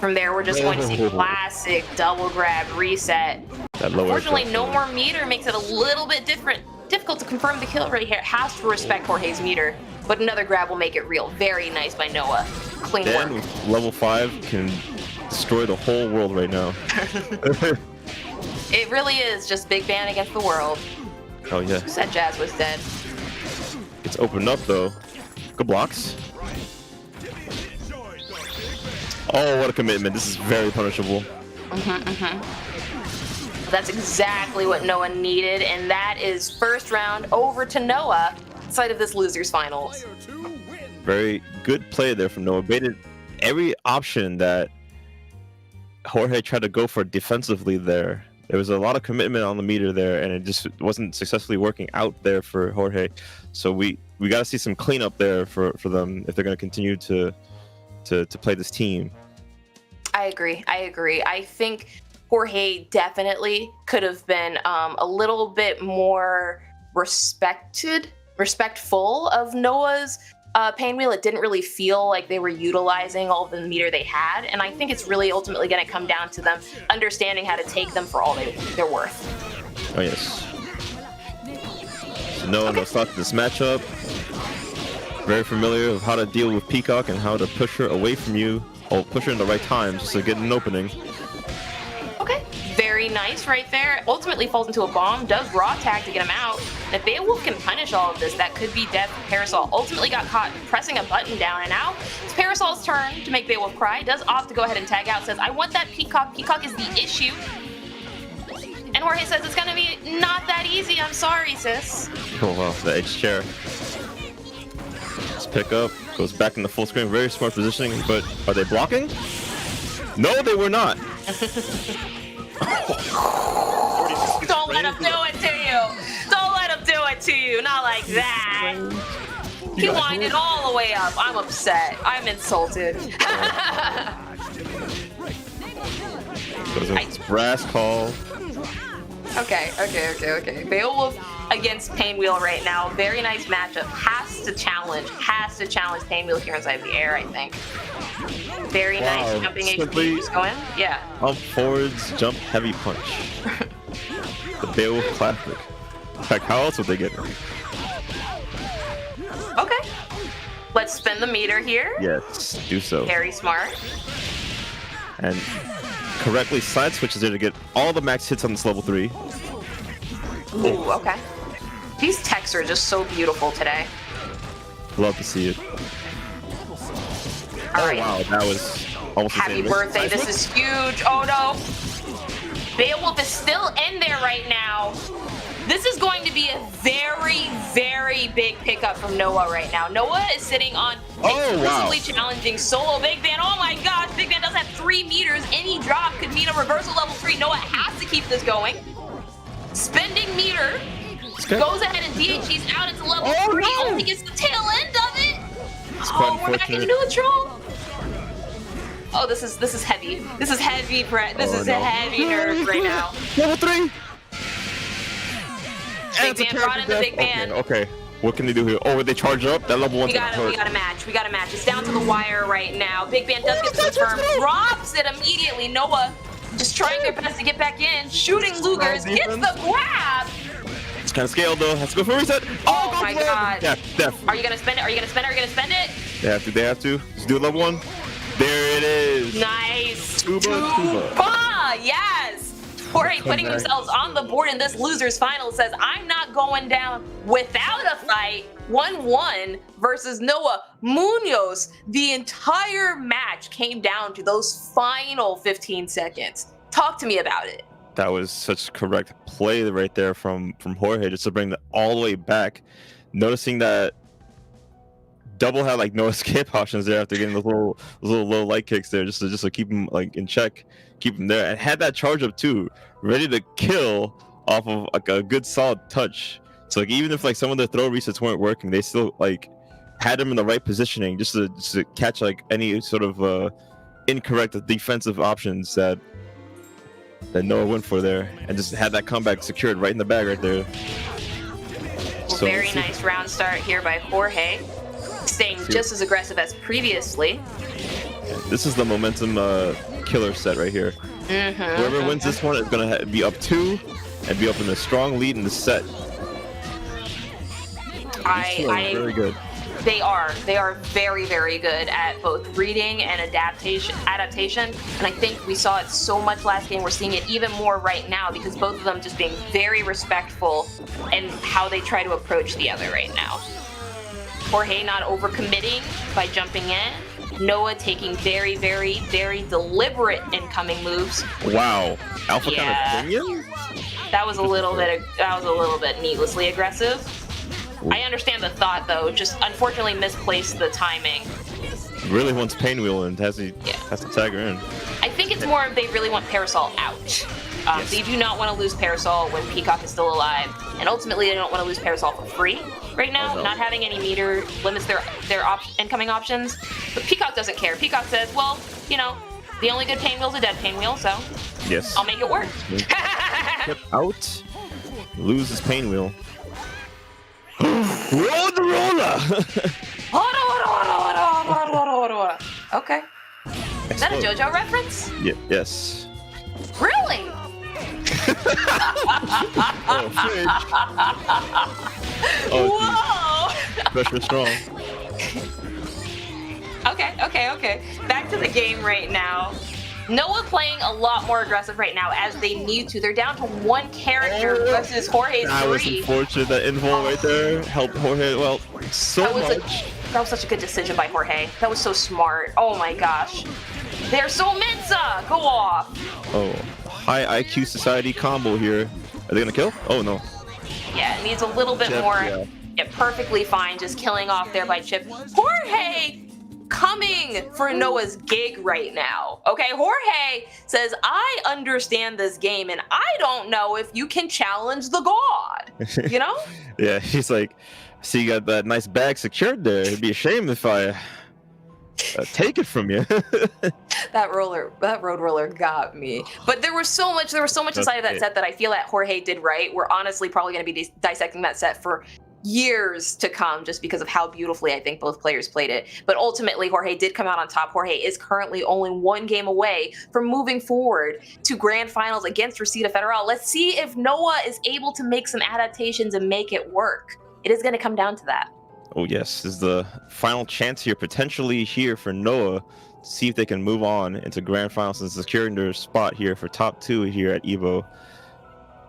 From there, we're just going to see classic double grab reset. Unfortunately, no more meter makes it a little bit difficult to confirm the kill right here. Has to respect Jorge's meter, but another grab will make it real. Very nice by Noah. Clean work. With level 5 can destroy the whole world right now. It really is just Big Bang against the world. Oh yeah. Said Jazz was dead. It's opened up though. Good blocks. Oh, what a commitment. This is very punishable. That's exactly what Noah needed, and that is first round over to Noah, side of this losers finals. Very good play there from Noah. Baited every option that Jorge tried to go for defensively there. There was a lot of commitment on the meter there, and it just wasn't successfully working out there for Jorge. So we got to see some cleanup there for them if they're going to continue to play this team. I agree. I think Jorge definitely could have been a little bit more respectful of Noah's pain wheel. It didn't really feel like they were utilizing all the meter they had, and I think it's really ultimately going to come down to them understanding how to take them for all they're worth. Oh yes. So Noah will start this matchup. Very familiar of how to deal with Peacock and how to push her away from you, or push her in the right time just to get an opening. Okay, very nice right there. Ultimately falls into a bomb, does raw tag to get him out. And if Beowulf can punish all of this, that could be death for Parasol. Ultimately got caught pressing a button down, and now it's Parasol's turn to make Beowulf cry. Does opt to go ahead and tag out, says, I want that Peacock. Peacock is the issue. And Jorge says it's gonna be not that easy. I'm sorry, sis. Oh wow, the edge chair. Let's pick up, goes back into full screen. Very smart positioning, but are they blocking? No, they were not. Don't let him do it to you. Don't let him do it to you. Not like that. He winded all the way up. I'm upset. I'm insulted. Nice brass call. Okay. Beowulf, against Painwheel right now. Very nice matchup. Has to challenge Painwheel here inside the air, I think. Very nice jumping HP. Just going. Yeah. Up forwards, jump, heavy punch. The Beowulf classic. In fact, how else would they get it? Okay. Let's spin the meter here. Yes, do so. Very smart. And correctly side switches there to get all the max hits on this level 3. Ooh, okay. These techs are just so beautiful today. Love to see it. All right. Wow, that was almost Happy birthday. This is huge. Oh, no. Beowulf is still in there right now. This is going to be a very, very big pickup from Noah right now. Noah is sitting on exclusively challenging solo Big Band. Oh my gosh, Big Band does have 3 meters. Any drop could mean a reversal level 3. Noah has to keep this going. Spending meter. Goes ahead and DHG's out into level 3. No. Only gets the tail end of it. Oh, we're back into neutral. Oh, this is heavy. This is heavy, Brett. This is a heavy nerve right now. Level 3. Big Band brought in the Big Band. Okay. What can they do here? Oh, would they charge up? That level 1's we got a match. We got a match. It's down to the wire right now. Big Band does get the confirm. Drops it immediately. Noah just trying their best to get back in. Shooting Lugers. Gets the grab. It's kind of scaled though. Has to go for a reset. Oh my god. Def. Are you gonna spend it? Are you gonna spend it? Are you gonna spend it? They have to. Just do level 1. There it is. Nice. Tuba. Yes. Jorge putting themselves on the board in this losers final says, I'm not going down without a fight. 1-1 versus Noah Munoz. The entire match came down to those final 15 seconds. Talk to me about it. That was such correct play right there from Jorge, just to bring that all the way back. Noticing that Double had like no escape options there after getting those little low light kicks there, just to keep him like in check, keep him there, and had that charge up too, ready to kill off of like a good solid touch. So like even if like some of the throw resets weren't working, they still like had him in the right positioning just to catch like any sort of incorrect defensive options that Noah went for there, and just had that comeback secured right in the bag right there. So very nice round start here by Jorge, staying just as aggressive as previously. This is the momentum killer set right here. Whoever wins this one is going to be up 2 and be up in a strong lead in the set. Very good. They are very, very good at both reading and adaptation. And I think we saw it so much last game. We're seeing it even more right now because both of them just being very respectful in how they try to approach the other right now. Jorge not overcommitting by jumping in. Noah taking very, very, very deliberate incoming moves. Wow, alpha kind of opinion? That was a little bit needlessly aggressive. I understand the thought though, just unfortunately misplaced the timing. Really wants Painwheel and has to tag her in. I think it's more of they really want Parasol out. They do not want to lose Parasol when Peacock is still alive, and ultimately they don't want to lose Parasol for free right now. Not having any meter limits their incoming options, but Peacock doesn't care. Peacock says, well, you know, the only good Painwheel's a dead Painwheel, so I'll make it work. Get out, loses Painwheel. Roll the roller! Okay. Is that a JoJo reference? Yes. Really? Whoa! Pressure strong. Okay. Back to the game right now. Noah playing a lot more aggressive right now as they need to. They're down to 1 character versus Jorge's 3. That was unfortunate. That invul right there helped Jorge so much. That was such a good decision by Jorge. That was so smart. Oh my gosh. They're so Mensa! Go off! Oh, high IQ society combo here. Are they gonna kill? Oh no. Yeah, it needs a little bit more. Yeah, perfectly fine. Just killing off there by Chip. Jorge coming for Noah's gig right now. Okay, Jorge says, I understand this game and I don't know if you can challenge the god. You know? Yeah, he's like, see, you got that nice bag secured there. It'd be a shame if I take it from you. That road roller got me. But there was so much inside of that set that I feel that Jorge did right. We're honestly probably going to be dissecting that set for years to come just because of how beautifully I think both players played it. But ultimately, Jorge did come out on top. Jorge is currently only one game away from moving forward to grand finals against Reseda Federal. Let's see if Noah is able to make some adaptations and make it work. It is going to come down to that. Oh yes, this is the final chance here, potentially here for Noah, to see if they can move on into grand finals and securing their spot here for top 2 here at EVO.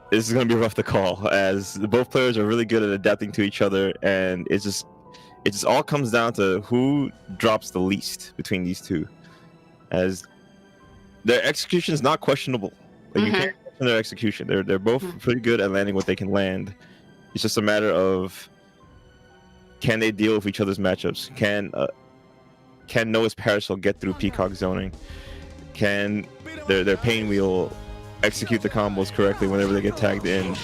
This is going to be rough to call, as both players are really good at adapting to each other, and it just all comes down to who drops the least between these two, as their execution is not questionable. Like, you can't question their execution. They're both pretty good at landing what they can land. It's just a matter of, can they deal with each other's matchups? Can Noah's Parasol get through Peacock zoning? Can their Pain Wheel execute the combos correctly whenever they get tagged in?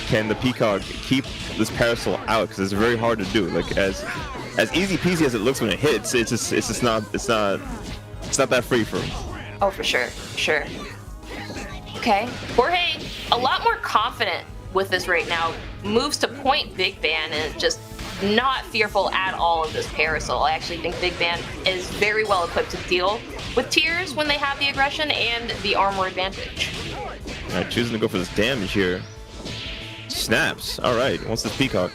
Can the Peacock keep this Parasol out? Because it's very hard to do. Like, as easy peasy as it looks when it hits, it's not that free for him. Oh, for sure. Okay, Jorge, a lot more confident with this right now. Moves to point Big Ban and just not fearful at all of this Parasol. I actually think Big Ban is very well equipped to deal with tiers when they have the aggression and the armor advantage. Alright, choosing to go for this damage here. Snaps. Alright, wants this Peacock.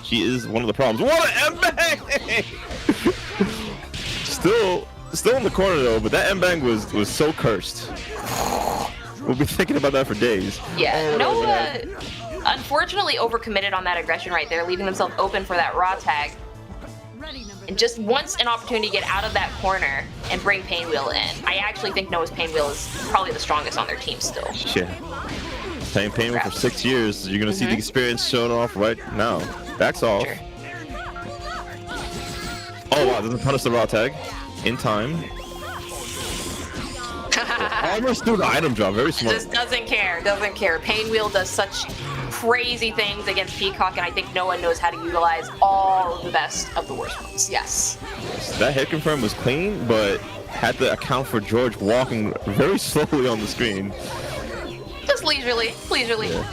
She is one of the problems. What an M-Bang! Still in the corner though, but that M-Bang was so cursed. We'll be thinking about that for days. Yeah, Noah unfortunately overcommitted on that aggression right there, leaving themselves open for that raw tag. And just wants an opportunity to get out of that corner and bring Pain Wheel in. I actually think Noah's Pain Wheel is probably the strongest on their team still. Yeah. Playing Pain Wheel for 6 years, you're going to see the experience showing off right now. Backs off. Sure. Oh wow, doesn't punish the raw tag in time. Almost threw the item drop, very smart. Just doesn't care. Pain Wheel does such crazy things against Peacock, and I think Noah knows how to utilize all of the best of the worst ones. Yes. That hit confirm was clean, but had to account for George walking very slowly on the screen. Just leisurely. Yeah.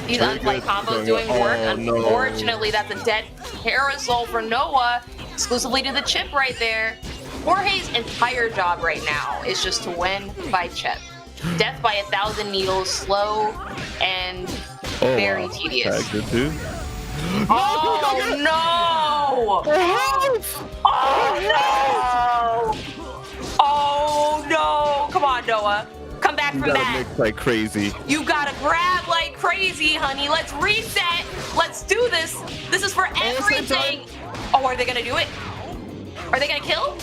These unplay combos doing work. Unfortunately, that's a dead Parasol for Noah, exclusively to the chip right there. Jorge's entire job right now is just to win by chip. Death by 1,000 needles, slow and very tedious. Good too. Oh no! Oh no! Come on, Noah. Come back from that. Mix like crazy. You gotta grab like crazy, honey. Let's reset. Let's do this. This is for everything. Oh, are they gonna do it? Are they gonna kill?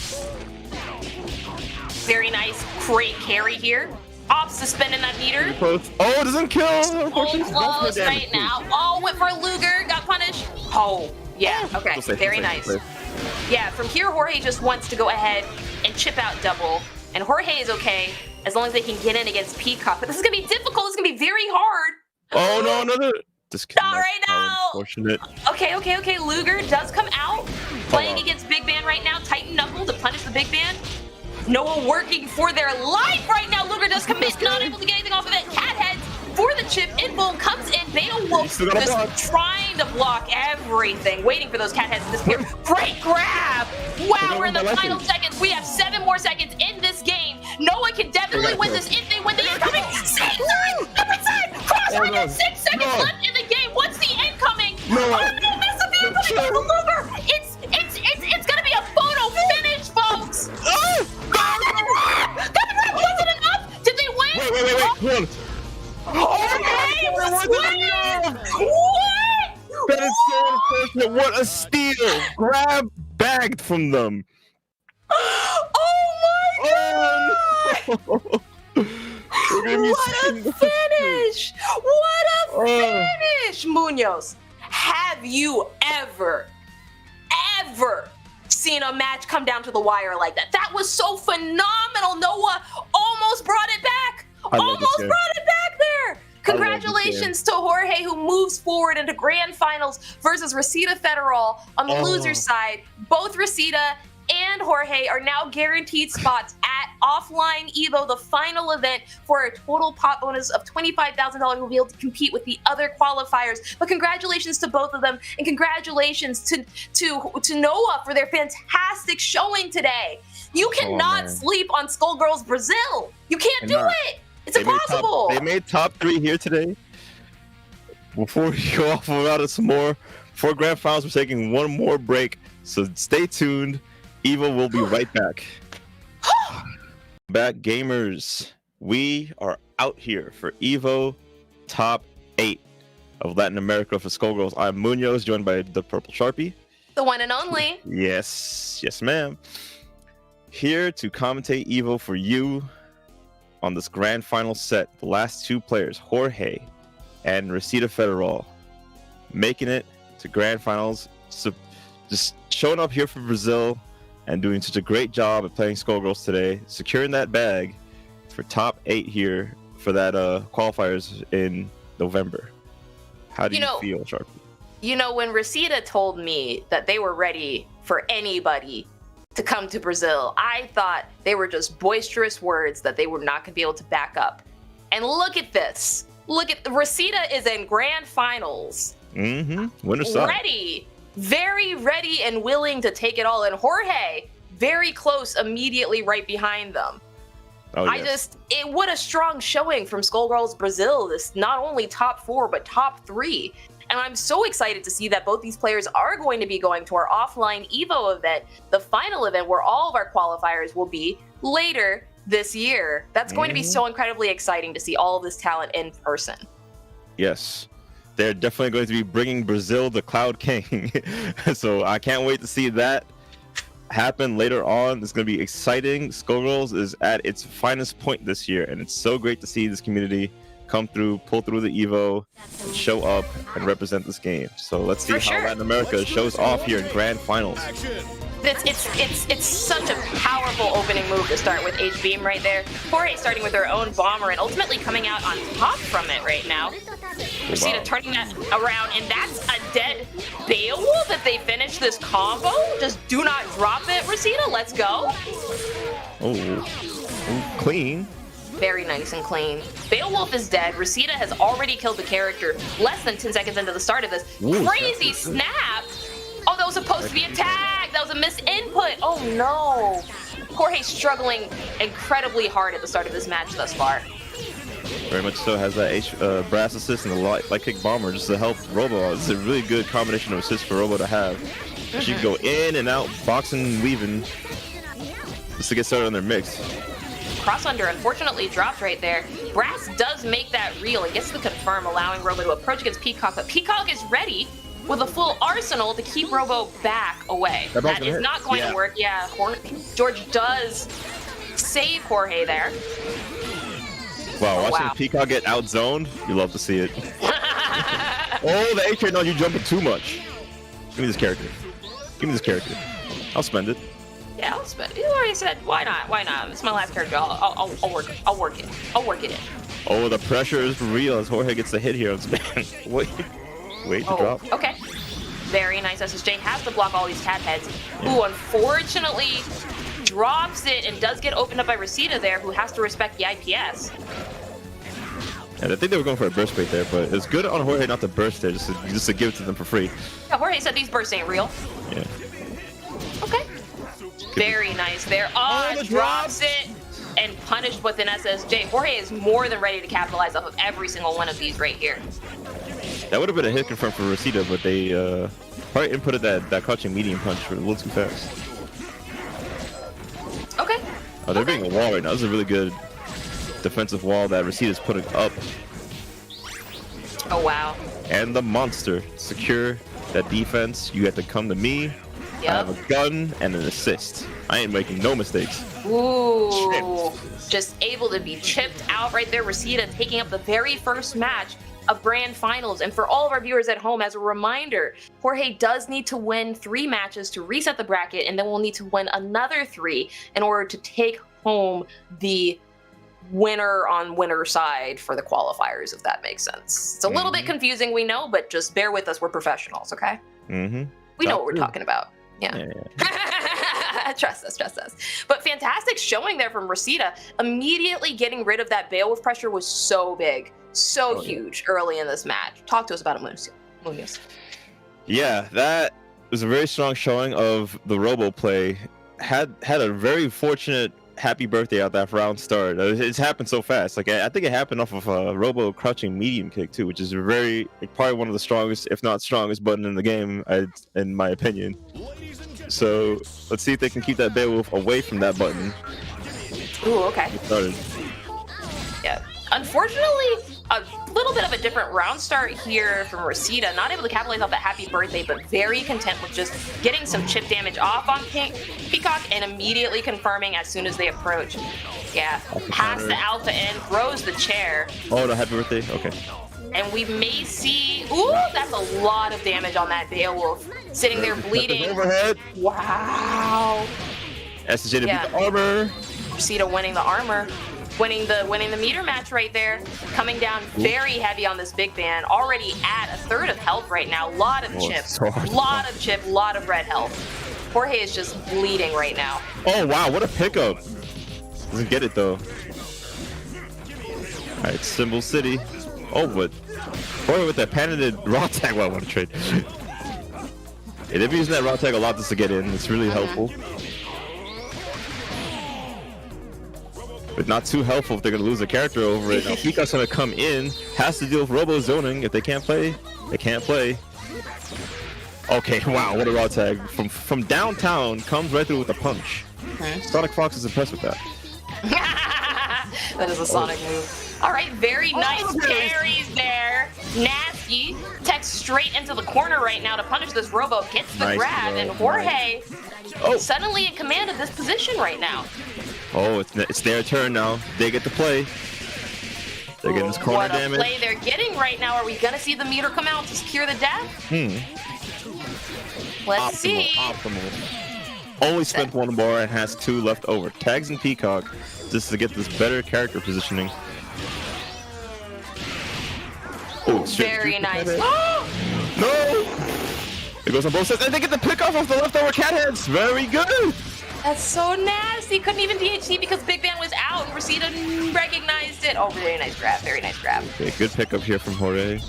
Very nice. Great carry here. Off suspending that meter. Oh, it doesn't kill. Close right now. Oh, went for a Luger. Got punished. Oh, yeah. Okay. Very nice. Yeah, from here, Jorge just wants to go ahead and chip out double. And Jorge is okay as long as they can get in against Peacock. But this is going to be difficult. This is going to be very hard. Oh, no, another disconnect. Not right now. Unfortunate. Okay. Luger does come out. Playing against Big Ban right now. Titan Knuckle to punish the Big Ban. Noah working for their life right now. Luger does commit, not able to get anything off of it. Cat heads for the chip. Inboom comes in. Beowulf just trying to block everything, waiting for those cat heads to disappear. Great grab. Wow, we're in the final seconds. We have 7 more seconds in this game. Noah can definitely win this if they win the incoming. Same side, different side. Cross right there. 6 seconds left in the game. What's the incoming? Oh no, miss the incoming from Luger. It's gonna be a photo finish, folks. Was it enough? Did they win? Wait. Hold on. What? That is so unfortunate. What a steal. Grab bagged from them. Oh my god! Oh, no. What a finish! What a finish! Munoz, have you ever seen a match come down to the wire like that? That was so phenomenal. Noah almost brought it back. Almost brought it back there. Congratulations to Jorge, who moves forward into grand finals versus Reseda Federal on the loser side. Both Reseda and and Jorge are now guaranteed spots at Offline Evo, the final event, for a total pot bonus of $25,000. We'll be able to compete with the other qualifiers. But congratulations to both of them, and congratulations to Noah for their fantastic showing today. You cannot sleep on Skullgirls Brazil. You can't do it. It's impossible. They made top 3 here today. Before we go off without some more, for grand finals, we're taking one more break. So stay tuned. Evo will be right back. Back, gamers. We are out here for Evo top 8 of Latin America for Skullgirls. I'm Munoz, joined by the Purple Sharpie. The one and only. Yes, ma'am. Here to commentate Evo for you on this grand final set. The last 2 players, Jorge and Resita Federal, making it to grand finals. So just showing up here for Brazil and doing such a great job at playing Skullgirls today, securing that bag for top 8 here for that qualifiers in November. How do you feel, Sharpie? You know, when Resita told me that they were ready for anybody to come to Brazil, I thought they were just boisterous words that they were not going to be able to back up. And look at this. Look at Resita is in grand finals. Winner's side. Ready. Very ready and willing to take it all. And Jorge, very close, immediately right behind them. Oh, yes. What a strong showing from Skullgirls Brazil. This not only top 4, but top 3. And I'm so excited to see that both these players are going to be going to our offline Evo event, the final event where all of our qualifiers will be later this year. That's going to be so incredibly exciting to see all of this talent in person. Yes. They're definitely going to be bringing Brazil the Cloud King. So I can't wait to see that happen later on. It's going to be exciting. Skullgirls is at its finest point this year, and it's so great to see this community come through, pull through the Evo, show up, and represent this game. So let's see how Latin America shows off here in grand finals. It's such a powerful opening move to start with H-Beam right there. Jorge starting with her own bomber and ultimately coming out on top from it right now. Resita turning that around, and that's a dead Beowulf if they finish this combo. Just do not drop it, Resita. Let's go. Oh, clean. Very nice and clean. Beowulf is dead. Resita has already killed the character less than 10 seconds into the start of this. Crazy snap. Oh, that was supposed to be a tag. That was a missed input. Oh, no. Jorge struggling incredibly hard at the start of this match thus far. Very much so. Has that brass assist and the light kick bomber just to help Robo. It's a really good combination of assists for Robo to have. She can go in and out, boxing, weaving, just to get started on their mix. Cross under unfortunately dropped right there. Brass does make that real and gets the confirm, allowing Robo to approach against Peacock, but Peacock is ready with a full arsenal to keep Robo back away. That is not going to work. Yeah, George does save Jorge there. Wow, watching Peacock get outzoned, you love to see it. Oh, the A-Train on you jumping too much. Give me this character. Give me this character. I'll spend it. Yeah, I'll spend it. You already said, why not? Why not? It's my last character. I'll work it. I'll work it. I'll work it in. Oh, the pressure is real as Jorge gets the hit here. Wait to drop. Okay. Very nice. SSJ has to block all these tap heads. Who unfortunately drops it and does get opened up by Resita there, who has to respect the IPS. And I think they were going for a burst rate there, but it's good on Jorge not to burst there, just to give it to them for free. Yeah, Jorge said these bursts ain't real. Yeah. Okay. Very nice there. Oh, drops it and punished with an SSJ. Jorge is more than ready to capitalize off of every single one of these right here. That would have been a hit confirm for Resita, but they probably inputted that crouching medium punch a little too fast. Okay. Oh, they're being a wall right now. This is a really good defensive wall that Resita's putting up. Oh, wow. And the monster. Secure that defense. You have to come to me. Yep. I have a gun and an assist. I ain't making no mistakes. Ooh. Chipped. Just able to be chipped out right there. Resita taking up the very first match of grand finals. And for all of our viewers at home, as a reminder, Jorge does need to win 3 matches to reset the bracket, and then we'll need to win another 3 in order to take home the winner on winner side for the qualifiers, if that makes sense. It's a little bit confusing, we know, but just bear with us. We're professionals, okay? We know what we're talking about. Yeah. Trust us, trust us. But fantastic showing there from Reseda. Immediately getting rid of that Beowulf pressure was so big, so huge early in this match. Talk to us about it, Munoz. Yeah, that was a very strong showing of the Robo play. Had a very fortunate happy birthday out that round start. It's happened so fast. Like I think it happened off of a Robo crouching medium kick too, which is probably one of the strongest, if not strongest, button in the game, in my opinion. So let's see if they can keep that Beowulf away from that button. Ooh, okay. Yeah. Unfortunately, a little bit of a different round start here from Reseda. Not able to capitalize off that happy birthday, but very content with just getting some chip damage off on Peacock and immediately confirming as soon as they approach. Yeah, past the alpha end, throws the chair. Oh, no, happy birthday? Okay. And we may see, ooh, that's a lot of damage on that Beowulf. Sitting there bleeding. Overhead. Wow. SJ to beat the armor. Reseda winning the armor. Winning the meter match right there. Coming down very heavy on this big man. Already at a third of health right now. Lot of chip. Lot of chip. Lot of red health. Jorge is just bleeding right now. Oh wow, what a pickup. Doesn't get it though. Alright, Symbol City. Oh, but Jorge with that patented raw tag. Well, I want to trade. Yeah, they've been using that raw tag a lot just to get in. It's really helpful. But not too helpful if they're going to lose a character over it. Now, Peacock's going to come in, has to deal with Robo zoning. If they can't play, they can't play. Okay, wow, what a raw tag. From downtown, comes right through with a punch. Sonic Fox is impressed with that. That is a Sonic move. All right, very nice parries there. Nasty. Tech straight into the corner right now to punish this Robo. Gets the grab, and Jorge suddenly in command of this position right now. Oh, it's their turn now. They get to play. They're getting this corner damage. What a play they're getting right now. Are we going to see the meter come out to secure the death? Let's see. Optimal. Only spent one bar and has 2 left over. Tags and Peacock just to get this better character positioning. Oh, very nice. No! It goes on both sides. And they get the pick off the leftover cat heads. Very good. That's so nasty. Couldn't even DHC because Big Van was out and Reseda recognized it. Oh, very nice grab. Very nice grab. Okay, good pickup here from Jorge.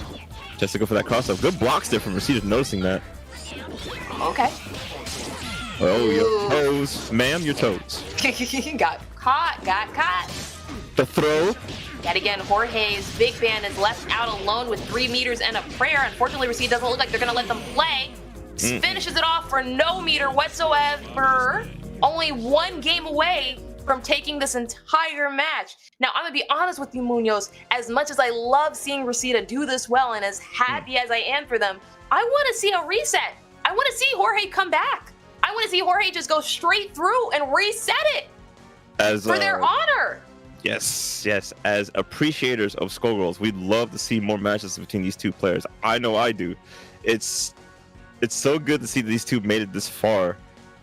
Just to go for that cross-up. Good blocks there from Reseda, noticing that. Okay. Oh, your toes. Ma'am, your toes. Got caught. The throw. Yet again, Jorge's Big Van is left out alone with 3 meters and a prayer. Unfortunately, Reseda doesn't look like they're going to let them play. Finishes it off for no meter whatsoever. Only 1 game away from taking this entire match. Now, I'm going to be honest with you, Munoz. As much as I love seeing Reseda do this well and as happy as I am for them, I want to see a reset. I want to see Jorge come back. I want to see Jorge just go straight through and reset it for their honor. Yes. As appreciators of Skullgirls, we'd love to see more matches between these two players. I know I do. It's so good to see that these two made it this far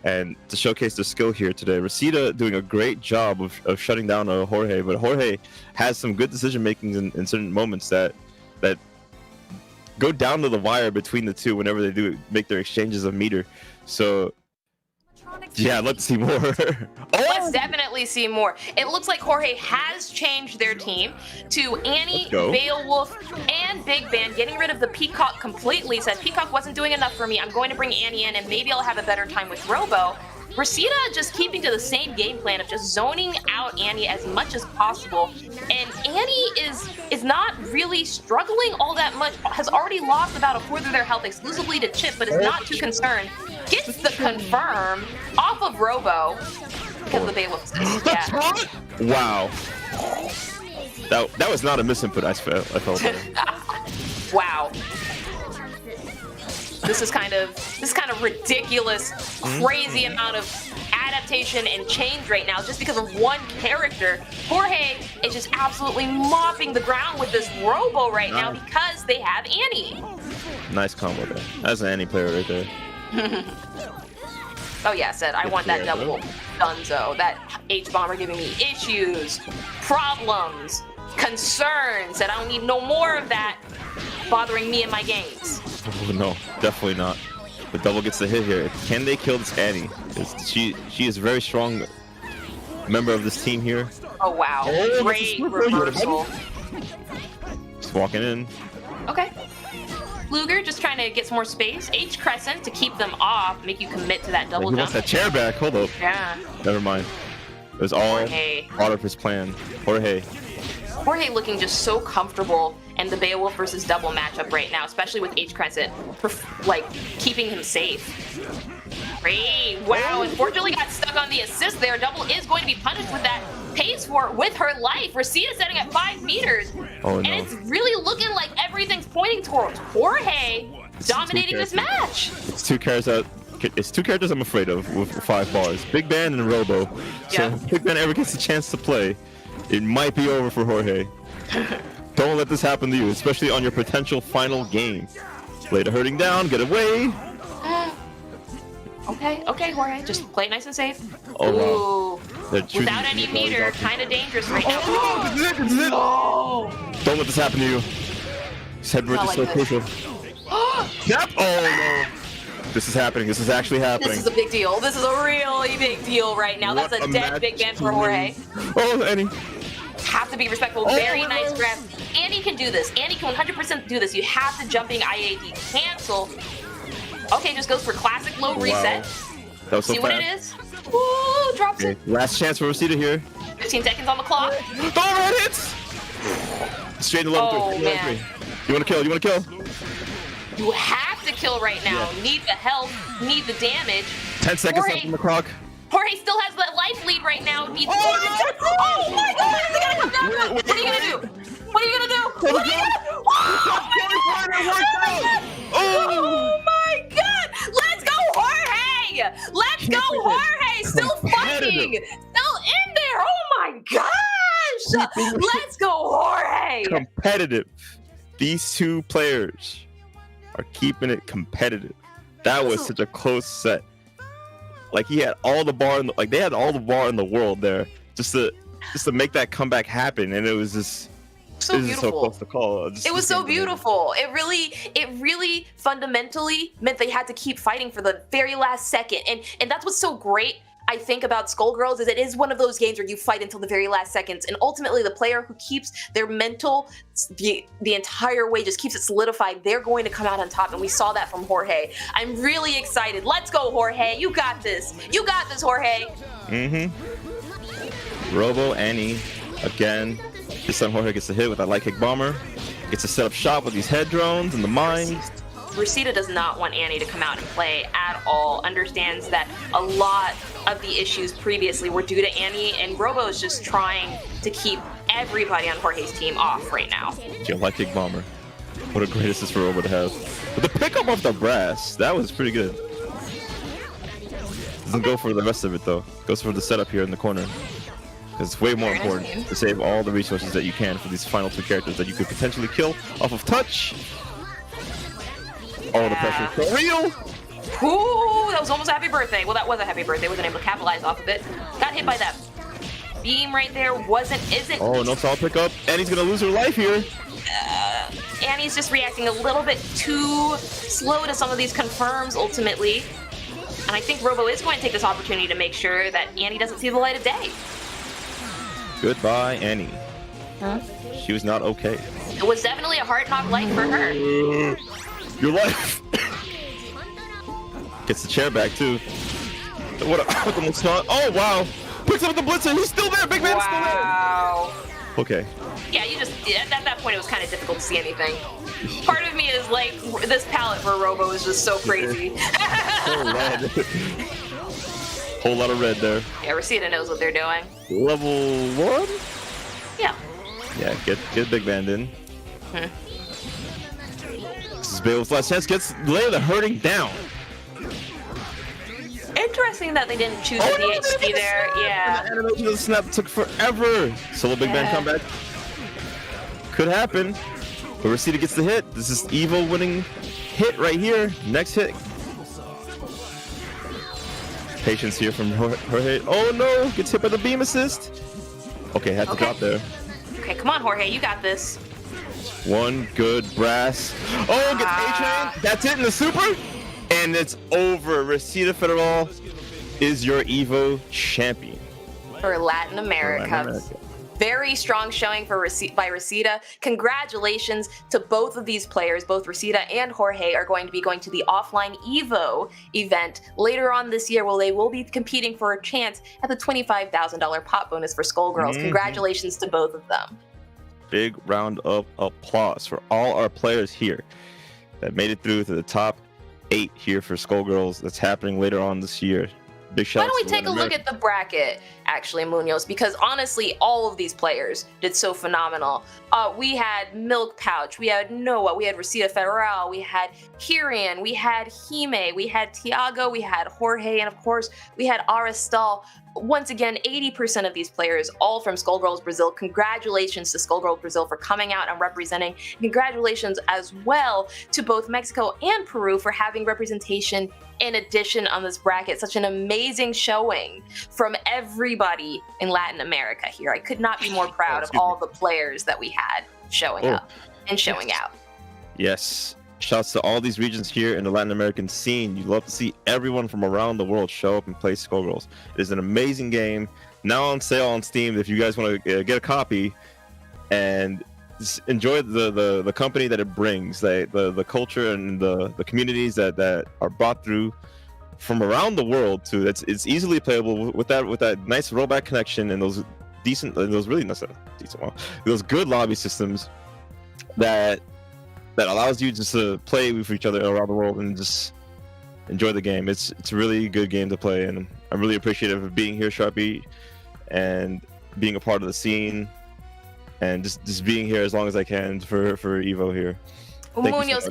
and to showcase their skill here today. Reseda doing a great job of shutting down Jorge, but Jorge has some good decision making in certain moments that go down to the wire between the two whenever they do make their exchanges of meter. So yeah, I'd love to see more. Let's definitely see more. It looks like Jorge has changed their team to Annie, Beowulf, and Big Van, getting rid of the Peacock completely. Said Peacock wasn't doing enough for me. I'm going to bring Annie in, and maybe I'll have a better time with Robo. Reseda just keeping to the same game plan of just zoning out Annie as much as possible. And Annie is not really struggling all that much. Has already lost about a fourth of their health exclusively to Chip, but is not too concerned. Gets the confirm off of Robo because the Beowulf assist. Yeah. Wow. That was not a misinput. I felt that. Wow. This is kind of ridiculous, crazy amount of adaptation and change right now just because of one character. Jorge is just absolutely mopping the ground with this Robo right now because they have Annie. Nice combo there. That's an Annie player right there. Oh yeah, said I want that double Dunzo. That H-Bomber giving me issues, problems, concerns. Said I don't need no more of that bothering me in my games. Oh, no, definitely not. But Double gets the hit here. Can they kill this Annie? She is a very strong member of this team here. Oh wow! Oh, Great reversal. Just walking in. Okay. Luger just trying to get some more space. H Crescent to keep them off, make you commit to that double He jump. wants that chair back. Hold up. Yeah. Never mind. It was all part of his plan. Jorge looking just so comfortable in the Beowulf versus Double matchup right now, especially with H Crescent, like keeping him safe. Great. Wow, unfortunately got stuck on the assist there. Double is going to be punished with that pace for with her life. Rosita setting at 5 meters. Oh, no. And it's really looking like everything's pointing towards Jorge dominating this match. It's two characters I'm afraid of with 5 bars. Big Ben and Robo. So Yeah. if Big Ben ever gets a chance to play, it might be over for Jorge. Don't let this happen to you, especially on your potential final game. Later hurting down, get away. Okay, Jorge, just play it nice and safe. Oh, wow. Without any meter, kind of dangerous right now. Oh, no, this is it. Oh. Don't let this happen to you. His head is so crucial. Yep. Oh no. This is happening. This is actually happening. This is a big deal. This is a really big deal right now. That's a dead Big Ben for Jorge. Oh, Annie. Have to be respectful. Very nice grab. Annie can do this. Annie can 100% do this. You have to jumping IAD cancel. Okay, just goes for classic low reset. That was so See fast. what it is? Ooh, drops it. Last chance for Rosita here. 15 seconds on the clock. Oh, red hits! Straight to level 3. Oh, man. You want to kill? You want to kill? You have to kill right now. Yeah. Need the health. Need the damage. 10 seconds Jorge. left on the clock. Jorge still has that life lead right now. Needs Oh, my god! Is it gonna come down to it? What are you gonna do? What are you gonna do? What are you gonna do? Oh my god! Let's go, Jorge! Let's go, Jorge! Still fighting! Still in there! Oh my gosh! Let's go, Jorge! Competitive. These two players are keeping it competitive. That was such a close set. Like he had all the bar, they had all the bar in the world there, just to make that comeback happen, and it was just so beautiful. So close to call. It was so beautiful. It really fundamentally meant they had to keep fighting for the very last second, and that's what's so great. I think about Skullgirls is it is one of those games where you fight until the very last seconds, and ultimately the player who keeps their mental the entire way, just keeps it solidified, they're going to come out on top, and we saw that from Jorge. I'm really excited. Let's go, Jorge. You got this. You got this, Jorge. Robo, Annie, again. This time Jorge gets the hit with that light kick bomber. Gets to set up shop with these head drones and the mines. Rosita does not want Annie to come out and play at all. Understands that a lot of the issues previously were due to Annie, and Robo is just trying to keep everybody on Jorge's team off right now. Yeah, light kick bomber. What a great assist for Robo to have. But the pickup off the brass, that was pretty good. Doesn't go for the rest of it though. Goes for the setup here in the corner. Because it's way more important to save all the resources that you can for these final 2 characters that you could potentially kill off of touch. Oh, the pressure for real! Ooh, that was almost a happy birthday. Well, that was a happy birthday. Wasn't able to capitalize off of it. Got hit by that beam right there. Isn't. Oh, no solid pickup. Annie's gonna lose her life here. Annie's just reacting a little bit too slow to some of these confirms ultimately. And I think Robo is going to take this opportunity to make sure that Annie doesn't see the light of day. Goodbye, Annie. Huh? She was not okay. It was definitely a hard knock life for her. Your life. Gets the chair back too. What a spot. Oh wow. Picks up the blitzer. He's still there. Big man's still there. Wow. Okay. Yeah, at that point it was kind of difficult to see anything. Part of me is like, this palette for Robo is just so crazy. Whole red. Whole lot of red there. Yeah, Rosita knows what they're doing. Level 1? Yeah. Yeah, get Big Band in. This is Beowulf's last chance. Gets Layla hurting down. Interesting that they didn't choose the DHC there. Yeah. The animation of the snap took forever. Solo Big Band comeback. Could happen. But Rosita gets the hit. This is Evil winning hit right here. Next hit. Patience here from Jorge. Oh no! Gets hit by the beam assist. Okay, had to drop there. Okay, come on, Jorge. You got this. One good brass. Oh, gets A-Chain. That's it in the super. And it's over. Resita Federal is your Evo champion. For Latin America. Very strong showing by Resita. Congratulations to both of these players. Both Resita and Jorge are going to be going to the offline Evo event later on this year, where they will be competing for a chance at the $25,000 pot bonus for Skullgirls. Congratulations to both of them. Big round of applause for all our players here that made it through to the top 8 here for Skullgirls. That's happening later on this year. Big shout. Why don't we take a look at the bracket, actually, Munoz? Because honestly, all of these players did so phenomenal. We had Milk Pouch, we had Noah, we had Resita Federal, we had Kirian, we had Hime, we had Tiago, we had Jorge, and of course, we had Aristal. Once again, 80% of these players, all from Skullgirls Brazil. Congratulations to Skullgirls Brazil for coming out and representing. Congratulations as well to both Mexico and Peru for having representation in addition on this bracket. Such an amazing showing from everybody in Latin America here. I could not be more proud of all the players that we had showing up and showing out. Yes. Shouts to all these regions here in the Latin American scene. You love to see everyone from around the world show up and play Skullgirls. It is an amazing game. Now on sale on Steam if you guys want to get a copy and just enjoy the company that it brings, the culture and the communities that are brought through from around the world too. It's easily playable with that nice rollback connection and those those good lobby systems that allows you just to play with each other around the world and just enjoy the game. It's a really good game to play, and I'm really appreciative of being here, Sharpie, and being a part of the scene, and just being here as long as I can for Evo here. Well, Munoz,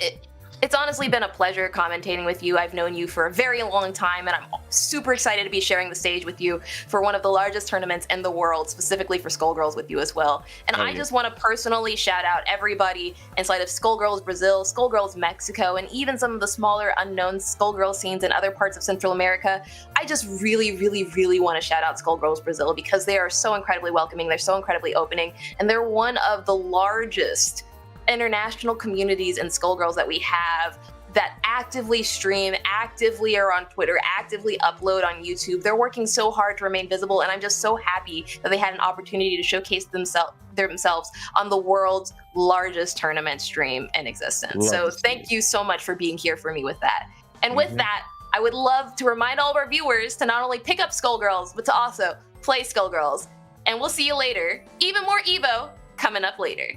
it's honestly been a pleasure commentating with you. I've known you for a very long time, and I'm super excited to be sharing the stage with you for one of the largest tournaments in the world, specifically for Skullgirls with you as well. And I just want to personally shout out everybody inside of Skullgirls Brazil, Skullgirls Mexico, and even some of the smaller unknown Skullgirl scenes in other parts of Central America. I just really, really, really want to shout out Skullgirls Brazil because they are so incredibly welcoming, they're so incredibly opening, and they're one of the largest international communities and Skullgirls that we have that actively stream, actively are on Twitter, actively upload on YouTube. They're working so hard to remain visible, and I'm just so happy that they had an opportunity to showcase themselves on the world's largest tournament stream in existence. So thank you so much for being here for me with that. And with that, I would love to remind all of our viewers to not only pick up Skullgirls, but to also play Skullgirls. And we'll see you later. Even more Evo coming up later.